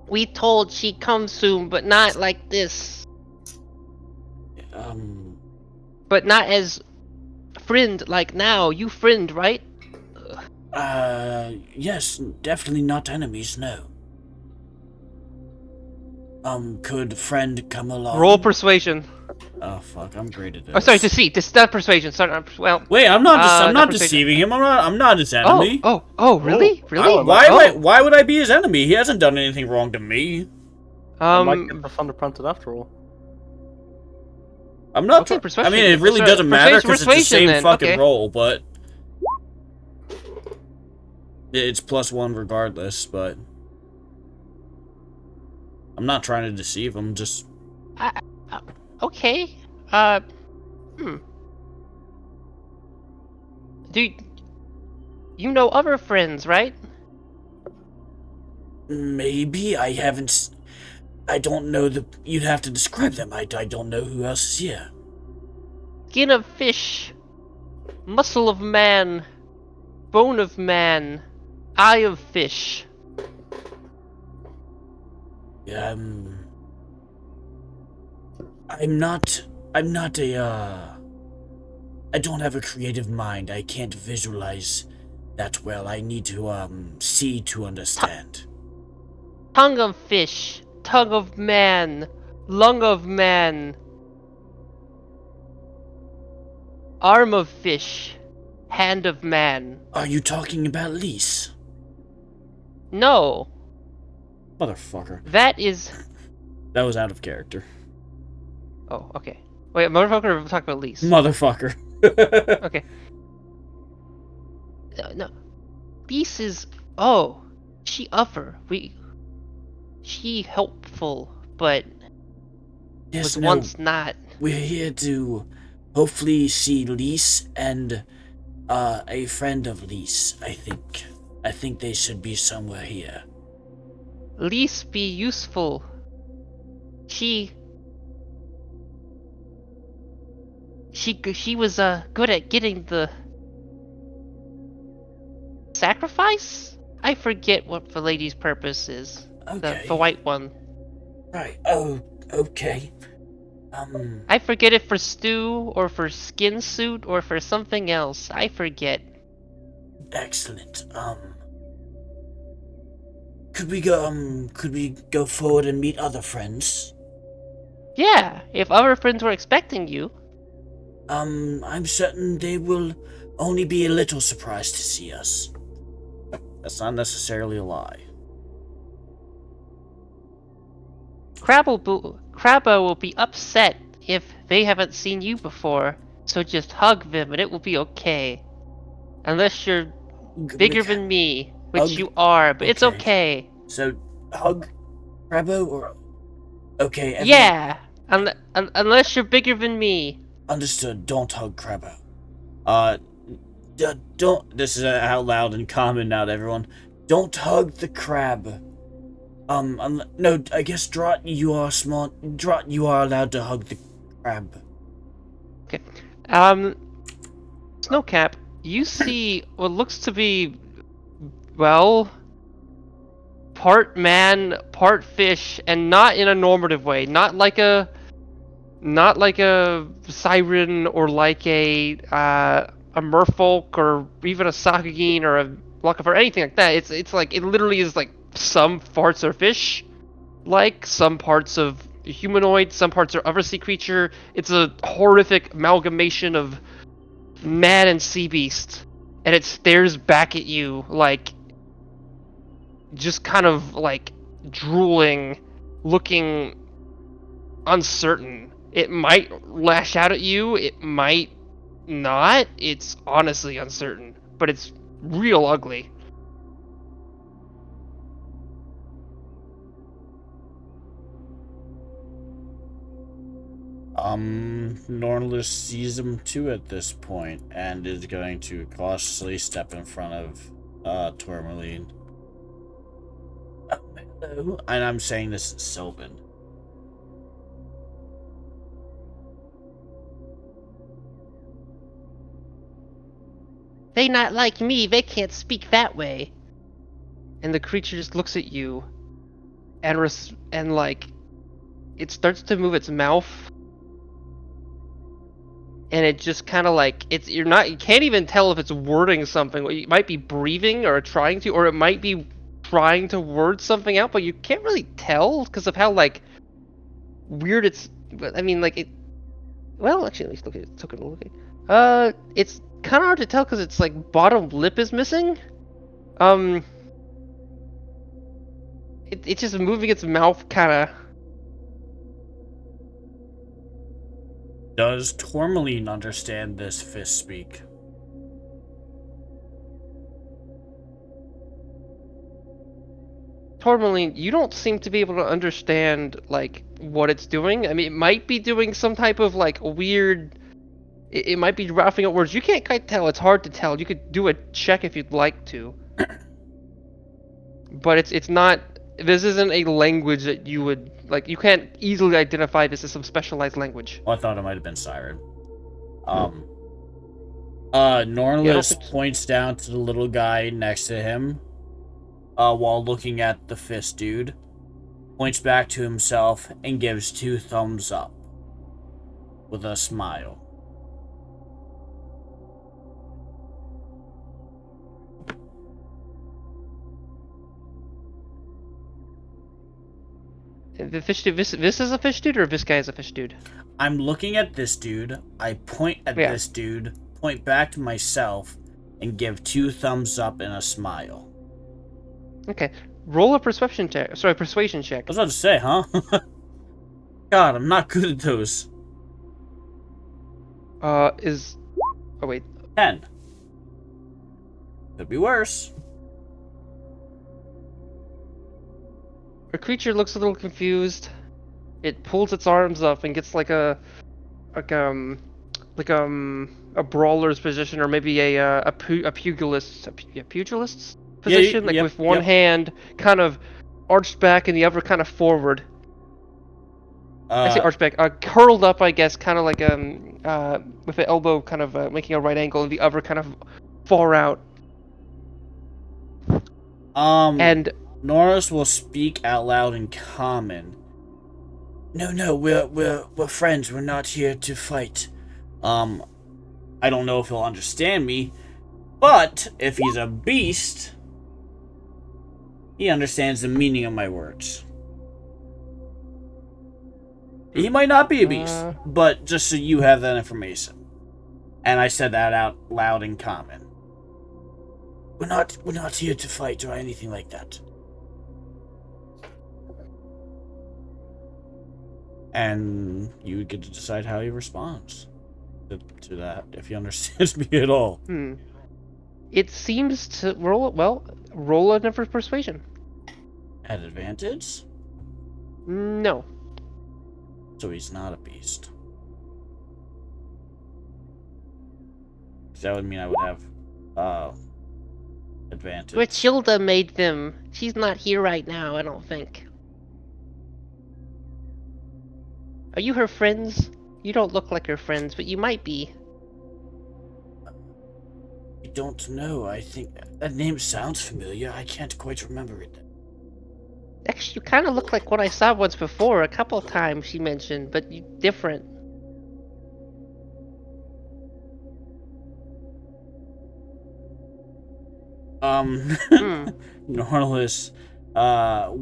We told she come soon, but not like this. But not as friend like now. You friend, right? Yes, definitely not enemies, no. Could friend come along? Roll persuasion. Oh fuck, I'm great at this. Oh, sorry, deceit. That's persuasion. Sorry, well. Wait, I'm not not deceiving him. I'm not his enemy. Oh, really? Really? Why would I be his enemy? He hasn't done anything wrong to me. I might get the thunder punted after all. I'm not. Okay, I mean, it really doesn't matter because it's the same then. fucking Okay. roll, but it's +1 regardless. But I'm not trying to deceive him. Just Okay. Do you know other friends, right? maybe I haven't. I don't know the. You'd have to describe them. I don't know who else is here. Skin of fish, muscle of man, bone of man, eye of fish. I'm not a, I don't have a creative mind. I can't visualize that well. I need to, see to understand. Tongue of fish, tongue of man, lung of man, arm of fish, hand of man. Are you talking about Lise? No, Motherfucker. that is... That was out of character. Oh, okay. Wait, motherfucker, we're talking about Lise. Motherfucker. Okay. No. Lise is... Oh, she offer. She helpful, but Yes, was no, once not. we're here to hopefully see Lise and a friend of Lise, I think. I think they should be somewhere here. Lise be useful. She was good at getting the sacrifice? I forget what the lady's purpose is. Okay. The white one. Right. Oh, okay. I forget if for stew or for skin suit or for something else. I forget. Excellent. Could we go forward and meet other friends? Yeah, if other friends were expecting you. I'm certain they will only be a little surprised to see us. That's not necessarily a lie. Crabbo will be upset if they haven't seen you before, so just hug them and it will be okay. Unless you're bigger than me, which hug? you are, but it's okay. So, hug Crabbo or... Okay, everyone... Yeah, unless you're bigger than me. Understood, don't hug Crabbo. Don't... This is out loud and common now to everyone. Don't hug the crab. No, I guess Drott, you are small. Drott, you are allowed to hug the crab. Okay. Snowcap, you see what looks to be, well, part man, part fish, and not in a normative way. Not like a Siren or like a merfolk or even a Sakagin or a Lucifer or anything like that. It's like it literally is like some parts are fish, like some parts of humanoid, some parts are other sea creature. It's a horrific amalgamation of man and sea beast, and it stares back at you like just kind of like drooling, looking uncertain. It might lash out at you, it might not. It's honestly uncertain, but it's real ugly. Nornless sees him too at this point and is going to cautiously step in front of Tourmaline. Hello, and I'm saying this in Sylvan. They not like me, they can't speak that way. And the creature just looks at you and like it starts to move its mouth, and it just kind of like you can't even tell if it's wording something. It might be breathing or trying to, or it might be trying to word something out, but you can't really tell because of how like weird it's. I mean, like it. Well, actually, let me look at it. Took a look. It's kind of hard to tell because it's like bottom lip is missing. It's just moving its mouth, kind of. Does Tourmaline understand this fist speak? Tourmaline, you don't seem to be able to understand like what it's doing. I mean, it might be doing some type of like weird. It might be roughing out words. You can't quite tell. It's hard to tell. You could do a check if you'd like to, but it's not. This isn't a language that you would like. You can't easily identify this as some specialized language. Well, I thought it might have been Siren. Nornless points down to the little guy next to him, while looking at the fist dude, points back to himself, and gives 2 thumbs up with a smile. The fish dude. This is a fish dude, or this guy is a fish dude? I'm looking at this dude. I point at this dude, point back to myself, and give 2 thumbs up and a smile. Okay. Roll a perception check. Sorry, persuasion check. I was about to say, huh? God, I'm not good at those. Oh wait. 10. Could be worse. The creature looks a little confused. It pulls its arms up and gets like a brawler's position, or maybe a pugilist's position, with one hand kind of arched back and the other kind of forward. I say arched back, curled up, I guess, kind of like with the elbow kind of making a right angle, and the other kind of far out. And Norris will speak out loud in common. No, we're friends. We're not here to fight. I don't know if he'll understand me, but if he's a beast, He understands the meaning of my words. He might not be a beast, but just so you have that information. And I said that out loud in common. We're not here to fight or anything like that. And you get to decide how he responds to that, if he understands me at all. It seems to roll another persuasion. At advantage? No. So he's not a beast. That would mean I would have advantage. Matilda made them. She's not here right now, I don't think. Are you her friends? You don't look like her friends, but you might be. I don't know. I think that name sounds familiar. I can't quite remember it. Actually, you kind of look like what I saw once before. A couple of times she mentioned, but you different. Norlis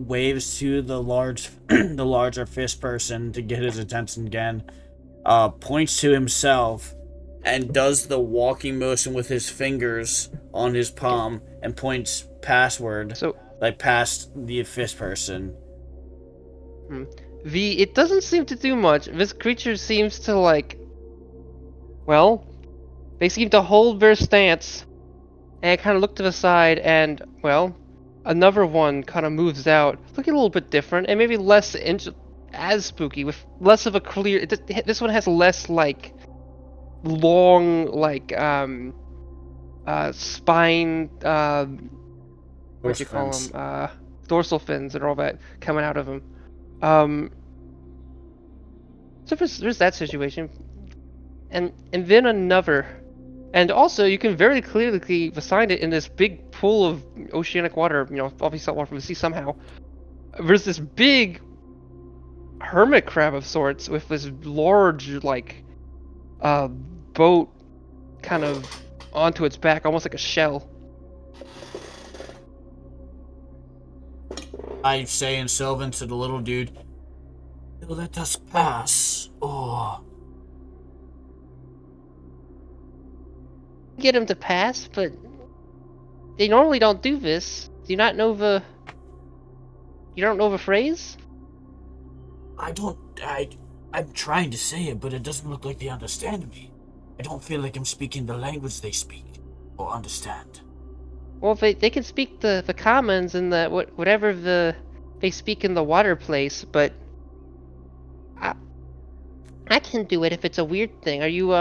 waves to the larger fish person to get his attention again. Points to himself and does the walking motion with his fingers on his palm and points pastward, So, like past the fish person. it doesn't seem to do much. This creature seems to they seem to hold their stance and kind of look to the side, and another one kind of moves out, looking a little bit different and maybe less as spooky, with less of a clear. This one has less long spine. What do you call them? Dorsal fins and all that coming out of them. So there's that situation, and then another. And also, you can very clearly find it in this big pool of oceanic water, obviously salt water from the sea somehow. There's this big hermit crab of sorts with this large, boat kind of onto its back, almost like a shell. I say in Sylvan to the little dude, "Let us pass." Oh. Get him to pass, but they normally don't do this. Do you not know the... You don't know the phrase? I'm trying to say it, but it doesn't look like they understand me. I don't feel like I'm speaking the language they speak or understand. Well, they can speak the commons and whatever they speak in the water place, but I can do it if it's a weird thing. Are you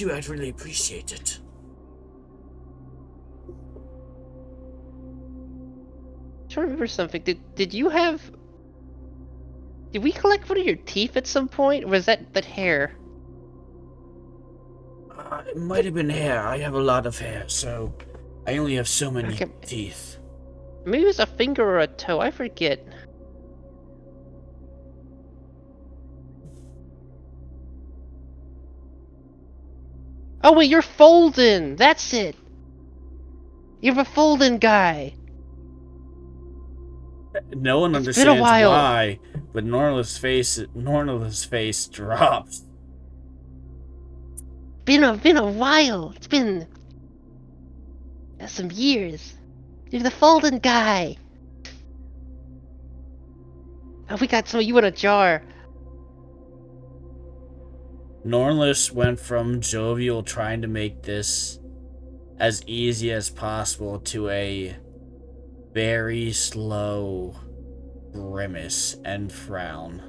I'd really appreciate it. I'm trying to remember something. Did you have... Did we collect one of your teeth at some point? Or was that hair? It might have been hair. I have a lot of hair, so I only have so many teeth. Maybe it was a finger or a toe. I forget. Oh wait, you're Folden! That's it! You're the Folden guy! No one It's been a understands while. why, but Norla's face drops. Been a while. It's been some years. You're the Folden guy. Oh, we got some of you in a jar. Norlis went from jovial trying to make this as easy as possible to a very slow grimace and frown.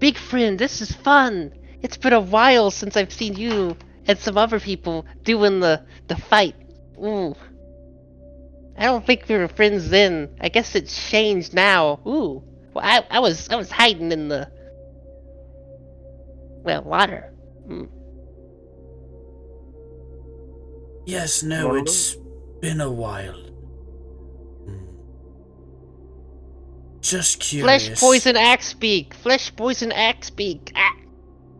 Big friend, this is fun. It's been a while since I've seen you and some other people doing the fight. Ooh. I don't think we were friends then. I guess it's changed now. Ooh. Well, I was hiding in the water. Yes, no, it's been a while. Just curious. Flesh poison axe beak. Flesh poison axe beak. Ah.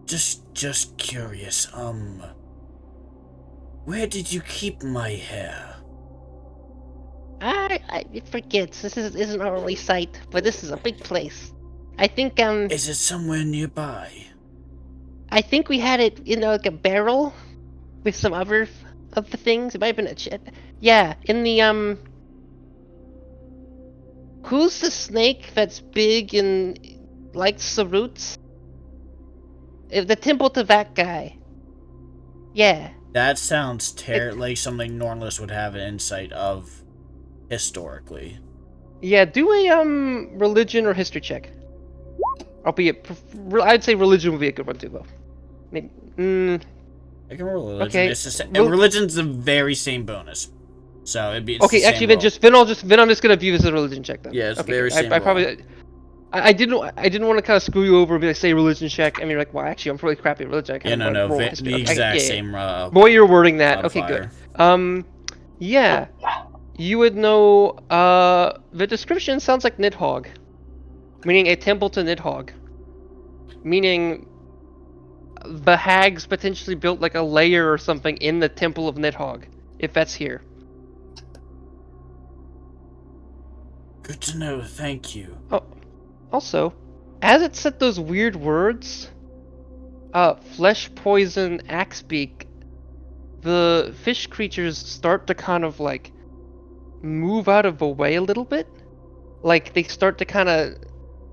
Just curious. Where did you keep my hair? I forget. This isn't our only site, but this is a big place. I think Is it somewhere nearby? I think we had it in like a barrel with some other of the things. It might have been yeah, in the who's the snake that's big and likes the roots? The temple to that guy. Yeah. That sounds like something Normless would have an insight of historically. Yeah, do a religion or history check. I'd say religion would be a good one too, though. Maybe. I can roll religion. Okay. It's religion's the very same bonus, so it'd be. Okay, actually, then I'm just gonna view this as a religion check then. Yeah, it's okay, very same. I probably. I didn't want to kind of screw you over and be like, say religion check, and you're like, well, actually, I'm really crappy at religion. The exact same. Boy, you're wording that. Modifier. Okay, good. Yeah, you would know. The description sounds like Nidhogg, meaning a temple to Nidhogg, meaning the hags potentially built like a layer or something in the temple of Nidhogg, if that's here. Good to know. Thank you. Oh. Also, as it said those weird words, flesh poison, axe beak, the fish creatures start to kind of like move out of the way a little bit. Like they start to kind of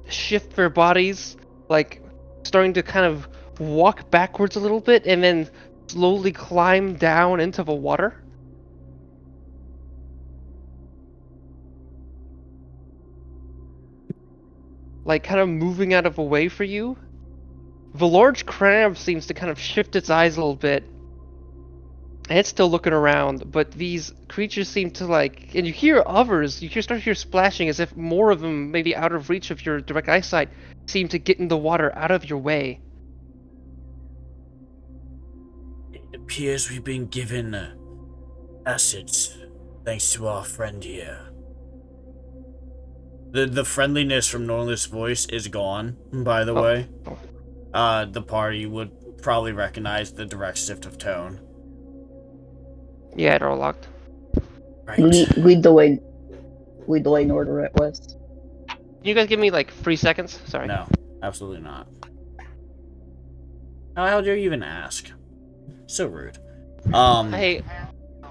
shift their bodies, like starting to kind of walk backwards a little bit and then slowly climb down into the water. Like kind of moving out of the way for you. The large crab seems to kind of shift its eyes a little bit. And it's still looking around, but these creatures seem to like, and you hear others, start to hear splashing as if more of them, maybe out of reach of your direct eyesight, seem to get in the water out of your way. It appears we've been given acids, thanks to our friend here. The friendliness from Norlith's voice is gone, by the way. The party would probably recognize the direct shift of tone. Yeah, they're all locked. Right. Lead the way Norder it was. Can you guys give me like 3 seconds? Sorry. No, absolutely not. How dare you even ask? So rude. Hey,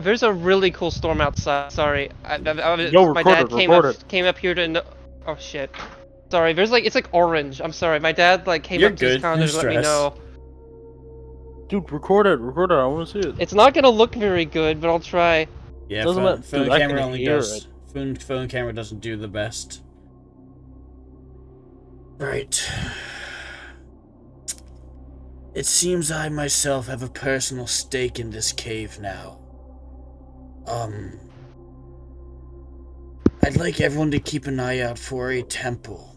there's a really cool storm outside. Sorry, my dad came up here to. Oh shit. Sorry, it's like orange. I'm sorry. My dad like came up to his condo to let me know. Dude, record it. I want to see it. It's not gonna look very good, but I'll try. Yeah, phone camera only does. Phone camera doesn't do the best. Right. It seems I myself have a personal stake in this cave now. I'd like everyone to keep an eye out for a temple.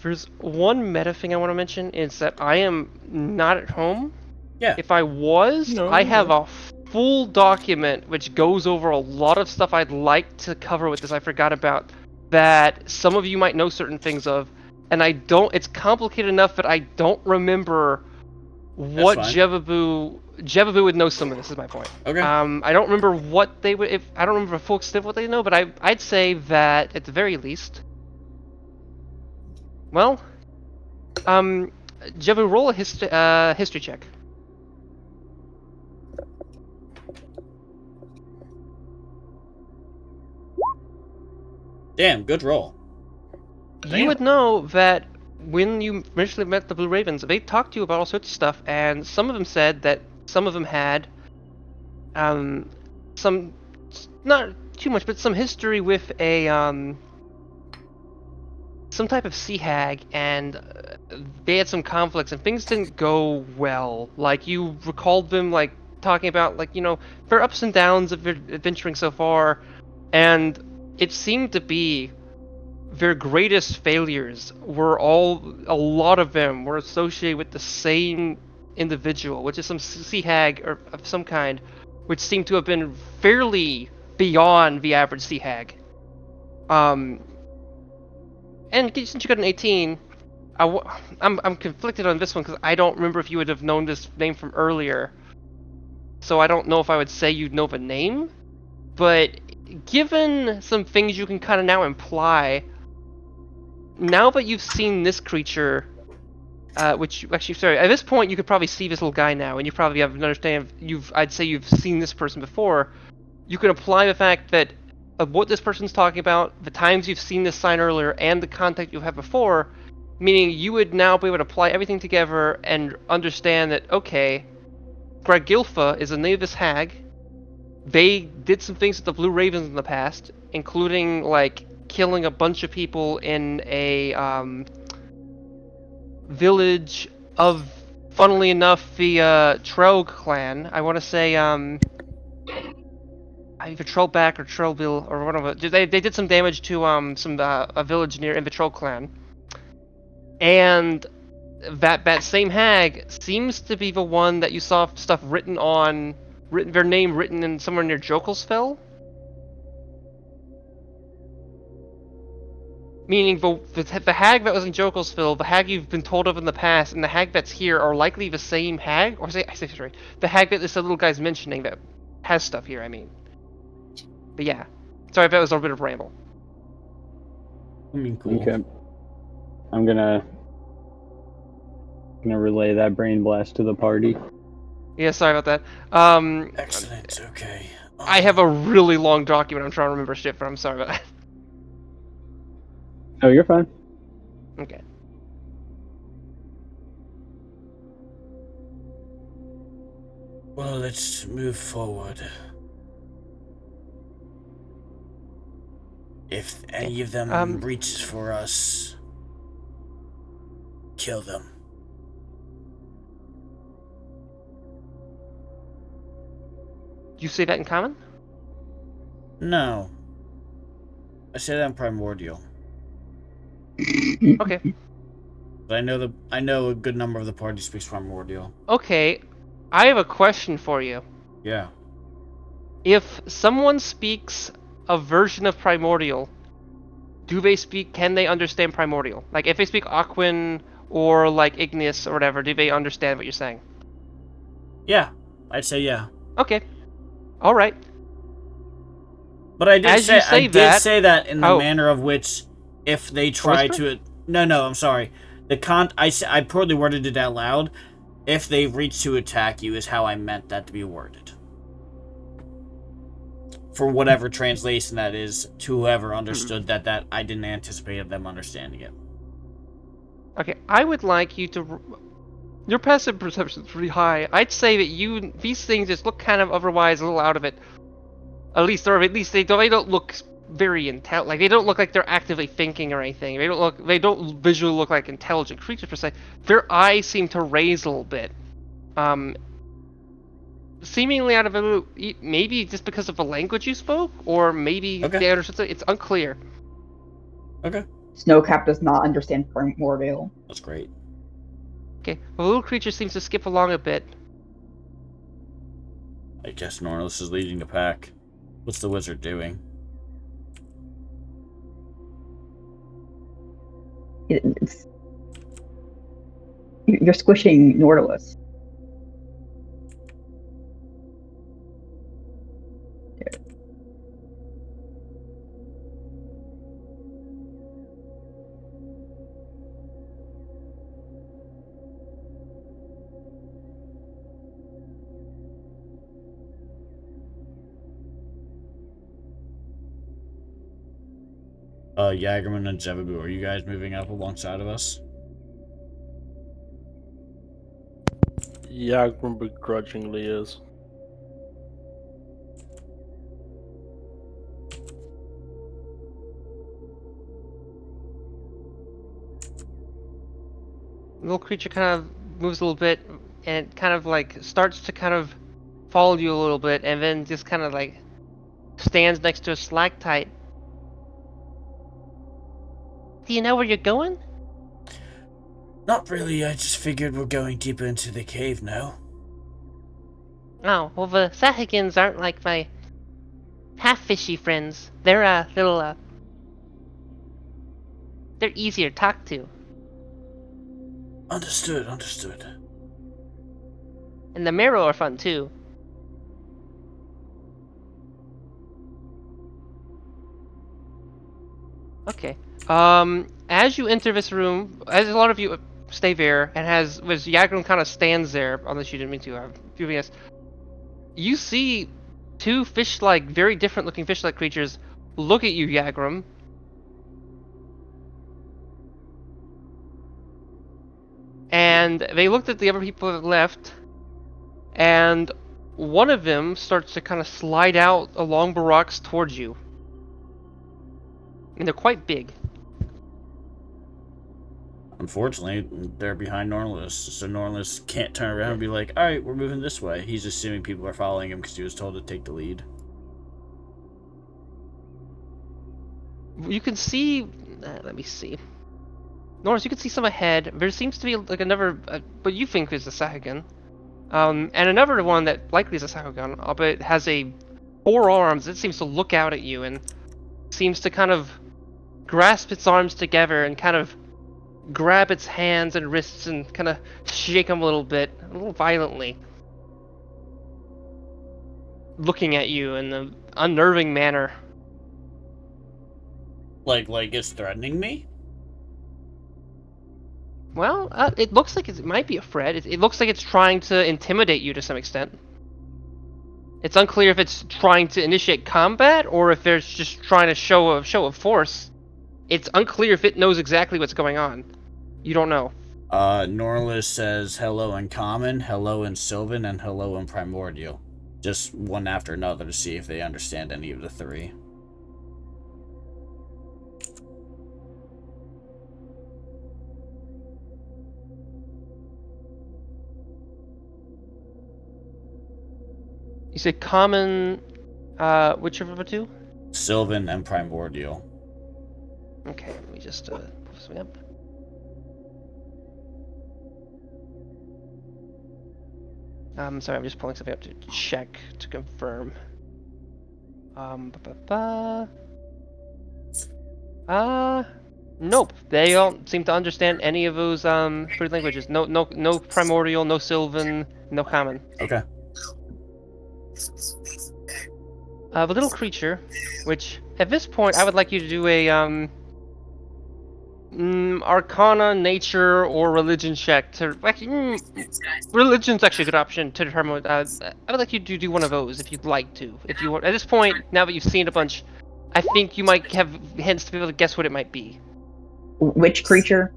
There's one meta thing I want to mention is that I am not at home. Yeah. If I was, I have a full document which goes over a lot of stuff I'd like to cover with this I forgot about that some of you might know certain things of, and it's complicated enough that I don't remember what Jevabu would know some of this, is my point. Okay. I don't remember what they would, I don't remember the full extent of what they know, but I'd say that at the very least, well, Jevabu, roll a history check. Damn, good roll. You would know that when you initially met the Blue Ravens, they talked to you about all sorts of stuff, and some of them said that some of them had some, not too much, but some history with a some type of sea hag, and they had some conflicts, and things didn't go well. Like, you recalled them like talking about like, their ups and downs of their adventuring so far, and it seemed to be their greatest failures were a lot of them were associated with the same individual, which is some sea hag or of some kind, which seemed to have been fairly beyond the average sea hag. And since you got an 18, I'm conflicted on this one because I don't remember if you would have known this name from earlier. So I don't know if I would say you'd know the name, but given some things you can kind of now imply, now that you've seen this creature, which actually, sorry, at this point you could probably see this little guy now, and you probably have an understanding. I'd say you've seen this person before. You can apply the fact that of what this person's talking about, the times you've seen this sign earlier, and the contact you've had before, meaning you would now be able to apply everything together and understand that, okay, Gragilfa is the name of this hag. They did some things with the Blue Ravens in the past, including, like, killing a bunch of people in a, village of, funnily enough, the, Trog clan. I want to say, either Trollback or Trollbill or whatever. They did some damage to a village near in the Troll clan, and that same hag seems to be the one that you saw stuff their name written in somewhere near Jokelspell. Meaning the hag that was in Jokelspell, the hag you've been told of in the past, and the hag that's here are likely the same hag, or sorry, the hag that this little guy's mentioning that has stuff here. I mean. But yeah, sorry if that was a little bit of ramble. I mean, cool. Okay. I'm gonna relay that brain blast to the party. Yeah, sorry about that. Excellent. Okay. I have a really long document I'm trying to remember shit, but I'm sorry about that. Oh, you're fine. Okay. Well, let's move forward. If any of them reaches for us, kill them. You say that in common? No. I say that in primordial. Okay. But I know a good number of the party speaks primordial. Okay, I have a question for you. Yeah. If someone speaks a version of primordial, can they understand primordial? Like, if they speak Aquan or, like, Igneous or whatever, do they understand what you're saying? Yeah, I'd say yeah. Okay. Alright. But I did say that in the Oh. manner of which, if they try Whisper? to... No, I'm sorry. I poorly worded it out loud. If they reach to attack you is how I meant that to be worded. For whatever translation that is, to whoever understood that I didn't anticipate them understanding it. Okay, I would like you to... Your passive perception is pretty high. I'd say that these things just look kind of otherwise a little out of it. At least they don't look very intelligent. Like, they don't look like they're actively thinking or anything. They don't visually look like intelligent creatures per se. Their eyes seem to raise a little bit. Seemingly out of a blue, maybe just because of the language you spoke, or maybe they understood. It's unclear. Okay. Snowcap does not understand primordial. That's great. Okay, the little creature seems to skip along a bit. I guess Norlis is leading the pack. What's the wizard doing? You're squishing Nautilus. Yagerman and Zebabu, are you guys moving up alongside of us? Yagrum begrudgingly is. The little creature kind of moves a little bit, and it kind of like starts to kind of follow you a little bit, and then just kind of like stands next to a stalactite. Do you know where you're going? Not really, I just figured we're going deeper into the cave now. Oh, well, the Sahagins aren't like my half-fishy friends. They're they're easier to talk to. Understood. And the marrow are fun too. Okay. As you enter this room, as a lot of you stay there, and as Yagrum kind of stands there, unless you didn't mean to, you see two fish-like, very different-looking fish-like creatures look at you, Yagrum. And they looked at the other people that left, and one of them starts to kind of slide out along the rocks towards you. And they're quite big. Unfortunately, they're behind Norlis, so Norlis can't turn around and be like, alright, we're moving this way. He's assuming people are following him because he was told to take the lead. You can see... let me see. Norris, you can see some ahead. There seems to be like another... what you think is a Sahuagin. And another one that likely is a Sahuagin, but has 4 arms. It seems to look out at you and seems to kind of grasp its arms together and kind of grab its hands and wrists and kind of shake them a little violently. Looking at you in an unnerving manner. Like it's threatening me? Well, it looks like it might be a threat. It looks like it's trying to intimidate you to some extent. It's unclear if it's trying to initiate combat or if it's just trying to show of force. It's unclear if it knows exactly what's going on. You don't know. Norlis says hello in Common, hello in Sylvan, and hello in Primordial. Just one after another to see if they understand any of the 3. You say Common, which of the 2? Sylvan and Primordial. Okay, let me just pull this one up. Sorry, I'm just pulling something up to check to confirm. Nope. They don't seem to understand any of those 3 languages. No Primordial, no Sylvan, no Common. Okay. The little creature, which at this point I would like you to do a Arcana, Nature, or Religion check to religion's actually a good option to determine. I would like you to do one of those if you'd like to. If you want, at this point, now that you've seen a bunch, I think you might have hints to be able to guess what it might be. Which creature?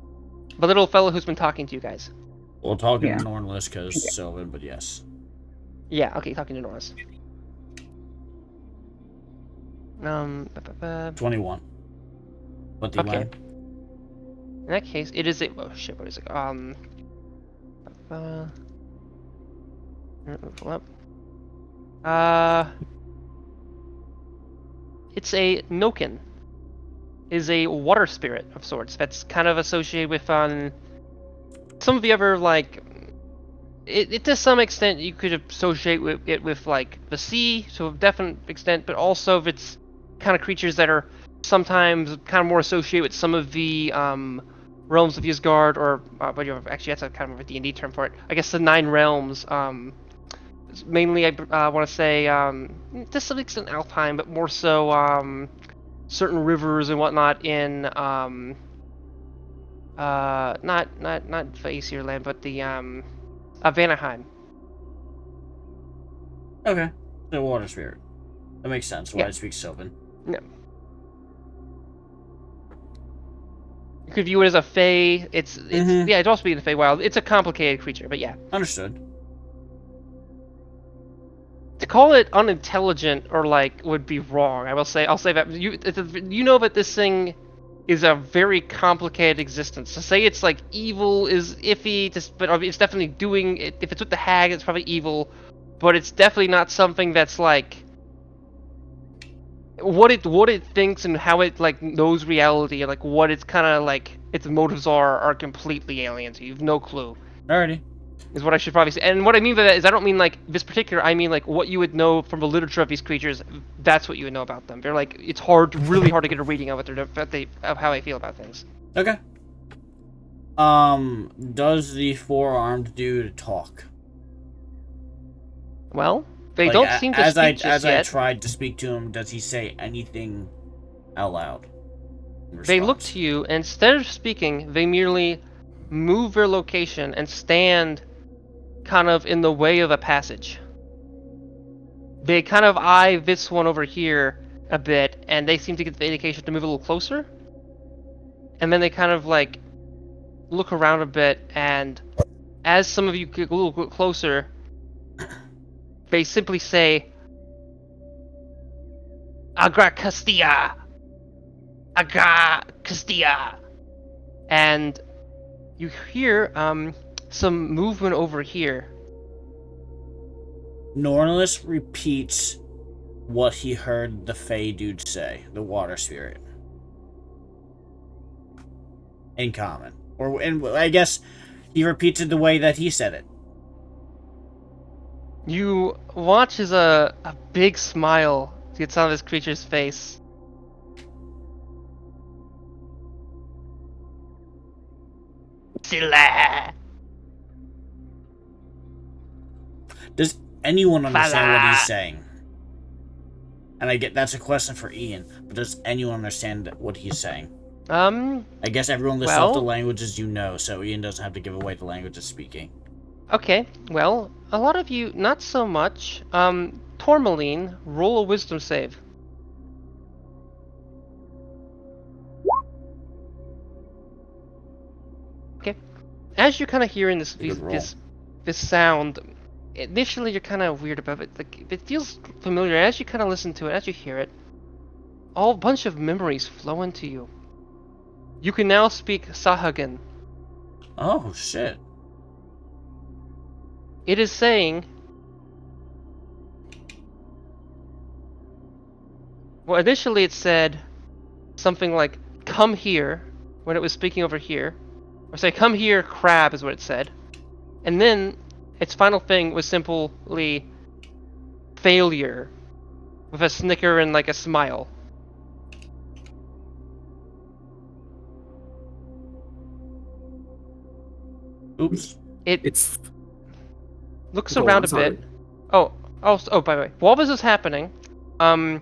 The little fellow who's been talking to you guys. Well, talking Yeah. to Norlis because Sylvan, but yes. Yeah. Okay, talking to Norris. 21. What do you Okay. want? In that case, it is a. Oh shit! What is it? Pull up. It's a Noken. Is a water spirit of sorts that's kind of associated with some of the other like. It to some extent you could associate it with like the sea to a definite extent, but also if it's kind of creatures that are sometimes kind of more associated with some of the realms of Ysgard, or actually that's a kind of a D&D term for it. I guess the 9 realms. Mainly, I want to say to some extent Alfheim, but more so certain rivers and whatnot in not Aesir land, but the Vanaheim. Okay. The water spirit. That makes sense. Why Yeah. I speak Sylvan. No. You could view it as a Fey. It's yeah, it'd also be in the Feywild. It's a complicated creature, but yeah. Understood. To call it unintelligent or like would be wrong. I'll say that you know that this thing is a very complicated existence. To say it's like evil is iffy, but it's definitely doing it. If it's with the hag, it's probably evil, but it's definitely not something that's like what it thinks and how it like knows reality, like what it's kind of like its motives are completely alien to you. You've no clue. Alrighty. Is what I should probably say. And what I mean by that is I don't mean like this particular, I mean like what you would know from the literature of these creatures. That's what you would know about them. They're like, it's really hard to get a reading of it, of how they feel about things. Okay. Does the four-armed dude talk? Well, they Like, don't seem to speak just as yet. I tried to speak to him, does he say anything out loud? in They look response? to you, and instead of speaking, they merely move their location and stand kind of in the way of a passage. They kind of eye this one over here a bit, and they seem to get the indication to move a little closer. And then they kind of like look around a bit, and as some of you get a little bit closer, they simply say, Agra Castilla! Agra Castilla! And you hear some movement over here. Nornless repeats what he heard the Fey dude say, the water spirit. In common. And I guess he repeats it the way that he said it. You watch as a big smile gets on this creature's face. Silla! Does anyone understand what Fala. he's saying? And I get that's a question for Ian, but does anyone understand what he's saying? I guess everyone lists off the well- languages you know, so Ian doesn't have to give away the languages speaking. Okay, well, a lot of you, not so much. Tourmaline, roll a wisdom save. Okay. As you're kind of hearing Good roll. this sound, initially you're kind of weird about it. Like, it feels familiar. As you kind of listen to it, as you hear it, a bunch of memories flow into you. You can now speak Sahagan. Oh, shit. It is saying... Well, initially it said something like, come here, when it was speaking over here. Or say, come here, crab, is what it said. And then, its final thing was simply, failure, with a snicker and like a smile. Oops. It's Looks Go around on, a sorry. bit. Oh, by the way, while this is happening, when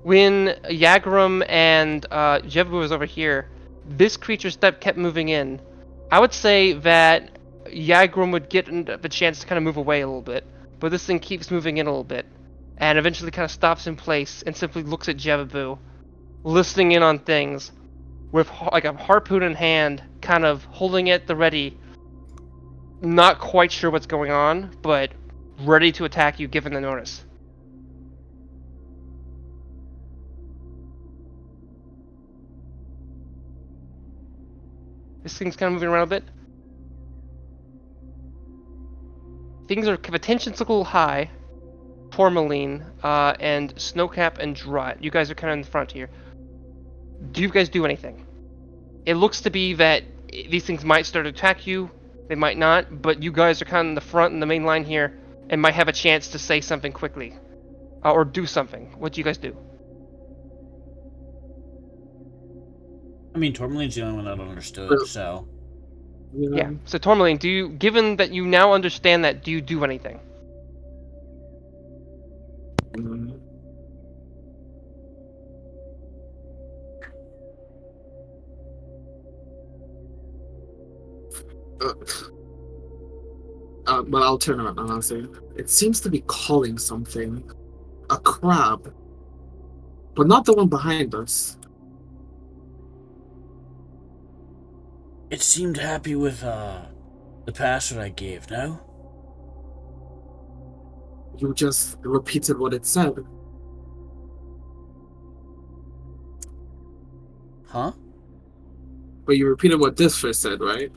Yagrum and Jebu was over here, this creature kept moving in. I would say that Yagrum would get a chance to kind of move away a little bit, but this thing keeps moving in a little bit, and eventually kind of stops in place and simply looks at Jebu, listening in on things, with like a harpoon in hand, kind of holding it at the ready. Not quite sure what's going on, but ready to attack you given the notice. This thing's kind of moving around a bit. Things are, attention's a little high. Tourmaline, and Snowcap and Drut. You guys are kind of in the front here. Do you guys do anything? It looks to be that these things might start to attack you. They might not, but you guys are kind of in the front in the main line here and might have a chance to say something quickly. Or do something. What do you guys do? I mean, Tourmaline's the only one that understood, so... Yeah. So Tourmaline, given that you now understand that, do you do anything? Mm. But I'll turn around and I'll say, it seems to be calling something. A crab. But not the one behind us. It seemed happy with, the password I gave, no? You just repeated what it said. Huh? But you repeated what this fish said, right?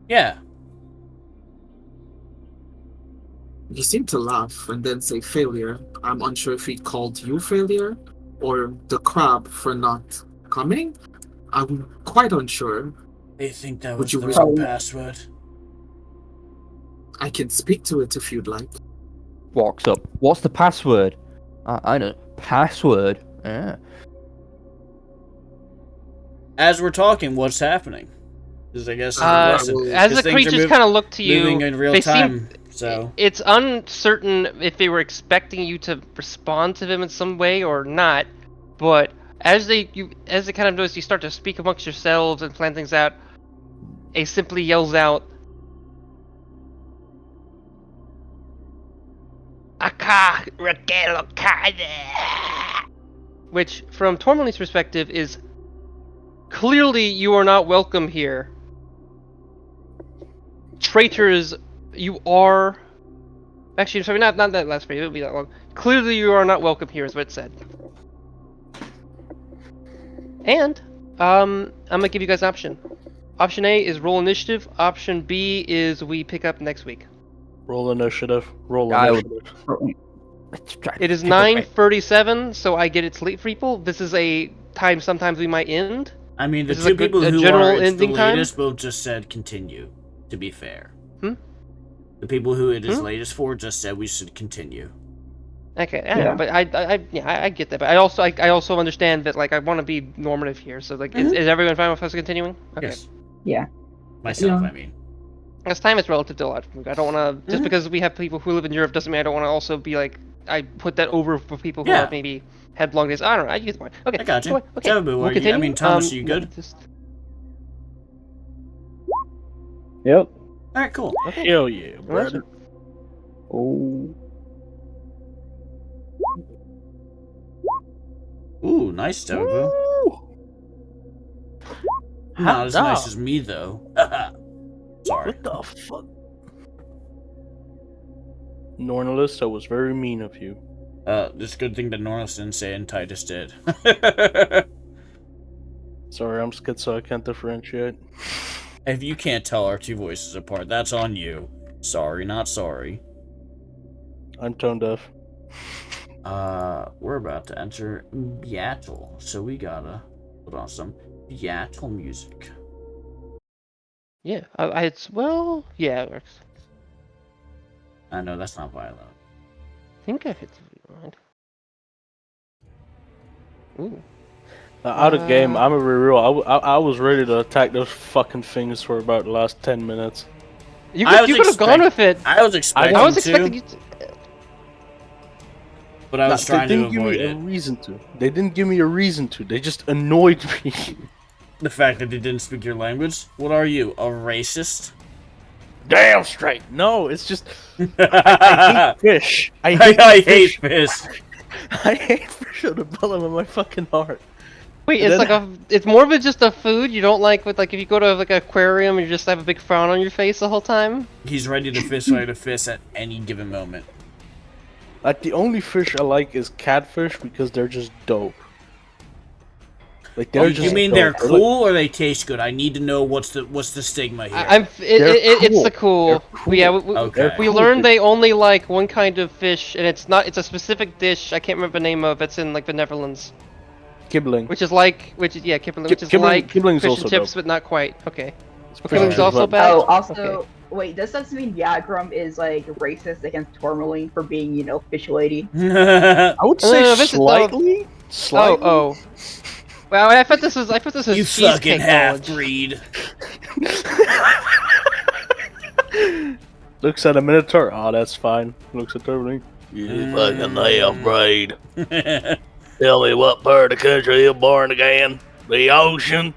Yeah. You seem to laugh and then say failure. I'm unsure if he called you failure or the crab for not coming. I'm quite unsure. They think that Would was you the wish- wrong password. I can speak to it if you'd like. Walks up. What's the password? I know. Password? Yeah. As we're talking, what's happening? Is I guess As As the creatures kind of look to you, moving in real they time. seem. So It's uncertain if they were expecting you to respond to them in some way or not, but as they kind of notice you start to speak amongst yourselves and plan things out, Ace simply yells out, "Aka Raquel Okada," which, from Tourmalin's perspective, is clearly you are not welcome here. Traitors, you are. Actually, sorry, not that last phrase. It won't be that long. Clearly, you are not welcome here, is what it said. And I'm gonna give you guys an option. Option A is roll initiative. Option B is we pick up next week. Roll initiative. Roll I would- initiative. Let's try It is to pick up my- 9:37, so I get it's late for people. This is a time sometimes we might end. I mean, the This is two people a who general are it's the ending time? latest both just said continue. To be fair, Hmm? the people who it is Hmm? latest for just said we should continue. Okay, Yeah. but I get that. But I also understand that like I want to be normative here. So like, is everyone fine with us continuing? Okay. Yes. Yeah. Myself, Yeah. I mean. Because time is relative to a lot. I don't want to just because we have people who live in Europe doesn't mean I don't want to also be like I put that over for people who Yeah. are maybe headlong days. I don't know. I get the point. Okay. I got you. Okay. Jabu, We'll are you- I continue. mean, Thomas, are you good? Yep. All right, cool. Hell yeah, brother. Oh. Ooh, nice, Jabu. Not as Hot nice dog. as me though. Sorry. What the fuck? Nornalist, that was very mean of you. It's a good thing that Norris didn't say and Titus did. Sorry, I'm scared, so I can't differentiate. If you can't tell our two voices apart, that's on you. Sorry, not sorry. I'm tone deaf. We're about to enter Beatle, so we gotta put on some Beatle music. Yeah. It's yeah. It works. I know that's not violent. I think I hit the rewind. Ooh. Out of game, I'm a real. I was ready to attack those fucking things for about the last 10 minutes. You I was could have gone with it. I was expecting I was to, expecting you to. but I was trying they to didn't give avoid me a it. reason to. They didn't give me a reason to. They just annoyed me. The fact that they didn't speak your language. What are you, a racist? Damn straight. No, it's just I hate fish. I I hate hate fish. fish. I hate fish with the bottom of my fucking heart. Wait, And it's then- like it's more than just a food you don't like with like if you go to like an aquarium you just have a big frown on your face the whole time. He's ready to fist fight a fish at any given moment. Like the only fish I like is catfish because they're just dope. Like they're Oh, just you mean dope. they're like- cool or they taste good? I need to know what's the stigma here. It's the cool. They're cool. Yeah, Okay. we Cool learned fish. they only like one kind of fish, and it's a specific dish. I can't remember the name of. It's in like the Netherlands, Kibling. kibbeling, which is like Kibbling's fish also and chips, dope. but not quite. Okay. It's Kibbling's fish and chips, also but- bad. Oh, also, Okay. wait, does that mean Yagrum is like racist against Tourmaline for being, fish lady? I would say this is the- slightly. Slightly. Oh. Well, I thought this was you cheesecake fucking knowledge. half-breed. Looks at a Minotaur. Oh, that's fine. Looks at everything. You fucking half-breed. Tell me what part of the country you're born again? The ocean.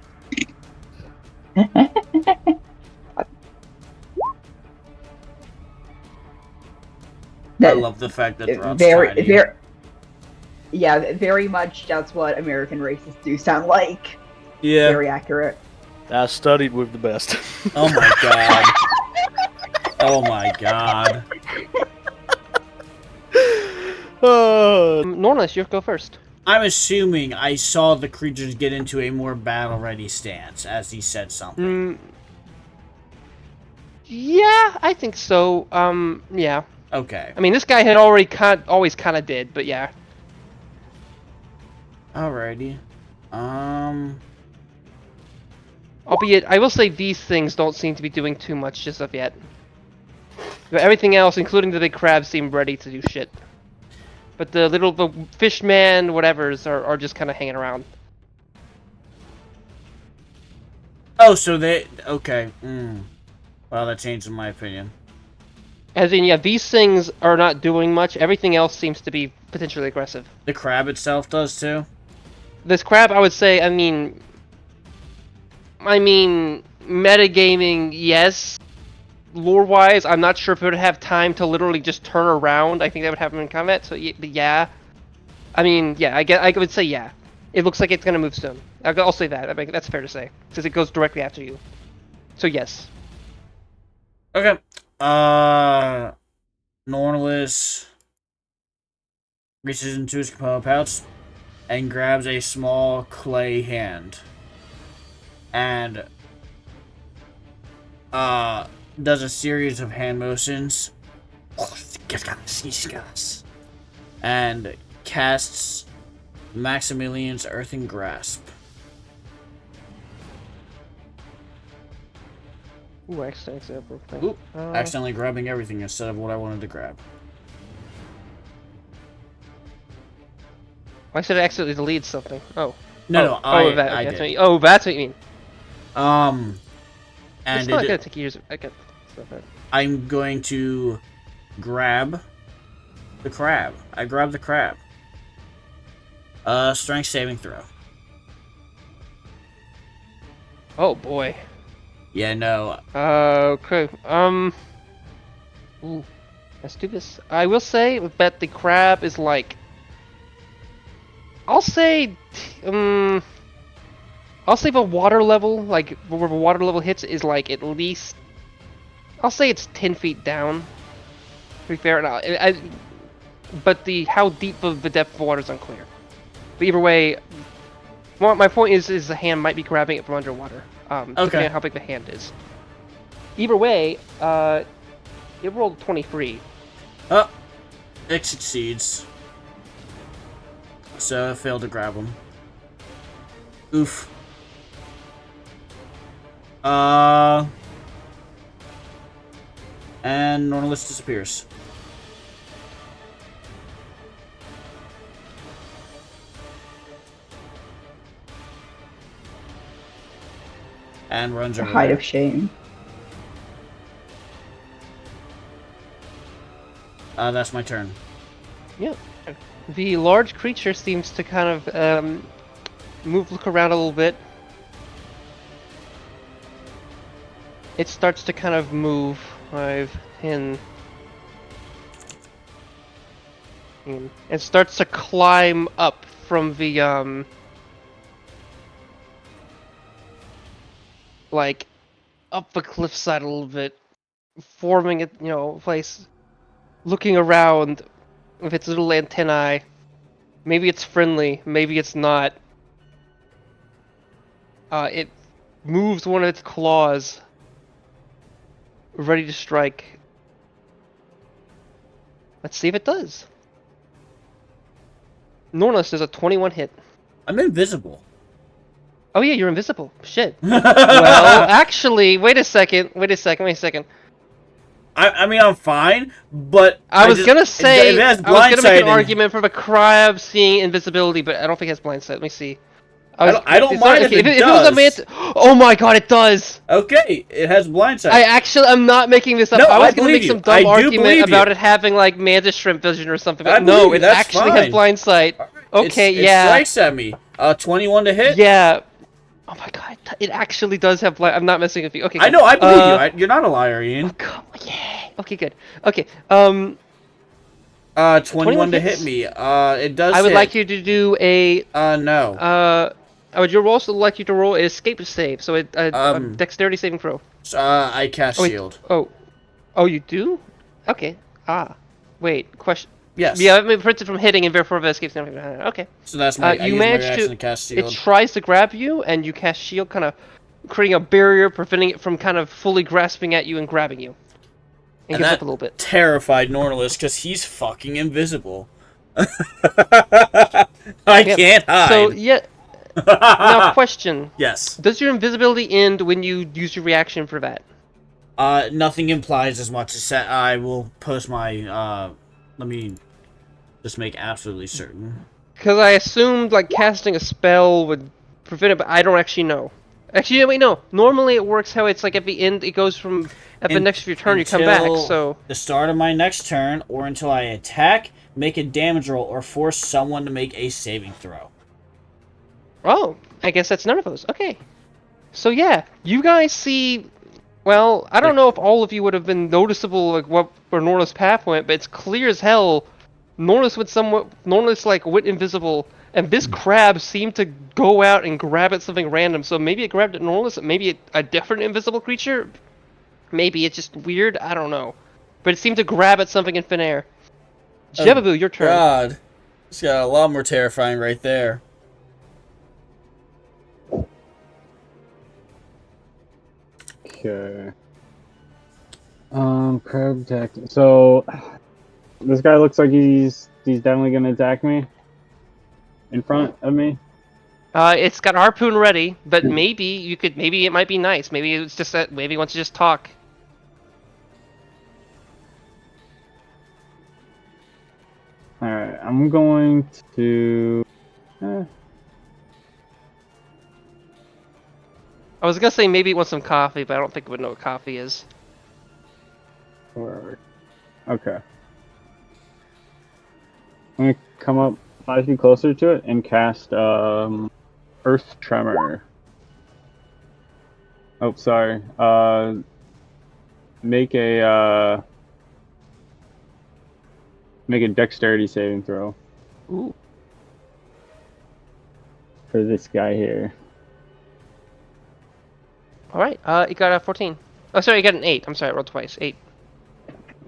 I love the fact that Rob's very, tiny. very, yeah, very much. That's what American racists do sound like. Yeah. Very accurate. I studied with the best. Oh my god. Oh my god. Nornis, you go first. I'm assuming I saw the creatures get into a more battle-ready stance as he said something. Yeah, I think so. Yeah. Okay. I mean, this guy had always kind of did, but yeah. Alrighty. Albeit, I will say these things don't seem to be doing too much just of yet. But everything else, including the big crabs, seem ready to do shit. But the fish man, whatevers, are just kind of hanging around. Oh, so they... Okay. Well, that changes my opinion. As in, yeah, these things are not doing much. Everything else seems to be potentially aggressive. The crab itself does, too? This crab, I would say, I mean, metagaming, yes. Lore-wise, I'm not sure if it would have time to literally just turn around. I think that would happen in combat, so yeah. I mean, yeah, I would say yeah. It looks like it's going to move soon. I'll say that. I mean, that's fair to say, since it goes directly after you. So yes. Okay. Norlis reaches into his component pouch and grabs a small clay hand. And does a series of hand motions. And casts Maximilian's Earthen Grasp. Ooh, accidentally broke that. Oop, accidentally grabbing everything instead of what I wanted to grab. I said I accidentally deleted something. Oh. No, I did. That's what you mean. And It's not gonna take years. I'm going to grab the crab. I grab the crab. Strength saving throw. Oh boy. Yeah, no. Okay. Ooh, let's do this. I will say that the crab is like. I'll say the water level, like where the water level hits, is like at least. I'll say it's 10 feet down. To be fair, but how deep of the depth of the water is unclear. But either way, my point is the hand might be grabbing it from underwater. Depending on how big the hand is. Either way, it rolled 23. Oh, it succeeds. So I failed to grab him. Oof. And Norlis disappears. And runs A over. hide of shame. That's my turn. Yeah. The large creature seems to kind of look around a little bit. It starts to kind of move. And starts to climb up from the like up the cliffside a little bit, forming a place, looking around with its little antennae. Maybe it's friendly, maybe it's not. It moves one of its claws, ready to strike. Let's see if it does. Norlis is a 21 hit. I'm invisible. Oh yeah, you're invisible. Shit. Well, actually, wait a second. I mean, I'm fine, but I was gonna make an blindsided. argument for the crab seeing invisibility, but I don't think it has blindsight. Let me see. I don't mind if it If it was a does. oh my god, it does! Okay, it has blindsight. I'm not making this up. No, I was I gonna make believe some you. I dumb do argument believe about you. it having like mantis shrimp vision or something, I but believe no, you, it that's actually has fine. blindsight. Okay, It yeah. strikes at me. 21 to hit. Yeah. Oh my god, it actually does have blind. I'm not messing with you. Okay. I know. I believe you. You're not a liar, Ian. Oh, God, yeah. Okay, good. Okay. 21 to hit me. It does. I would hit. like you to do a. No. I would also like you to roll an escape save, so a dexterity saving throw. I cast shield. Oh, you do? Okay. Wait. Question. Yes. Yeah, I mean, printed from hitting and therefore the escape saving. Okay. So that's my. I you use my managed reaction to cast shield. It tries to grab you, and you cast shield, kind of creating a barrier, preventing it from kind of fully grasping at you and grabbing you. And gives up a little bit. Terrified Norlis because he's fucking invisible. I can't hide. So yeah. Now, question. Yes. Does your invisibility end when you use your reaction for that? Nothing implies as much as that. I will post my. Let me just make absolutely certain. Because I assumed like casting a spell would prevent it, but I don't actually know. Actually, wait, no. Normally it works how it's like at the end, it goes from at the next of your turn, you come back. Until So the start of my next turn, or until I attack, make a damage roll, or force someone to make a saving throw. oh, I guess that's none of those. Okay. So yeah, you guys see. Well, I don't know if all of you would have been noticeable like where Norla's path went, but it's clear as hell. Norla's like went invisible, and this crab seemed to go out and grab at something random. So maybe it grabbed at Norla's, maybe a different invisible creature. Maybe it's just weird. I don't know, but it seemed to grab at something in thin air. Jebabu, your turn. God, this got a lot more terrifying right there. Okay. Crab attack. So, this guy looks like he's definitely gonna attack me. In front of me. It's got harpoon ready, but maybe it might be nice. Maybe it's just that maybe he wants to just talk. All right, I'm going to. I was gonna say maybe he wants some coffee, but I don't think he would know what coffee is. Okay. I'm gonna come up 5 feet closer to it and cast Earth Tremor. Oh, sorry. Make a dexterity saving throw. Ooh. For this guy here. All right. He got a 14. Oh, sorry, he got an 8. I'm sorry, I rolled twice. 8.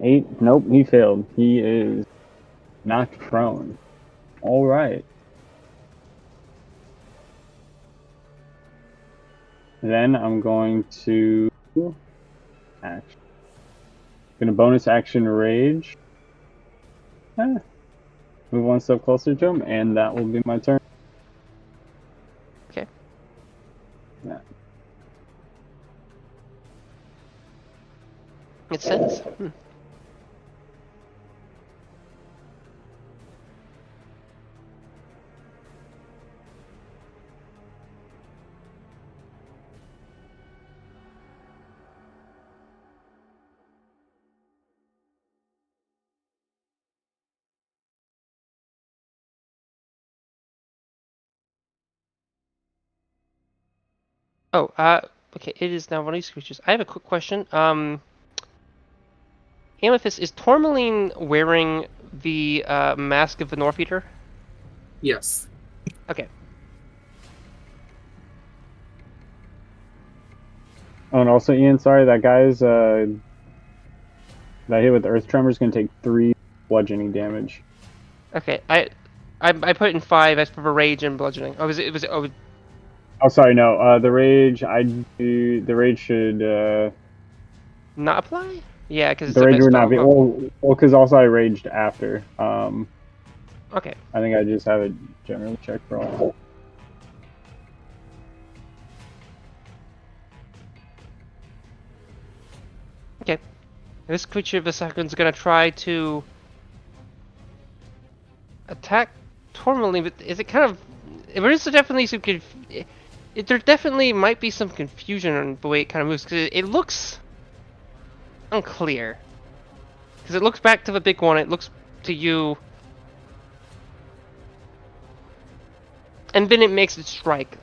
8? Nope, he failed. He is knocked prone. All right. Then I'm going to gonna bonus action rage. Move one step closer to him, and that will be my turn. Okay. Yeah. Makes sense. Oh, okay, it is now one of these creatures. I have a quick question. Amethyst, is Tourmaline wearing the mask of the North Eater? Yes. Okay. Oh, and also, Ian, sorry, that guy's that hit with Earth Tremor is gonna take 3 bludgeoning damage. Okay, I put it in 5 as for rage and bludgeoning. Oh, Oh, sorry, no. The rage should. not apply? Yeah, because it's The a rage missed would not be. spell. Well, because also I raged after. Okay. I think I just have it generally checked for all. Okay. This creature of the second's gonna try to attack Tourmaline, but is it kind of? There is definitely some there definitely might be some confusion on the way it kind of moves because it looks unclear. Because it looks back to the big one, it looks to you, and then it makes its strike.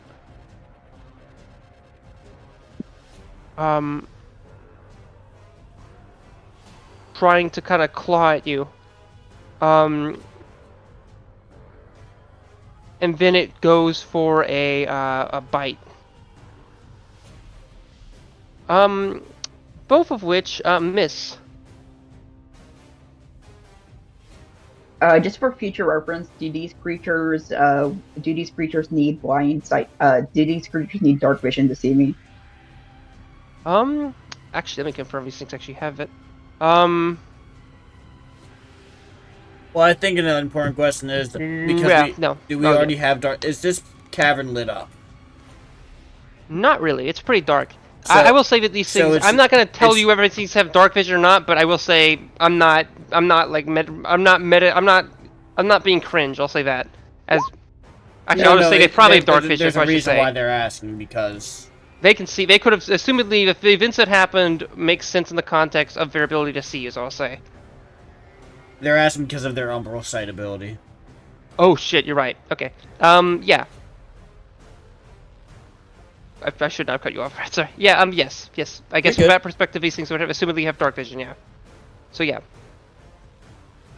Trying to kind of claw at you. And then it goes for a bite. Both of which miss. Just for future reference, do these creatures need blind sight? Do these creatures need dark vision to see me? Actually, let me confirm these things actually have it. Well, I think an important question is because yeah, do we already have dark? Is this cavern lit up? Not really. It's pretty dark. So, I will say that these things. I'm not gonna tell you whether these have dark vision or not, but I will say I'm not being cringe. I'll say that. I'll just say they probably have dark vision. There's a I should reason say. why they're asking because They can see. They could have, assumedly, if the events that happened makes sense in the context of their ability to see, is all I'll say. They're asking because of their umbral sight ability. Oh shit, you're right. Okay. Yeah. I should not have cut you off. Sorry. Yeah. Yes. Yes. I guess You're from good. that perspective, these things would have, assumedly, have dark vision. Yeah. So yeah.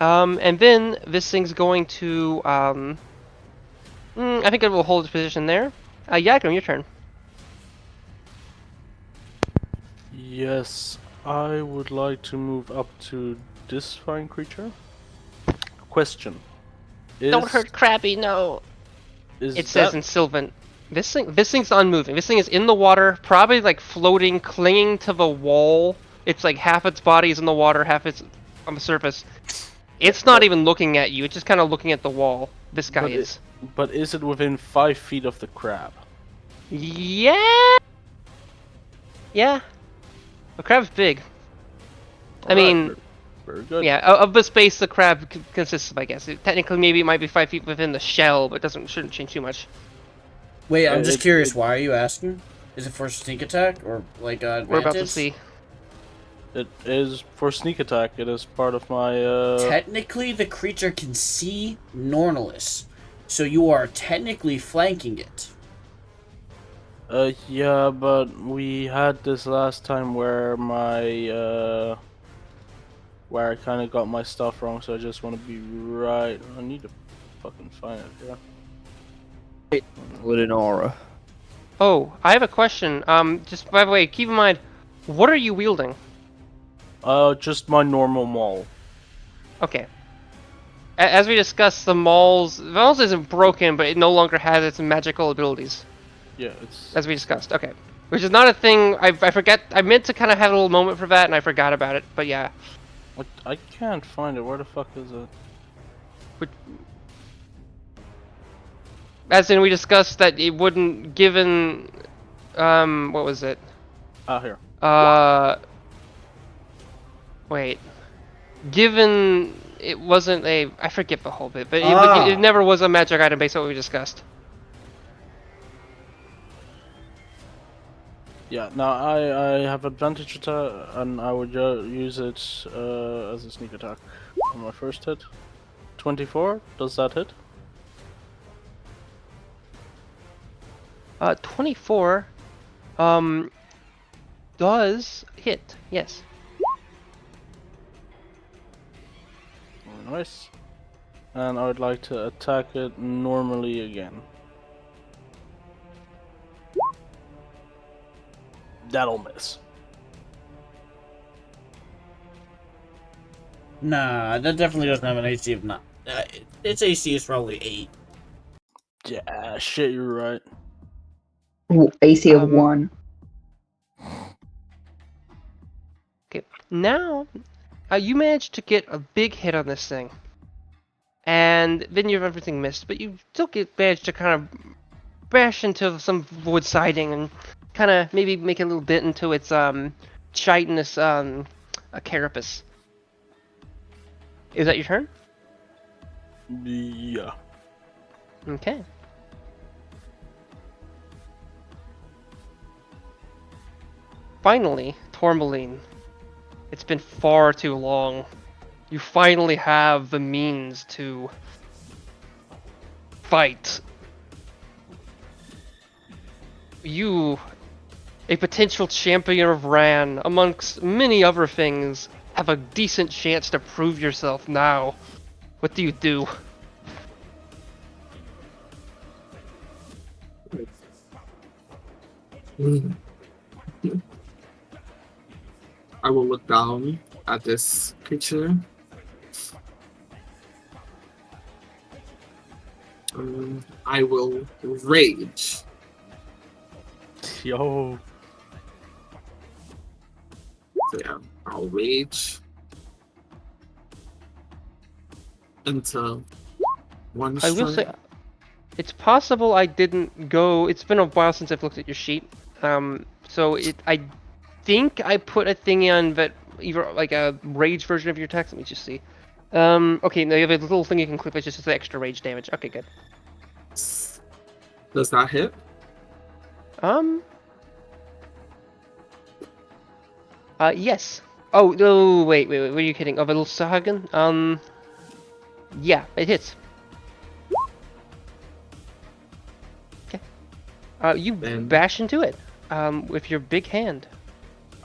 And then this thing's going to I think it will hold its position there. Yakum, your turn. Yes, I would like to move up to this fine creature. Question. Don't hurt Krabby, no. Is It says that- in Sylvan. This thing's unmoving. This thing is in the water, probably like floating, clinging to the wall. It's like half its body is in the water, half it's on the surface. It's not even looking at you. It's just kind of looking at the wall. This guy But is. But is it within 5 feet of the crab? Yeah. Yeah. The crab's big. I mean, very good. yeah, of the space the crab consists of, I guess. Technically, maybe it might be 5 feet within the shell, but shouldn't change too much. Wait, I'm just curious. Why are you asking? Is it for sneak attack or like advantage? We're about to see. It is for sneak attack. It is part of my. Technically, the creature can see Nornalis, so you are technically flanking it. Yeah, but we had this last time where where I kind of got my stuff wrong, so I just want to be right. I need to fucking find it. Yeah. With an aura. Oh, I have a question. Just by the way, keep in mind, what are you wielding? Just my normal maul. Okay. As we discussed, the Maul's isn't broken, but it no longer has its magical abilities. Yeah, it's. As we discussed, okay. Which is not a thing. I forget. I meant to kind of have a little moment for that, and I forgot about it. But yeah. I can't find it. Where the fuck is it? As in, we discussed that it wouldn't, given, what was it? Here. Wait. Given it wasn't a, I forget the whole bit, but it never was a magic item based on what we discussed. Yeah, now I have advantage attack, and I would use it as a sneak attack on my first hit. 24, does that hit? 24, does hit, yes. Very nice. And I would like to attack it normally again. That'll miss. Nah, that definitely doesn't have an AC of 9. Its AC is probably 8. Yeah, shit, you're right. Ooh, AC of 1. Okay, now, you managed to get a big hit on this thing. And then you have everything missed, but you still managed to kind of bash into some wood siding and kind of maybe make a little dent into its chitinous carapace. Is that your turn? Yeah. Okay. Finally, Tourmaline. It's been far too long. You finally have the means to fight. You, a potential champion of Ran, amongst many other things, have a decent chance to prove yourself now. What do you do? I will look down at this creature. I will rage. Yo. So yeah, I'll rage into one I will say, strike. it's possible I didn't go. It's been a while since I've looked at your sheet. So I think I put a thing on that either like a rage version of your text. Let me just see. Okay, now you have a little thing you can click. It's just the extra rage damage. Okay, good. Does that hit? Yes. Oh, no, wait, what are you kidding? Of a little Sahagan? Yeah, it hits. Okay. You Then bash into it, with your big hand.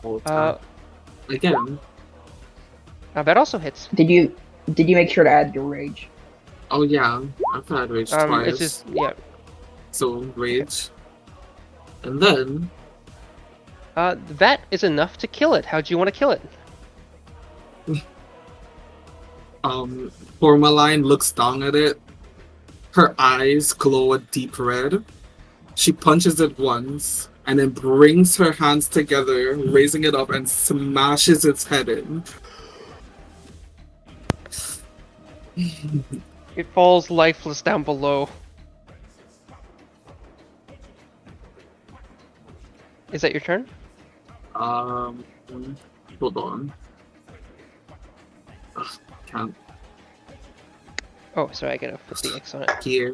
I'll attack again. That also hits. Did you make sure to add your rage? Oh yeah, I've had rage twice. It's just, yeah. So rage. And then That is enough to kill it. How do you want to kill it? Tourmaline looks down at it. Her eyes glow a deep red. She punches it once and then brings her hands together, raising it up and smashes its head in. It falls lifeless down below. Is that your turn? Hold on. Ugh, can't Oh, sorry, I gotta put the X on it. here.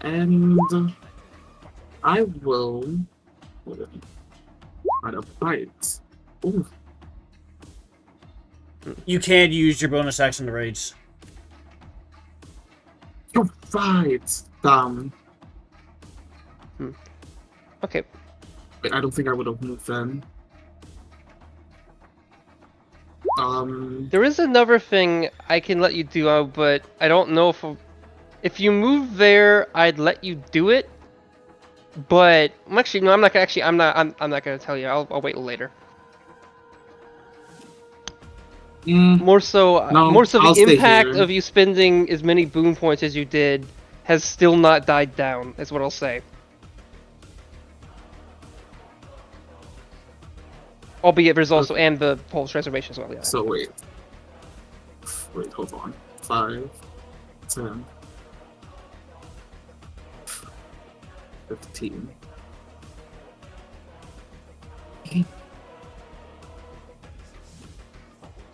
And I will try to bite. Ooh, You can use your bonus action to rage. you're right. Damn. Okay. Wait, I don't think I would have moved then. There is another thing I can let you do, but I don't know if you move there, I'd let you do it. But actually, no, I'm not gonna. Actually, I'm not gonna tell you. I'll wait later. More so, No, more so, I'll the stay impact here. of you spending as many boon points as you did has still not died down. Is what I'll say. Albeit there's also and the Polish reservation as well. Yeah. So wait, hold on. 5, 10, 15.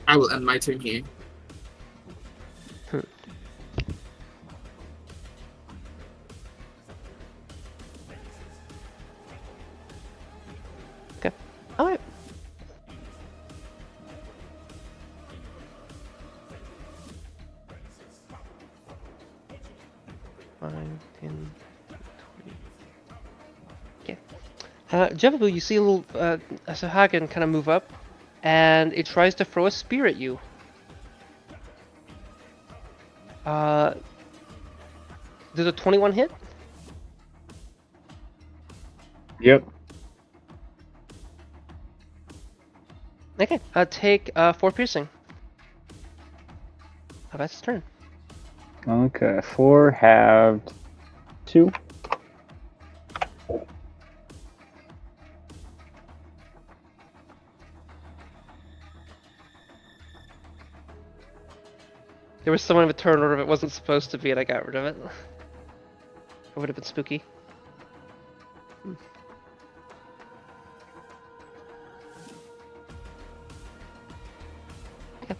I will end my turn here. Okay. All right. Okay. Jevabu, you see a little Sahagan kind of move up, and it tries to throw a spear at you. Does a 21 hit? Yep. Okay. Take 4 piercing. That's his turn. Okay. 4 halved 2. There was someone with turn order that wasn't supposed to be, and I got rid of it. It would have been spooky. Okay.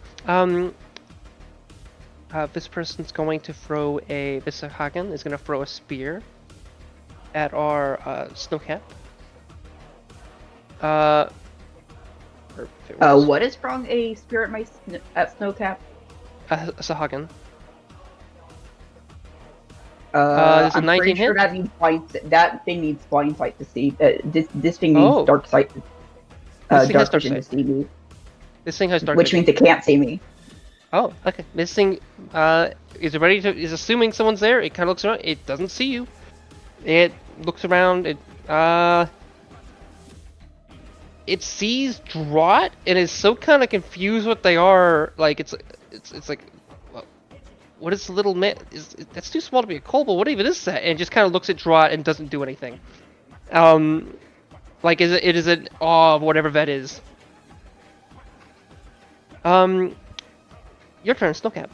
This person's going to throw this Hagen is going to throw a spear at our Snowcap. What is wrong? A spirit mice at Snowcap? Sahagan. I'm a 19 pretty sure hit? that needs that thing needs blind sight to see. This thing needs Oh. dark sight. This thing has Dark dark vision to sight. see me, This thing has dark which vision. means it can't see me. Oh, okay. This thing is assuming someone's there. It kind of looks around. It doesn't see you. It looks around. It sees Draught and is so kind of confused what they are. Like it's like, what is the little man? That's too small to be a kobold. What even is that? And just kind of looks at Draught and doesn't do anything. Like it is an awe of whatever that is. Your turn, Snowcap.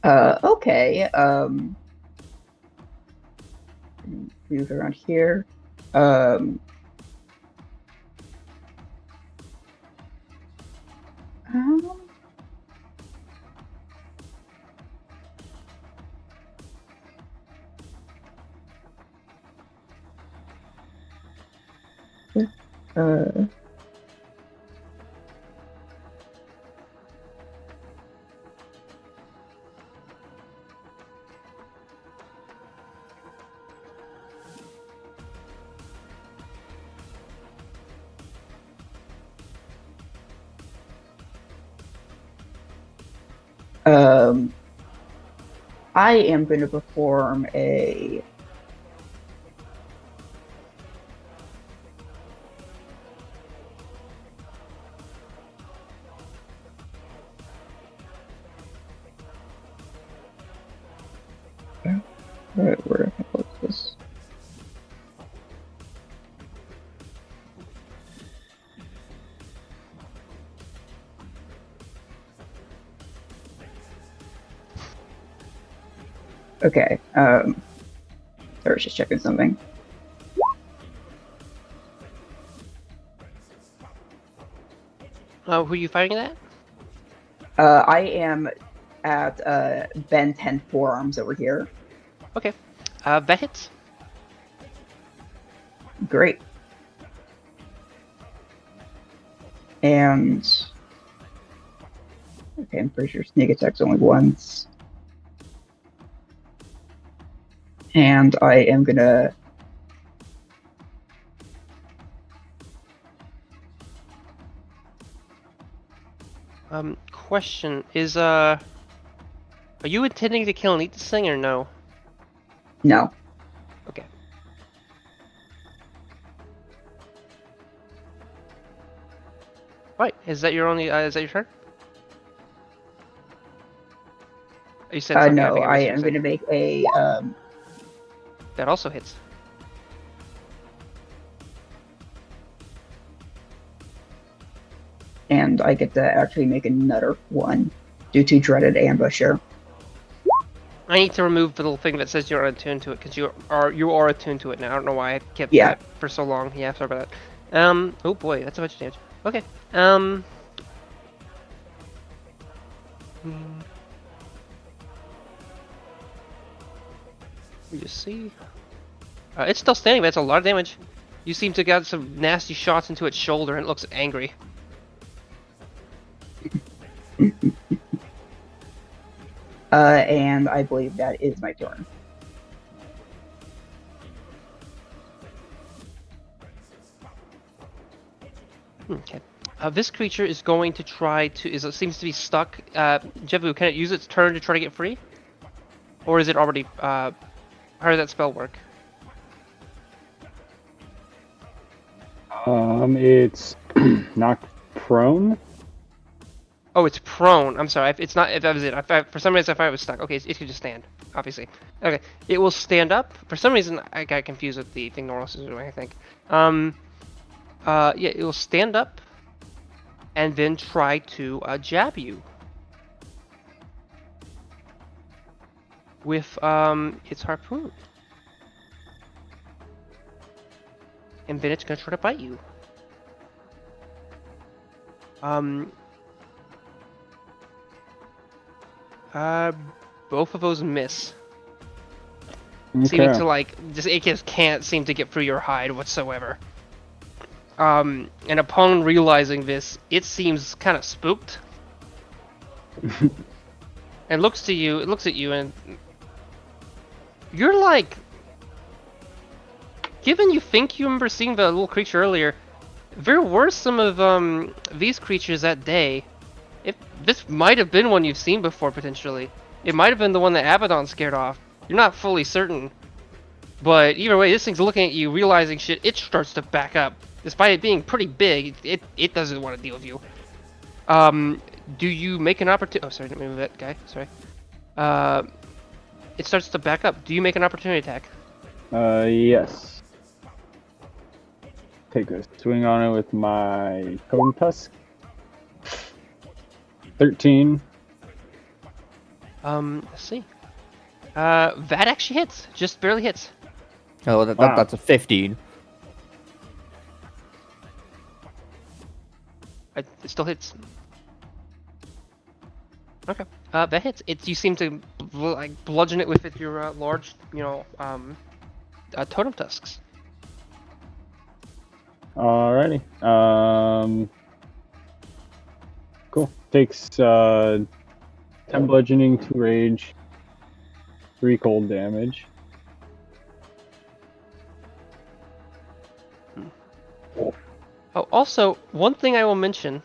Okay. Move around here. Uh, um, I am going to perform a where the hell is this? Okay. Sorry, I was just checking something. Who are you fighting at? I am at Ben 10 forearms over here. Okay. That hits. Great. And okay, I'm pretty sure sneak attack's only once. And I am gonna Question is, are you intending to kill and eat this thing or no? no. Okay. Right. Is that your only? Is that your turn? You said something. No, think I missed am what you gonna make a said. That also hits. and I get to actually make another one due to dreaded ambusher. I need to remove the little thing that says you're attuned to it because you are attuned to it now. I don't know why I kept Yeah. that for so long. Yeah, sorry about that. Oh boy, that's a bunch of damage. Okay. Let me just see. It's still standing, but it's a lot of damage. You seem to got some nasty shots into its shoulder, and it looks angry. And I believe that is my turn. Okay. This creature is going to try to. It seems to be stuck. Jevu, can it use its turn to try to get free, or is it already? How does that spell work? It's knocked prone. Oh, it's prone. I'm sorry. It's not. If that was it. For some reason, I thought it was stuck. Okay, it could just stand. Obviously. Okay. It will stand up. For some reason, I got confused with the thing Norris is doing. I think. Yeah, it will stand up, and then try to jab you with its harpoon, and then it's gonna try to bite you. Both of those miss. Seeming to it just can't seem to get through your hide whatsoever. And upon realizing this, it seems kind of spooked, and looks at you, and you're like, given you think you remember seeing the little creature earlier, there were some of these creatures that day. This might have been one you've seen before, potentially. It might have been the one that Abaddon scared off. You're not fully certain. But either way, this thing's looking at you, realizing shit, it starts to back up. Despite it being pretty big, it doesn't want to deal with you. Do you make an opportunity? Oh, sorry, didn't move that guy. Sorry. It starts to back up. Do you make an opportunity attack? Yes. Take a swing on it with my cone tusk. 13. Let's see. That actually hits. Just barely hits. Oh, Wow. that's a 15. It still hits. Okay. That hits. You seem to bludgeon it with your large, totem tusks. Alrighty. Cool. Takes 10 bludgeoning, 2 rage, 3 cold damage. Oh, also, one thing I will mention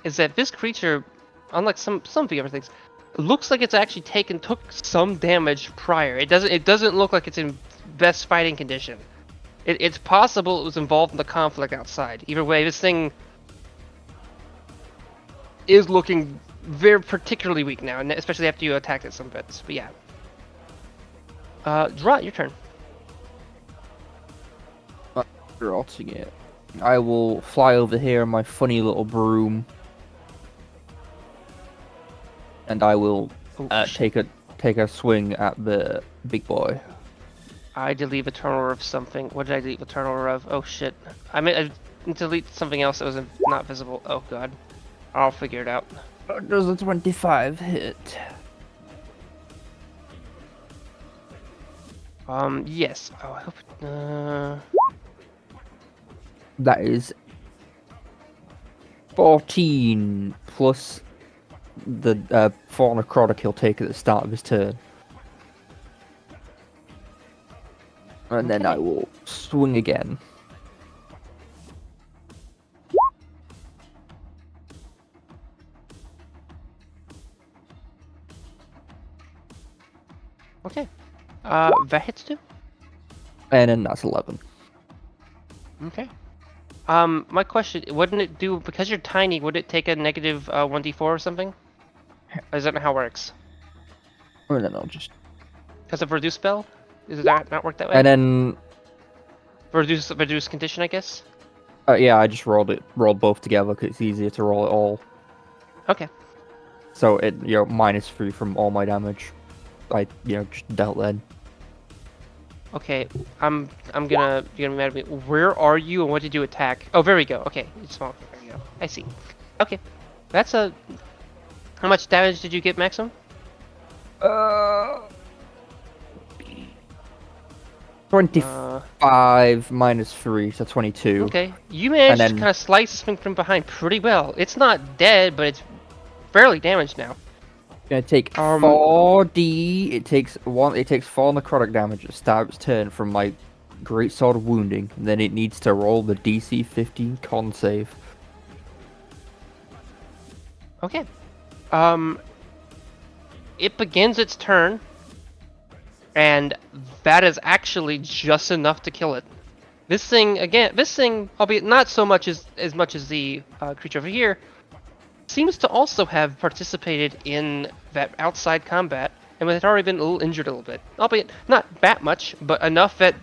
is that this creature, unlike some of the other things, looks like it's actually took some damage prior. It doesn't look like it's in best fighting condition. It's possible it was involved in the conflict outside. Either way, this thing is looking very particularly weak now, and especially after you attacked it some bits. But yeah. Drat, your turn. Rotting it. I will fly over here on my funny little broom, and I will take a swing at the big boy. I delete a turnover of something. What did I delete a turnover of? Oh shit. I mean, I delete something else that was not visible. Oh god. I'll figure it out. Does a 25 hit? Yes. Oh, I hope. That is 14 plus the 4 necrotic he'll take at the start of his turn. And then I will swing again. Okay. That hits too? And then that's 11. Okay. My question, wouldn't it do, because you're tiny, would it take a negative 1d4 or something? Or is that not how it works? And then I'll just... Because of reduce spell? Does that not work that way? And then... Reduce condition, I guess? yeah, I just rolled both together because it's easier to roll it all. Okay. So it, -3 from all my damage. I, just dealt then. Okay, you're gonna be mad at me. Where are you and what did you attack? Oh, there we go. Okay, it's small. There we go. I see. Okay, that's a... How much damage did you get, Maxim? 25 minus 3, so 22. Okay, you managed And to then- kind of slice this thing from behind pretty well. It's not dead, but it's fairly damaged now. Gonna take 4d. It takes 4 necrotic damage at the start of its turn from my great sword wounding. And then it needs to roll the DC 15 con save. Okay. It begins its turn, and that is actually just enough to kill it. This thing, albeit not so much as much as the creature over here, seems to also have participated in that outside combat, and had already been a little injured a little bit. Albeit not that much, but enough that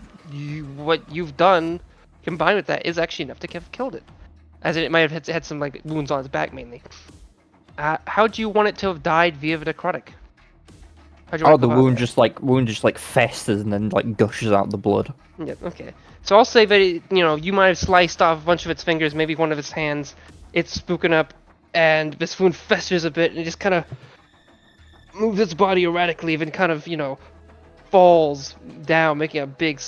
what you've done combined with that is actually enough to have killed it. As it might have had some like wounds on its back mainly. How do you want it to have died via the necrotic? The wound just festers and then like gushes out the blood. Yeah, okay. So I'll say that you might have sliced off a bunch of its fingers, maybe one of its hands. It's spooking up, and this wound festers a bit, and it just kind of moves its body erratically, and kind of falls down, making a big,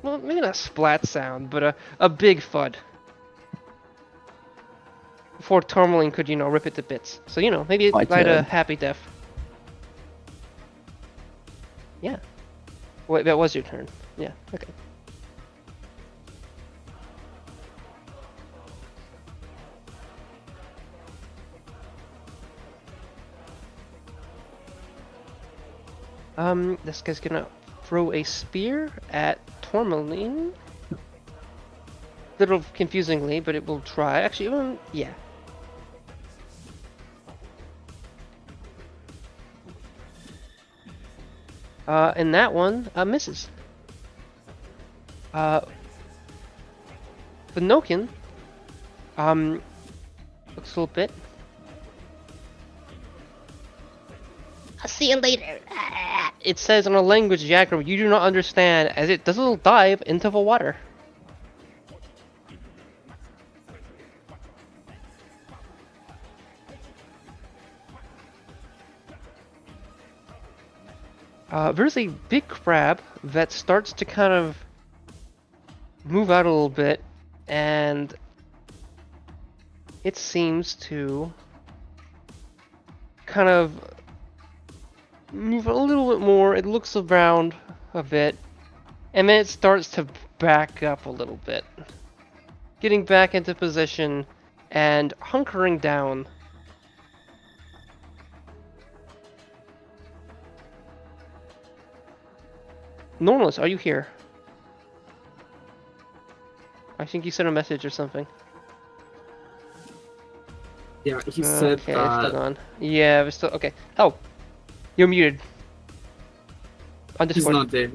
well, maybe not a splat sound, but a big thud. Before Tourmaline could rip it to bits. So maybe My it died a turn. happy death. Yeah. Wait, that was your turn. Yeah, okay. This guy's gonna throw a spear at Tourmaline. Little confusingly, but it will try. Actually, yeah. And that one misses. Vinokin looks a little bit. I'll see you later. It says in a language, Jacker, you do not understand, as it does a little dive into the water. There's a big crab that starts to kind of move out a little bit and it seems to kind of move a little bit more. It looks around a bit, and then it starts to back up a little bit, getting back into position and hunkering down. Normalus, are you here? I think you sent a message or something. Yeah, he said Okay, it's still that gone. Yeah, we're still okay. Oh, you're muted. On he's Discord. not there.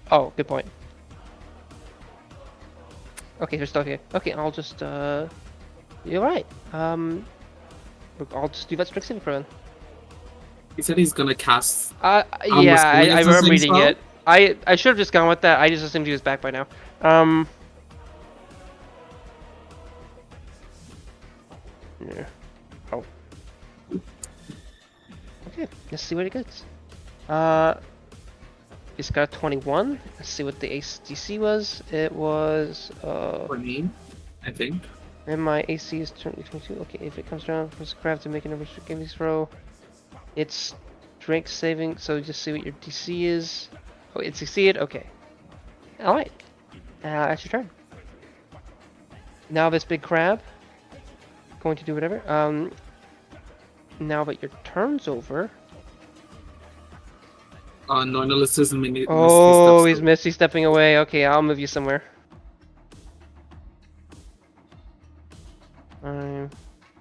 Oh, good point. Okay, you're still here. Okay, I'll just you're right. I'll just do that strict saving throw then. He said he's gonna cast. Yeah, assuming I it's the remember same reading spell? it. I should have just gone with that. I just assumed he was back by now. Yeah. Oh. Okay, let's see what it gets. It's got a 21. Let's see what the AC/DC was. It was 20, I think. and my AC is 22. Okay, if it comes around, press grab to make an gaming throw. It's strength saving, so just see what your DC is. Oh, it succeeded? Okay. Alright. That's your turn. Now this big crab. Going to do whatever. Now that your turn's over. Nornalis is mini. Oh, he's Misty stepping away. Okay, I'll move you somewhere. 5,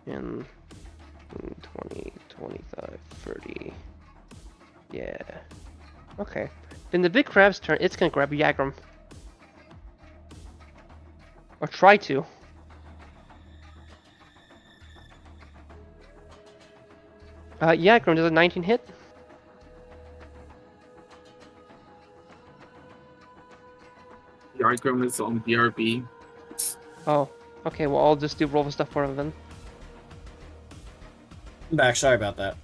10, 20, 25, 30. Yeah. Okay. Then the big crab's turn. It's gonna grab a Yagram. Or try to. Yagram, does a 19 hit? Yargrim is on BRB. Oh. Okay, well I'll just do roll the stuff for him then. I'm back. Sorry about that.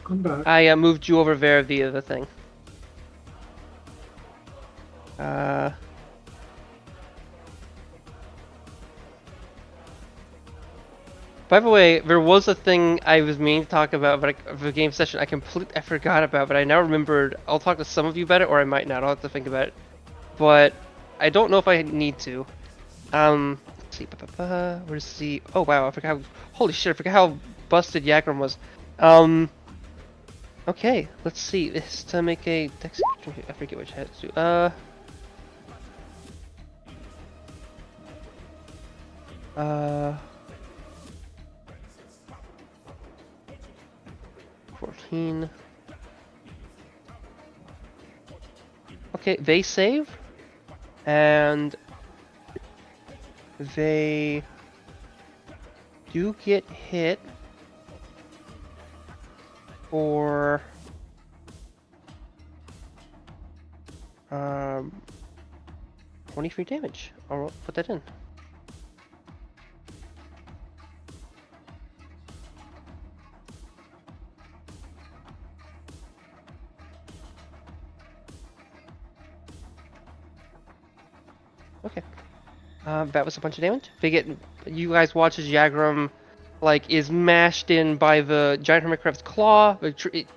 Come back. I moved you over there via the thing. By the way, there was a thing I was meaning to talk about, but the game session I forgot about, but I now remembered. I'll talk to some of you about it, or I might not. I'll have to think about it. But I don't know if I need to. Let's see. Where's the? Oh wow, I forgot. Holy shit, I forgot how busted Yagram was. Okay, let's see. This is to make a dex. I forget which head to do. 14. Okay, they save, and they do get hit for 23 damage. I'll put that in. Okay. That was a bunch of damage. You guys watch as Yagram, like, is mashed in by the giant hermit crab's claw.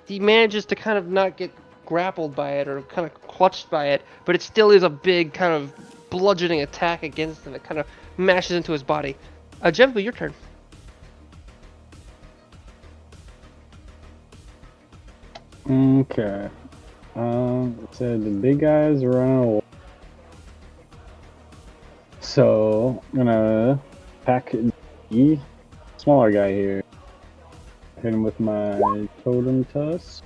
He manages to kind of not get grappled by it or kind of clutched by it, but it still is a big kind of bludgeoning attack against him. It kind of mashes into his body. Jevba, your turn. Okay. It said the big guys are running away. So I'm gonna attack the smaller guy here. Hit him with my totem tusk.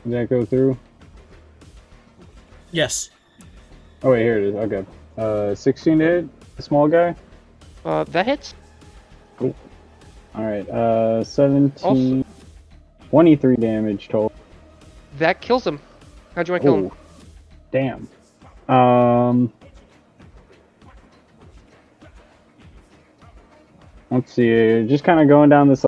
Did that go through? Yes. Oh wait, here it is. Okay. 16 to hit the small guy. That hits. Cool. All right. 17. 23 damage total. That kills him. How'd you want to kill him? Damn. Let's see. Just kind of going down this.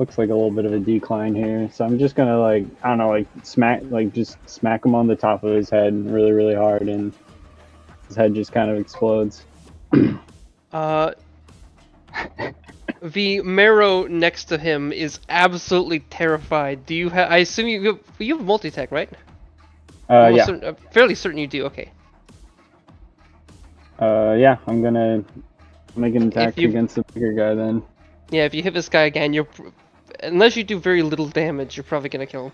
looks like a little bit of a decline here. So I'm just gonna like, I don't know, like just smack him on the top of his head really, really hard, and his head just kind of explodes. The marrow next to him is absolutely terrified. Do you have? I assume you have multi-attack, right? Yeah. Fairly certain you do. Okay. Yeah, I'm gonna make an attack you- against the bigger guy then. Yeah, if you hit this guy again, unless you do very little damage, you're probably gonna kill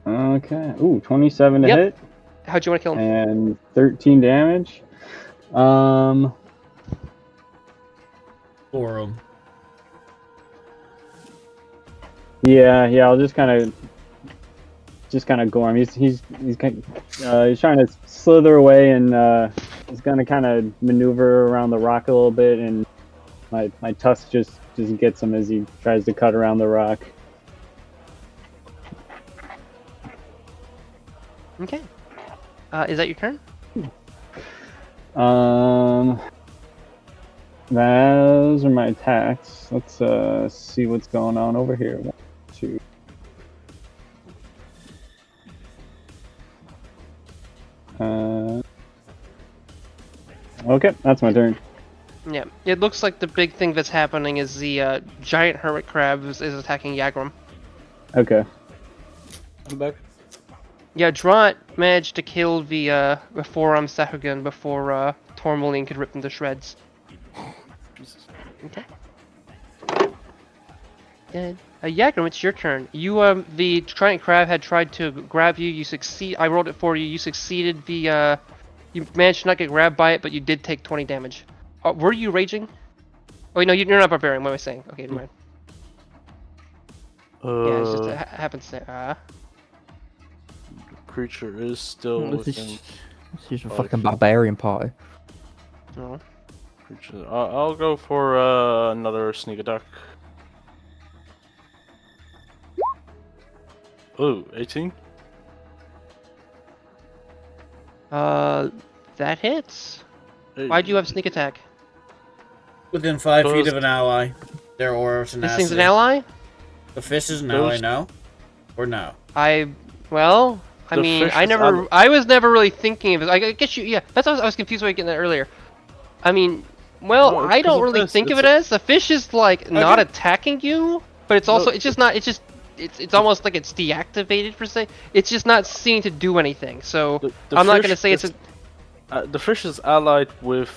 him. Okay. Ooh, 27 to Yep. hit. How'd you want to kill him? And 13 damage. For him. Yeah, I'll just kind of gore him. He's trying to slither away, and he's gonna kind of maneuver around the rock a little bit, and my tusk just gets him as he tries to cut around the rock. Okay. Is that your turn? Those are my attacks. Let's see what's going on over here. 1, 2. Okay, that's my turn. Yeah. It looks like the big thing that's happening is the giant hermit crab is attacking Yagram. Okay. I'm back. Yeah, Dront managed to kill the forearm Sahugan before Tourmaline could rip them to shreds. Okay. Yagram, it's your turn. You, the giant crab had tried to grab you. You succeed. I rolled it for you. You succeeded. You managed to not get grabbed by it, but you did take 20 damage. Were you raging? Oh, no, you're not barbarian. What am I saying? Okay, never mind. Yeah, it's just it happens there. Creature is still This within. is just a fucking barbarian party. No. Creature. I'll go for another sneak attack. Ooh, 18. That hits. Hey. Why'd you have sneak attack? Within 5 feet Those- of an ally. Their aura of This tenacity. thing's an ally? The fish is an Those- ally, no? Or no? I The mean, fish is ally. I was never really thinking of it. I guess yeah, that's what I was confused by getting that earlier. I mean, well, No, it's I 'cause don't of really this. think of It's it as the fish is like not Okay. attacking you, but it's also No, it's just not it's almost like it's deactivated per se. It's just not seen to do anything. So The I'm not fish gonna say it's is- the fish is allied with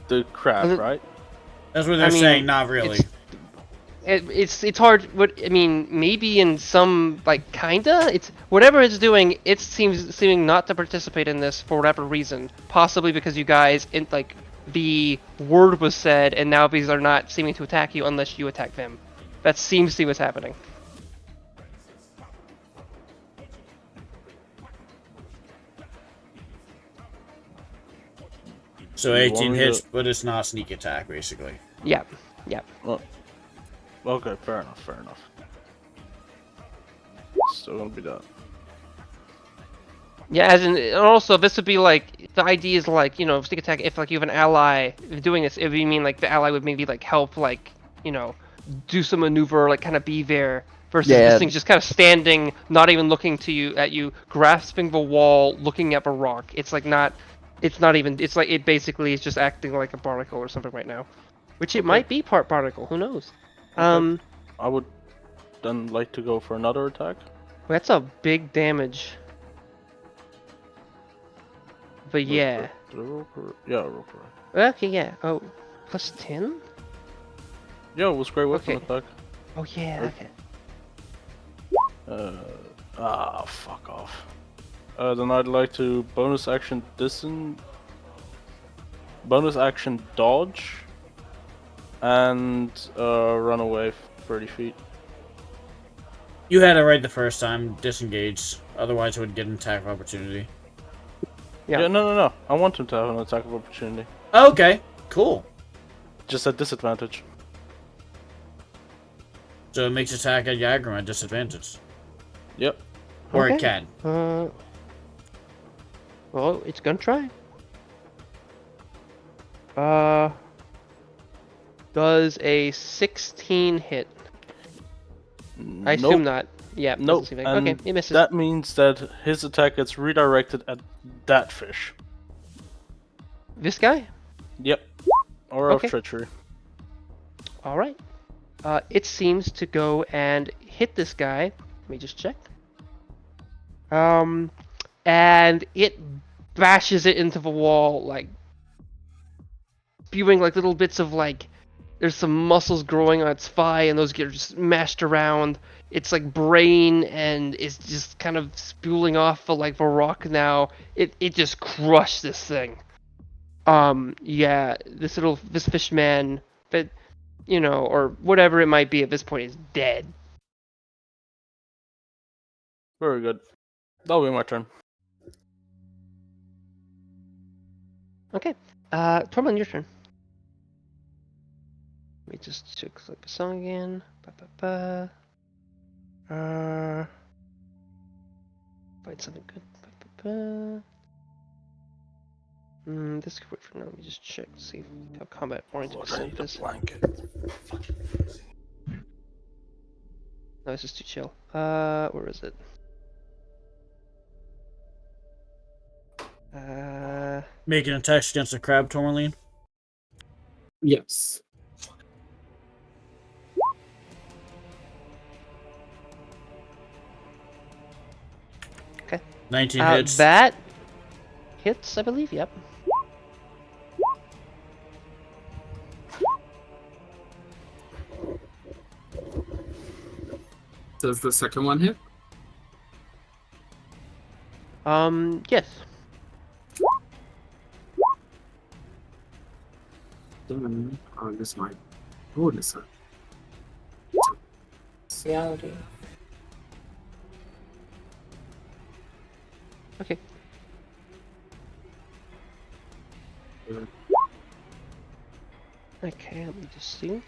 the crab, Mhm. right? That's what they're I mean, saying, not really. it's hard. What I mean, maybe in some like kinda. It's whatever it's doing. It seeming not to participate in this for whatever reason. Possibly because you guys like the word was said, and now these are not seeming to attack you unless you attack them. That seems to be what's happening. So You want 18 me hits, to- but it's not sneak attack, basically. Yeah. Okay, fair enough. Still gonna be done. Yeah, as in, and also this would be like the idea is like sneak attack. If like you have an ally doing this, it would mean like the ally would maybe like help like do some maneuver, like kind of be there. Versus Yeah. this thing's just kind of standing, not even looking at you, grasping the wall, looking up a rock. It's like not. It's not even. It's like it basically is just acting like a barnacle or something right now, which it might be part barnacle. Who knows? Okay. I would then like to go for another attack. That's a big damage. But yeah. Did I roll correct? Yeah, I roll correct. Okay, yeah. Oh, plus 10? Yeah, it was great weapon Okay. attack. Oh yeah. Okay. Fuck off. Then I'd like to bonus action dodge, and run away 30 feet. You had it right the first time, disengage. Otherwise, it would get an attack of opportunity. Yeah. No. I want him to have an attack of opportunity. Okay, cool. Just at disadvantage. So it makes attack at Yagram at disadvantage. Yep. Or it Okay. can. Well, it's gonna try. Does a 16 hit? I assume not. Yeah, doesn't Nope. seem like. And Okay, he misses. that means that his attack gets redirected at that fish. This guy? Yep. Or Okay. of treachery. All right. It seems to go and hit this guy. Let me just check. And it bashes it into the wall, like spewing like little bits of like. There's some muscles growing on its thigh, and those get just mashed around. It's like brain, and it's just kind of spewing off of like the rock now. It just crushed this thing. Yeah, this fish man, but or whatever it might be at this point is dead. Very good. That'll be my turn. Okay. Tormund, your turn. Let me just check the song again. Ba, ba, ba. Find something good. Ba, ba, ba. This could wait for now. Let me just check to see how combat oriented percent is. Blanket. No, this is too chill. Where is it? Making attacks against a crab, Tourmaline. Yes. 19 hits. That hits, I believe. Yep. Does the second one hit? Yes. Then this might bonus. Reality. Okay. Okay, let me just see.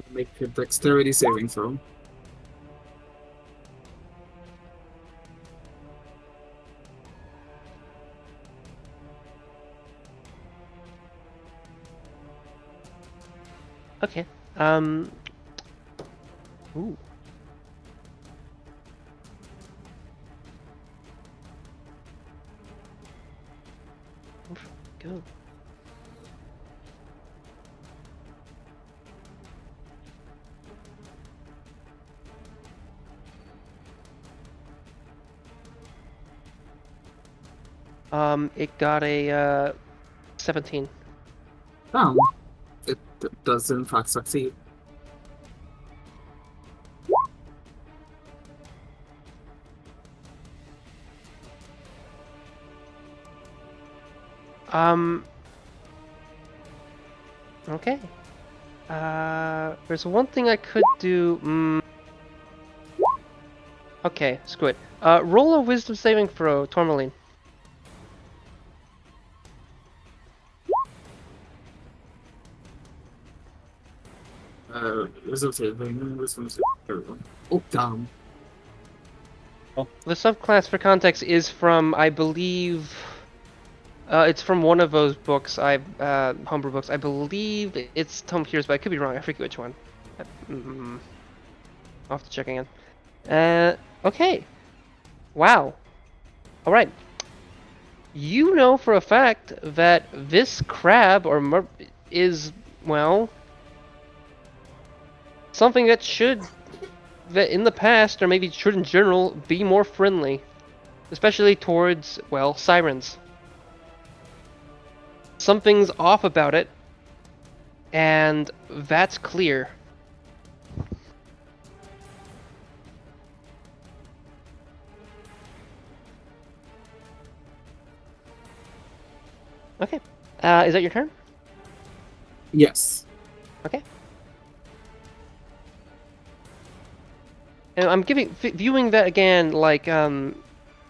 Make a dexterity saving throw. Okay. Ooh. Go. It got a 17. It does in fact succeed. Okay. There's one thing I could do. Okay, screw it. Roll a wisdom saving throw, Tourmaline. Wisdom saving. Oh, damn. The subclass for context is from, I believe, it's from one of those books, homebrew books. I believe it's Tom Pierce, but I could be wrong. I forget which one. I'll have to check again. Okay. Wow. All right. You know for a fact that this crab is, well, something that in the past, or maybe should in general, be more friendly. Especially towards, well, sirens. Something's off about it, and that's clear. Okay. Is that your turn? Yes. Okay. And I'm viewing that again like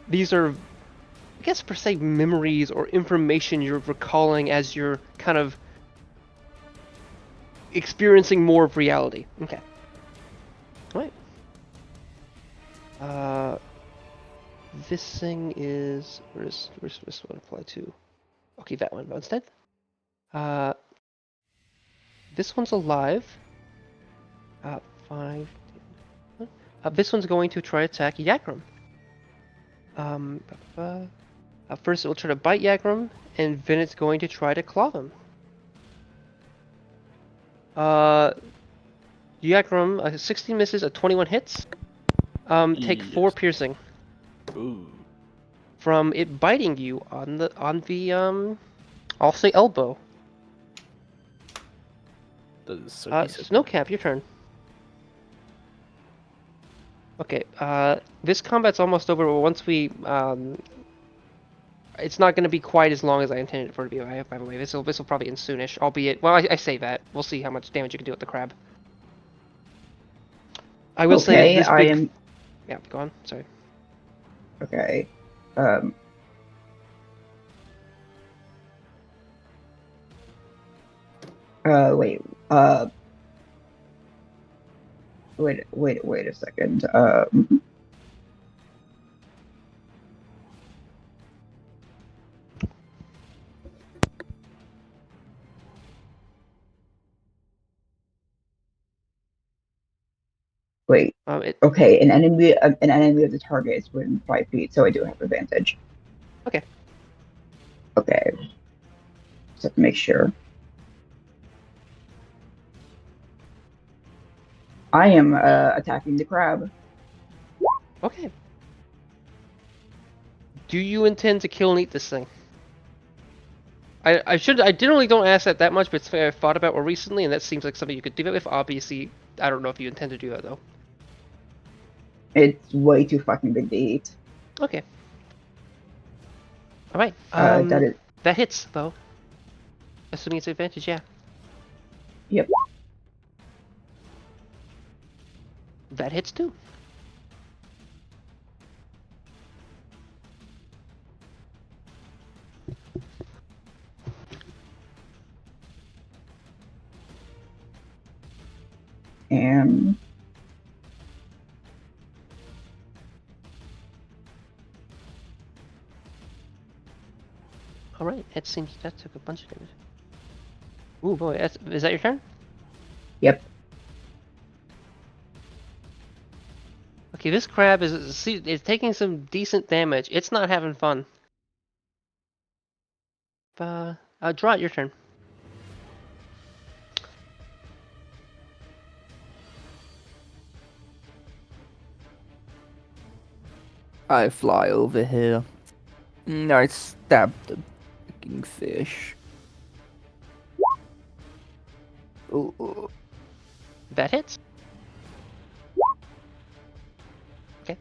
these are, I guess per se, memories or information you're recalling as you're kind of experiencing more of reality. Okay. All right. This thing is where's this one apply to? I'll keep that one instead. This one's alive. 5. This one's going to try to attack Yakram. First, it will try to bite Yakram, and then it's going to try to claw him. Yakram, 16 misses, a 21 hits. Take 4 Yes. piercing Ooh. from it biting you on the I'll say elbow. That is so Snowcap, your turn. Okay, this combat's almost over, but once we, it's not going to be quite as long as I intended it for it to be, by the way. This will probably end soonish, albeit, well, I say that. We'll see how much damage you can do with the crab. I will say this big... Yeah, go on, sorry. Okay. Wait. Wait a second. Wait. Okay, an enemy of the target is within 5 feet, so I do have advantage. Okay. Okay. Just have to make sure. I am attacking the crab. Okay. Do you intend to kill and eat this thing? I generally don't ask that much, but it's something I've thought about more recently, and that seems like something you could do that with. Obviously, I don't know if you intend to do that, though. It's way too fucking big to eat. Okay. Alright, that hits, though. Assuming it's advantage, yeah. Yep. That hits, too. And Alright, it seems that took a bunch of damage. Ooh, boy, is that your turn? yep. Okay, this crab is taking some decent damage. It's not having fun. Draw it, your turn. I fly over here. I stab the fucking fish. Ooh. That hits. Okay.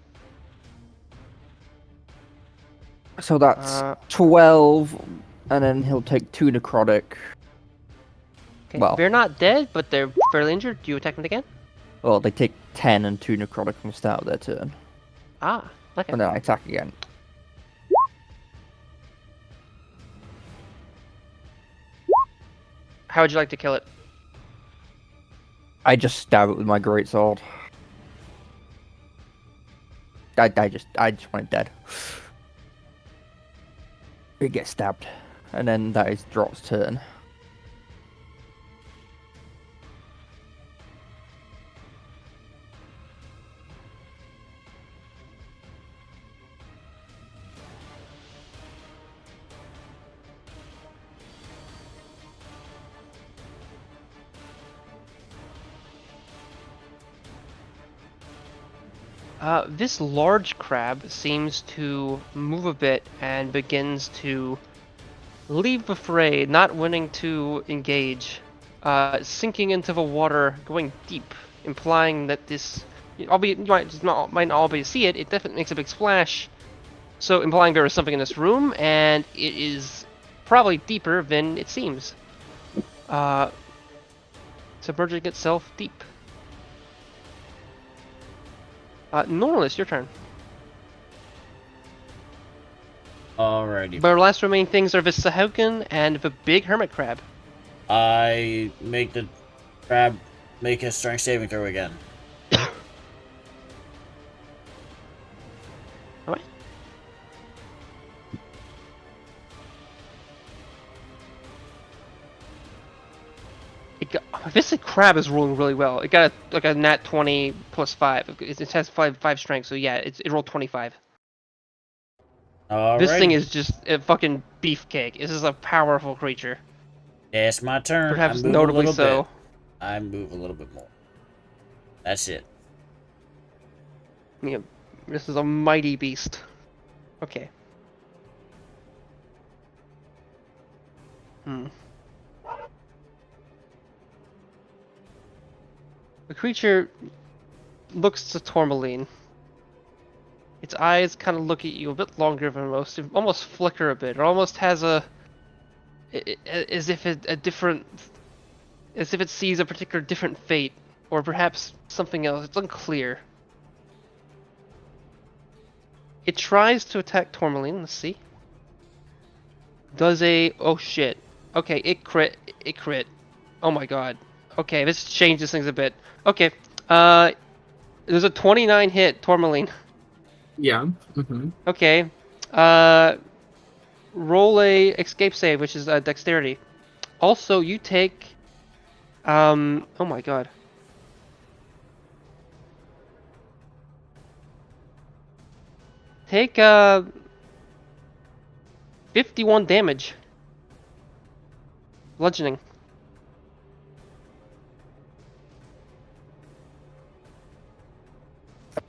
So that's 12, and then he'll take 2 necrotic. Okay. Well, They're not dead, but they're fairly injured. Do you attack them again? well, they take 10 and 2 necrotic from the start of their turn. Ah, okay. And then I attack again. How would you like to kill it? I just stab it with my greatsword. I just want it dead. It gets stabbed. And then that is Drop's turn. This large crab seems to move a bit and begins to leave the fray, not wanting to engage, sinking into the water, going deep, implying that this, albeit you might not always see it, it definitely makes a big splash, so implying there is something in this room, and it is probably deeper than it seems. Submerging itself deep. Norlis, your turn. Alrighty. But our last remaining things are the Sahauken and the big hermit crab. I make the crab make a strength saving throw again. Alright. This crab is rolling really well. It got a nat 20 plus 5. It has 5 strength, so yeah, it rolled 25. This thing Alrighty. is just a fucking beefcake. This is a powerful creature. Yeah, it's my turn. I Perhaps move notably a little so. bit. I move a little bit more. That's it. Yeah, this is a mighty beast. Okay. The creature looks to Tourmaline. Its eyes kind of look at you a bit longer than most. It almost flicker a bit. It almost has as if it sees a particular different fate, or perhaps something else. It's unclear. It tries to attack Tourmaline. Let's see. Does oh shit. Okay, it crit. It crit. Oh my god. Okay, this changes things a bit. Okay, there's a 29 hit, Tourmaline. Yeah. Mm-hmm. Okay, roll a escape save, which is dexterity. Also, you take, oh my god. Take, 51 damage. Bludgeoning.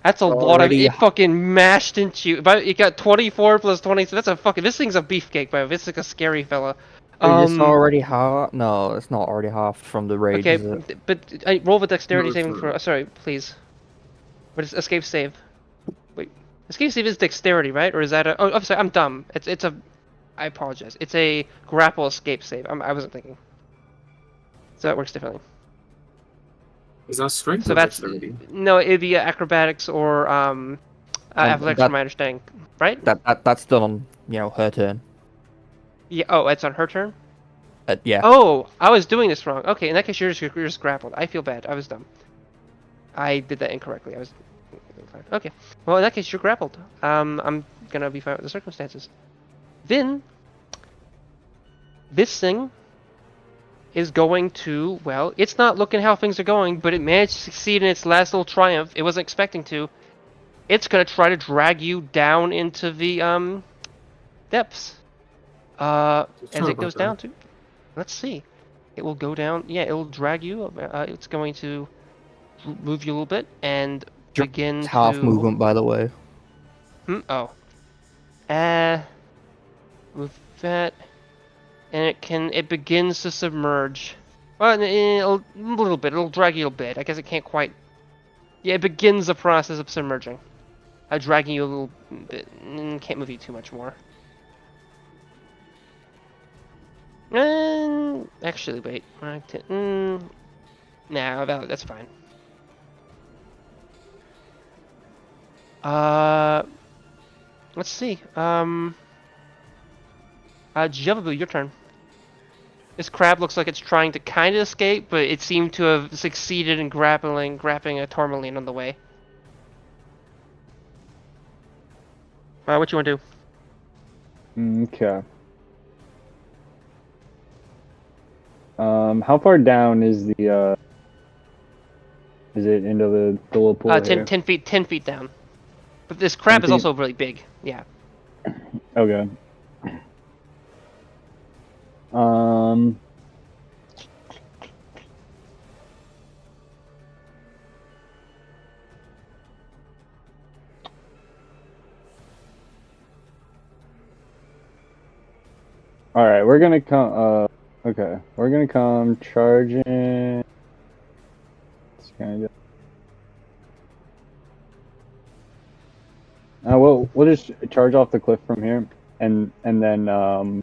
That's a lot of it fucking mashed into you. But you got 24 plus 20, so that's a fucking. This thing's a beefcake, bro. This is like a scary fella. Is this already half? No, it's not already half from the rage, Okay, is it? but roll the dexterity No, saving it's throw. not. Sorry, please. What is escape save? Wait, escape save is dexterity, right? Or is that a? Oh, I'm sorry, I'm dumb. It's a. I apologize. It's a grapple escape save. I wasn't thinking. So that works differently. Is that strength So or that's dexterity? no, it'd be acrobatics or athletics, that- from my understanding, right? That's done on her turn. Yeah. Oh, it's on her turn. Yeah. Oh, I was doing this wrong. Okay, in that case, you're just grappled. I feel bad. I was dumb. I did that incorrectly. I was fine. Okay. Well, in that case, you're grappled. I'm gonna be fine with the circumstances. Then, this thing is going to, well, it's not looking how things are going, but it managed to succeed in its last little triumph. It wasn't expecting to. It's gonna try to drag you down into the depths. As Sorry it goes about down that. to, let's see. It will go down. Yeah, it will drag you. It's going to move you a little bit and begin It's half to. movement, by the way. Oh. Move that, and it begins to submerge. Well, a little bit. It'll drag you a bit. I guess it can't quite. Yeah, it begins the process of submerging. Dragging you a little bit. Can't move you too much more. Actually, wait. Nah, that's fine. Let's see. Javabu, your turn. This crab looks like it's trying to kind of escape, but it seemed to have succeeded in grappling a Tourmaline on the way. What you want to do? Okay. How far down is the is it into the little pool here? 10 feet down. But this crab 10 is feet? also really big. Yeah. Okay. All right, we're gonna come. Okay, we're gonna come charging. It's kind of. We'll just charge off the cliff from here, and then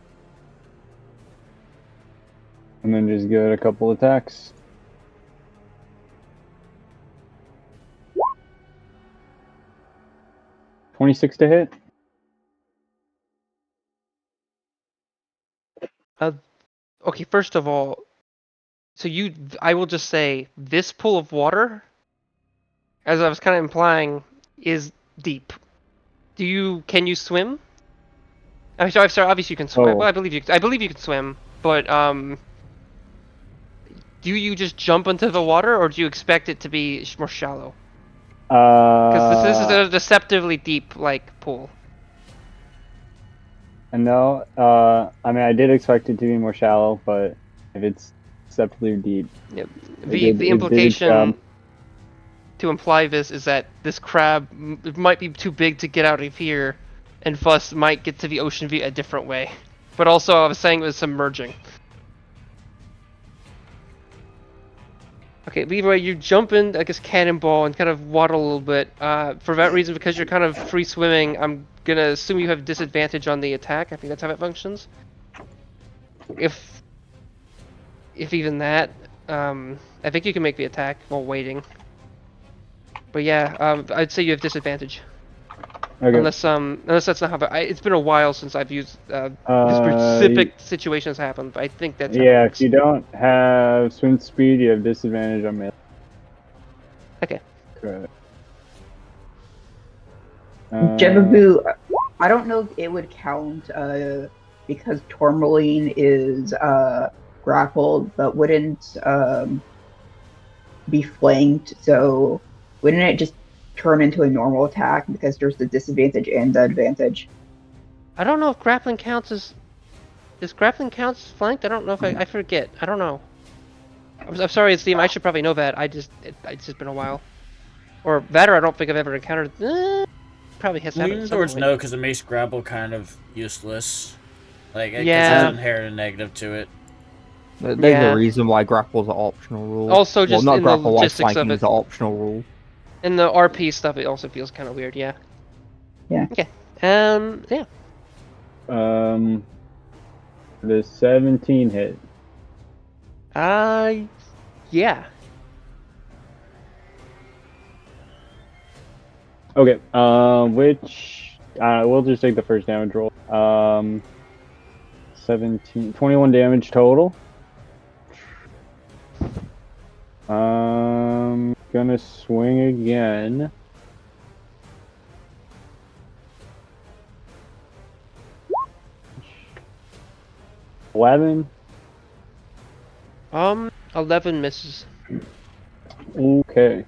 just give it a couple attacks. $26 to hit. Okay, first of all, so I will just say, this pool of water, as I was kind of implying, is deep. Can you swim? I'm sorry, obviously you can swim. Oh. Well, I believe you can swim, but do you just jump into the water, or do you expect it to be more shallow? Because this is a deceptively deep, like, pool. No, I mean, I did expect it to be more shallow, but if it's deceptively deep, Yep. it The did its implication job. to imply this is that this crab might be too big to get out of here, and thus might get to the ocean via a different way. But also, I was saying it was submerging. Okay, either way, you jump in, I guess, cannonball and kind of waddle a little bit. For that reason, because you're kind of free swimming, I'm gonna assume you have disadvantage on the attack. I think that's how it functions. If even that, I think you can make the attack while waiting. But yeah, I'd say you have disadvantage. Okay. Unless that's not how. It's been a while since I've used this Uh, specific situation has happened. But I think that's how it yeah, if works. you don't have swim speed, you have disadvantage on melee. Okay. Correct. Jebaboo, I don't know if it would count because Tourmaline is grappled, but wouldn't be flanked. So wouldn't it just turn into a normal attack because there's the disadvantage and the advantage? I don't know if grappling counts as. Does grappling counts flanked? I don't know if I forget. I don't know. I'm sorry, Steve. I should probably know that. It's just been a while. Or that, or I don't think I've ever encountered. Probably has happened. Leaning towards no, because it makes grapple kind of useless. Like, because Yeah. there's an inherent negative to it. There's Yeah. a reason why grapple's an optional rule. Also, well, just not in the grapple, why logistics of flanking it. is an optional rule. In the RP stuff, it also feels kind of weird. Yeah. Yeah. Okay. Yeah. The 17 hit. Yeah. Okay. We'll just take the first damage roll. 21 damage total. Gonna swing again. $11. 11 misses. Okay.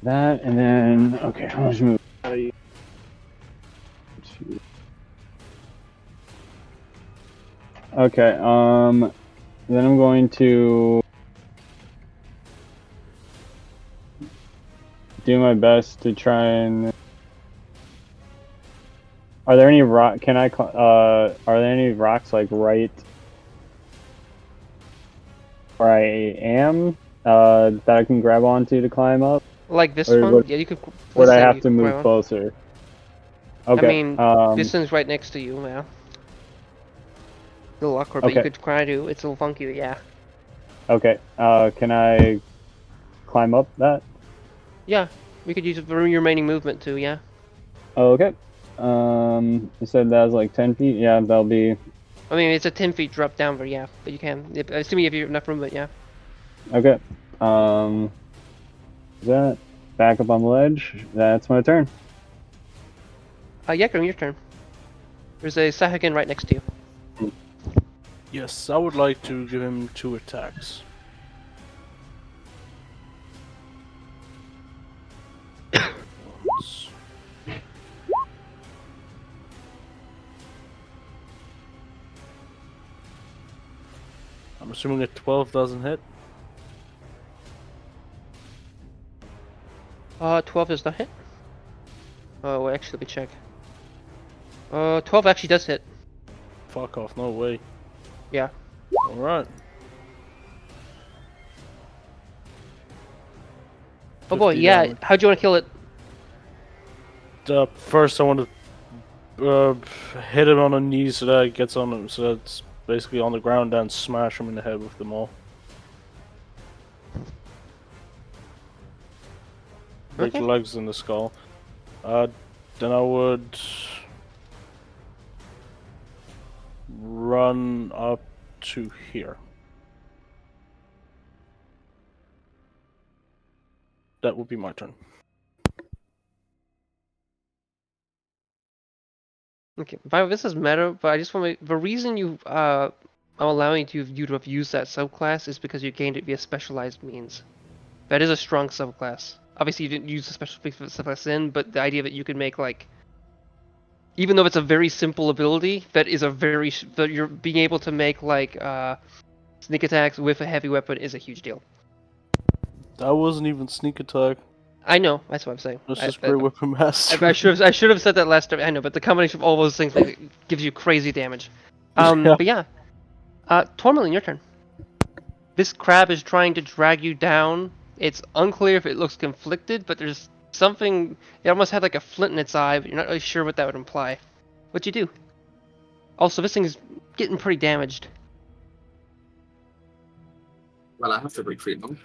That and then okay, how much move? Okay, then I'm going to do my best to try and. Are there any rock? Are there any rocks like right where I am that I can grab onto to climb up? Like this Or one? Yeah, you could. Would I this have you to could move grab on. closer? Okay. I mean, this thing's right next to you now. A little awkward, but you Okay. could try to. It's a little funky, but yeah. Okay. Can I climb up that? Yeah, we could use the remaining movement too. Yeah. Okay. You said that was like 10 feet. Yeah, that'll be. I mean, it's a 10 feet drop down, but yeah, but you can. Assuming if you have enough movement, yeah. Okay. That back up on the ledge. That's my turn. Yeah, Grim, your turn. There's a Sahuagin right next to you. Yes, I would like to give him 2 attacks. Once. I'm assuming a 12 doesn't hit. 12 does not hit. Oh, wait, actually, let me check. 12 actually does hit. Fuck off, no way. Yeah. Alright. Oh boy, 50 yeah. damage. How'd you want to kill it? First, I want to hit him on the knees so that it gets on him, so that's basically on the ground, and smash him in the head with the maul. Break the Okay. legs and the skull. Then I would run up to here. That would be my turn. Okay, by the way, this is meta, but I just want to. The reason I'm allowing you to have used that subclass is because you gained it via specialized means. That is a strong subclass. Obviously, you didn't use the special subclass in, but the idea that you can make like, even though it's a very simple ability, that is a very that you're being able to make like sneak attacks with a heavy weapon is a huge deal. That wasn't even sneak attack. I know, that's what I'm saying. That's just great weapon mastery. I should have said that last time. I know, but the combination of all those things gives you crazy damage. Yeah. But yeah, Tourmaline, your turn. This crab is trying to drag you down. It's unclear if it looks conflicted, but there's something. It almost had like a flint in its eye, but you're not really sure what that would imply. What'd you do? Also, this thing's getting pretty damaged. Well, I have to retreat them.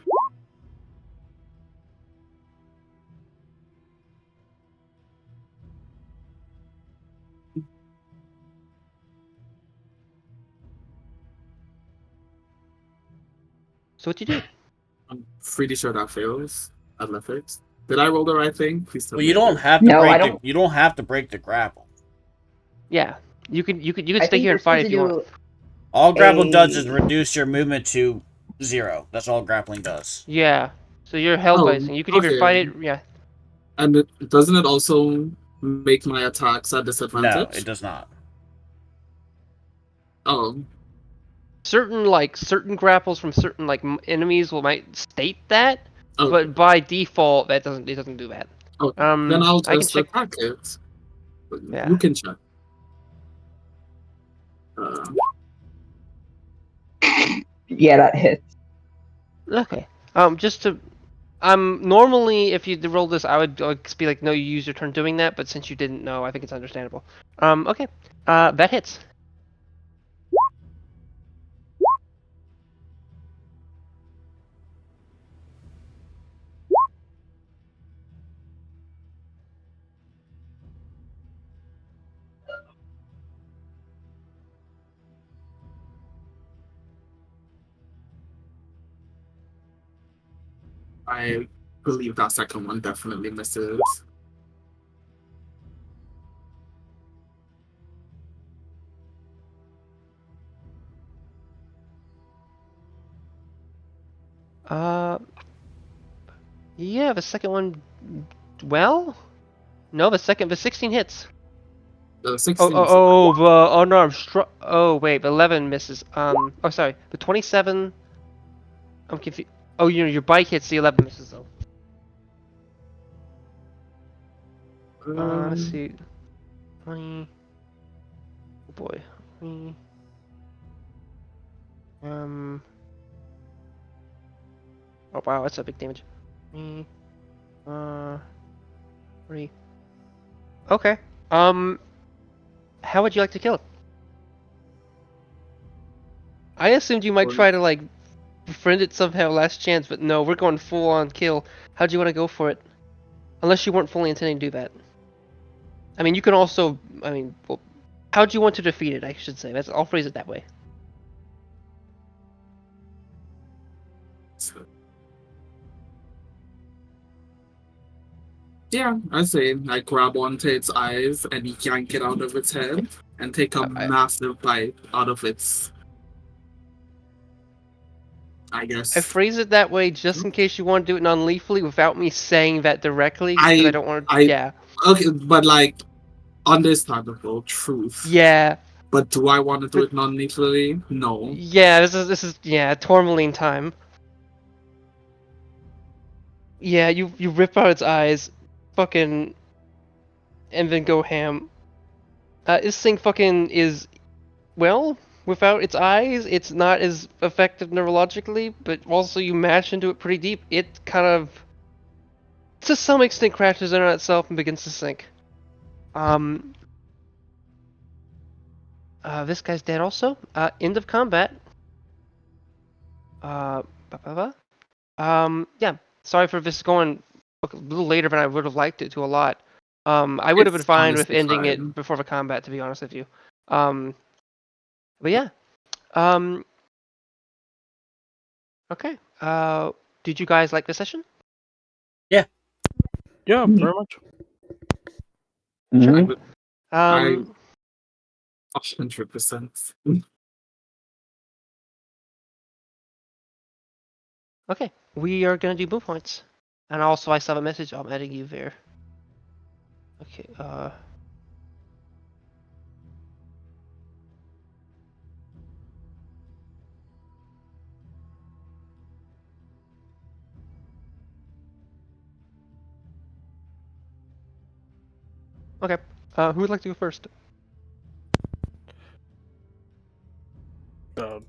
So what'd you do? I'm pretty sure that fails. Athletics. Did I roll the right thing? Please tell Well, me you I don't did. have to No, break I the. don't- You don't have to break the grapple. Yeah, you could I stay think here you're and fight supposed if to you want. do. All grapple does is A- reduce your movement to 0. That's all grappling does. Yeah. So you're held by Oh, this thing. You could either okay. fight it. Yeah. And doesn't it also make my attacks at No, disadvantage? it does not. Oh, Certain grapples from certain enemies might state that, okay. but by default it doesn't do that. Okay. Then I'll I can just check. attack it. Yeah. You can check. Yeah, that hits. Okay. Just to normally if you roll this, I would be like, no, you use your turn doing that, but since you didn't know, I think it's understandable. Okay. That hits. I believe that second one definitely misses. Yeah, the second one. Well, no, the 16 hits. The 16 No, I'm oh wait, the 11 misses. Oh sorry, the 27. I'm confused. Oh, your bike hits, the 11 misses though. Let's see. 20. Oh boy. 20. Oh wow, that's a big damage. 3. 3. Okay. How would you like to kill it? I assumed you might try to befriend it somehow, last chance, but no, we're going full on kill. How'd you want to go for it? Unless you weren't fully intending to do that. I mean, you can also. I mean, well, how'd you want to defeat it? I should say. I'll phrase it that way. Yeah, I say I grab onto its eyes and yank it out of its head and take a massive bite out of its. I guess. I phrase it that way just in case you want to do it non-lethally without me saying that directly, because I don't want to. Yeah. Okay, but understandable truth. Yeah. But do I want to do it non-lethally? No. Yeah, this is Tourmaline time. Yeah, you rip out its eyes, fucking, and then go ham. This thing fucking is, well, without its eyes, it's not as effective neurologically, but also you mash into it pretty deep, it kind of, to some extent, crashes in on itself and begins to sink. This guy's dead also. End of combat. Yeah. Sorry for this going a little later than I would have liked it to a lot. I would have been It's fine with honestly ending fine. it before the combat, to be honest with you. But yeah. Okay. Did you guys like the session? Yeah, very much. I Sure. would- I 100%. Okay, we are gonna do move points. And also, I saw a message. I'm adding you there. Okay. Okay. Who would like to go first?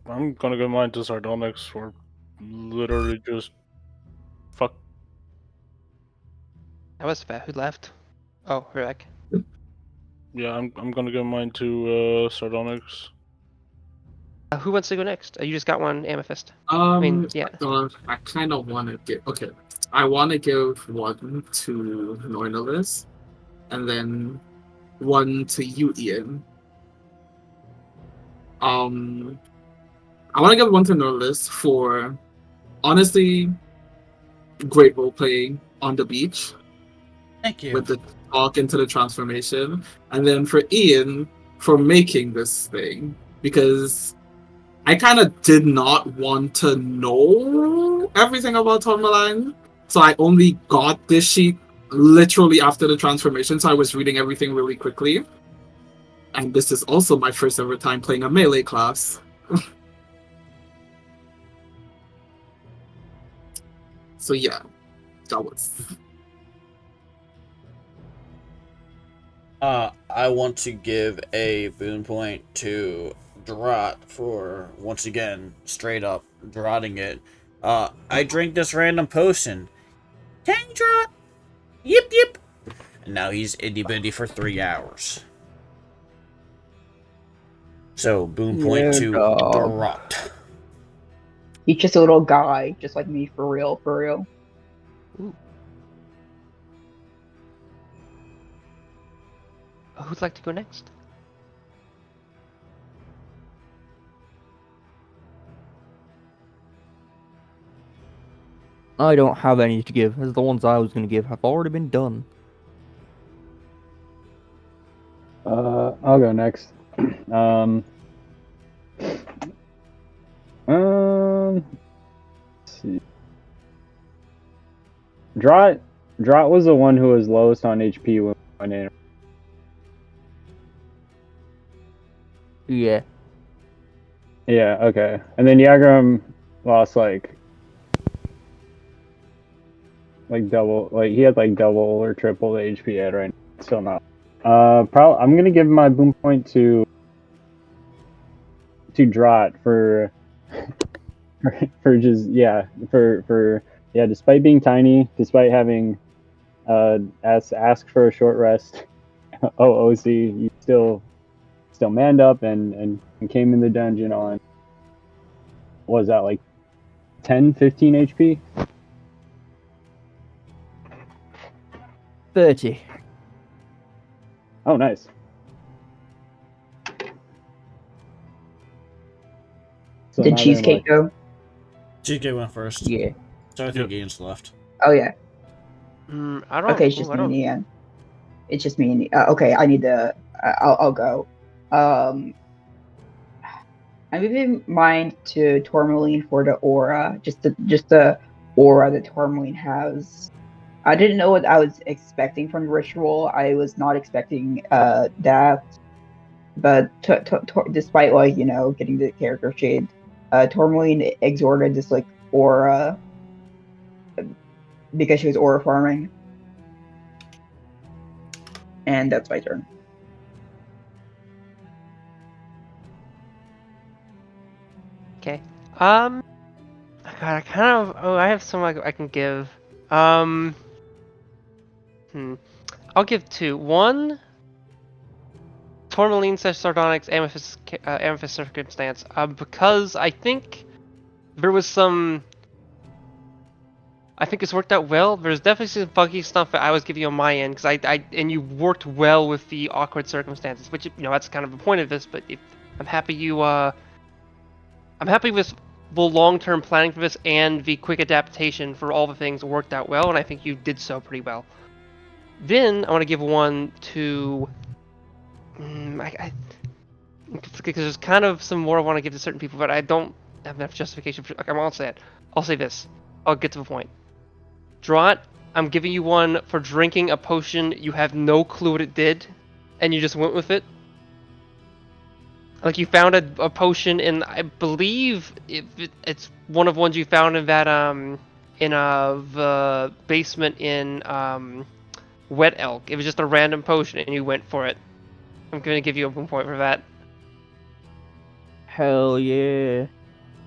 I'm gonna give mine to Sardonyx for literally just fuck. That was fair. Who left? Oh, we're back. Yeah, I'm gonna give mine to Sardonyx. Who wants to go next? You just got one amethyst. I mean, yeah. I kind of want to give. Okay, I want to give one to Nornalis, and then one to you, Ian. I want to give one to Nornalis for honestly great role playing on the beach Thank you. with the talk into the transformation, and then for Ian for making this thing because I kind of did not want to know everything about Tourmaline, so I only got this sheet literally after the transformation, so I was reading everything really quickly. And this is also my first ever time playing a melee class. So yeah, that was... I want to give a boon point to Drot for, once again, straight up drotting it. I drank this random potion. Tang Drot! Yip yip! And now he's itty bitty for 3 hours. So, boon point to Drot. He's just a little guy, just like me, for real, for real. Ooh. Who'd like to go next? I don't have any to give, as the ones I was going to give have already been done. I'll go next. Let's see. Drot was the one who was lowest on HP when we went in. Yeah. Yeah, okay. And then Yagram lost like double, like he had like double or triple the HP at right now. Still not. I'm gonna give my boom point to Drot for just despite being tiny, despite having asked for a short rest, OC, you still manned up and came in the dungeon on, what was that, like 10, 15 HP? 30. Oh, nice. So Did now they're, Cheesecake go? GK went first. Yeah. So I think Ian's left. Oh, yeah. I don't. Okay, it's just me and Ian. It's just me and Ian. Okay, I need to... I'll go. I'm giving mine to Tourmaline for the aura. Just the aura that Tourmaline has. I didn't know what I was expecting from the ritual. I was not expecting that. But despite, like, you know, getting the character shade, Tourmaline exhorted this, like, aura because she was aura farming. And that's my turn. Okay. God, I kind of. Oh, I have some I can give. I'll give two. One. Tourmaline / Sardonyx Amethyst circumstance. Because I think there was some. I think it's worked out well. There's definitely some funky stuff that I was giving you on my end because and you worked well with the awkward circumstances, which, you know, that's kind of the point of this. But I'm happy you. I'm happy with the long-term planning for this and the quick adaptation for all the things worked out well, and I think you did so pretty well. Then I want to give one to. Because there's kind of some more I want to give to certain people, but I don't have enough justification for. Okay, I won't say it. I'll say this. I'll get to the point. Draught, I'm giving you one for drinking a potion you have no clue what it did, and you just went with it. Like you found a potion in, I believe it's one of ones you found in that the basement in Wet Elk. It was just a random potion, and you went for it. I'm gonna give you a 1 point for that. Hell yeah.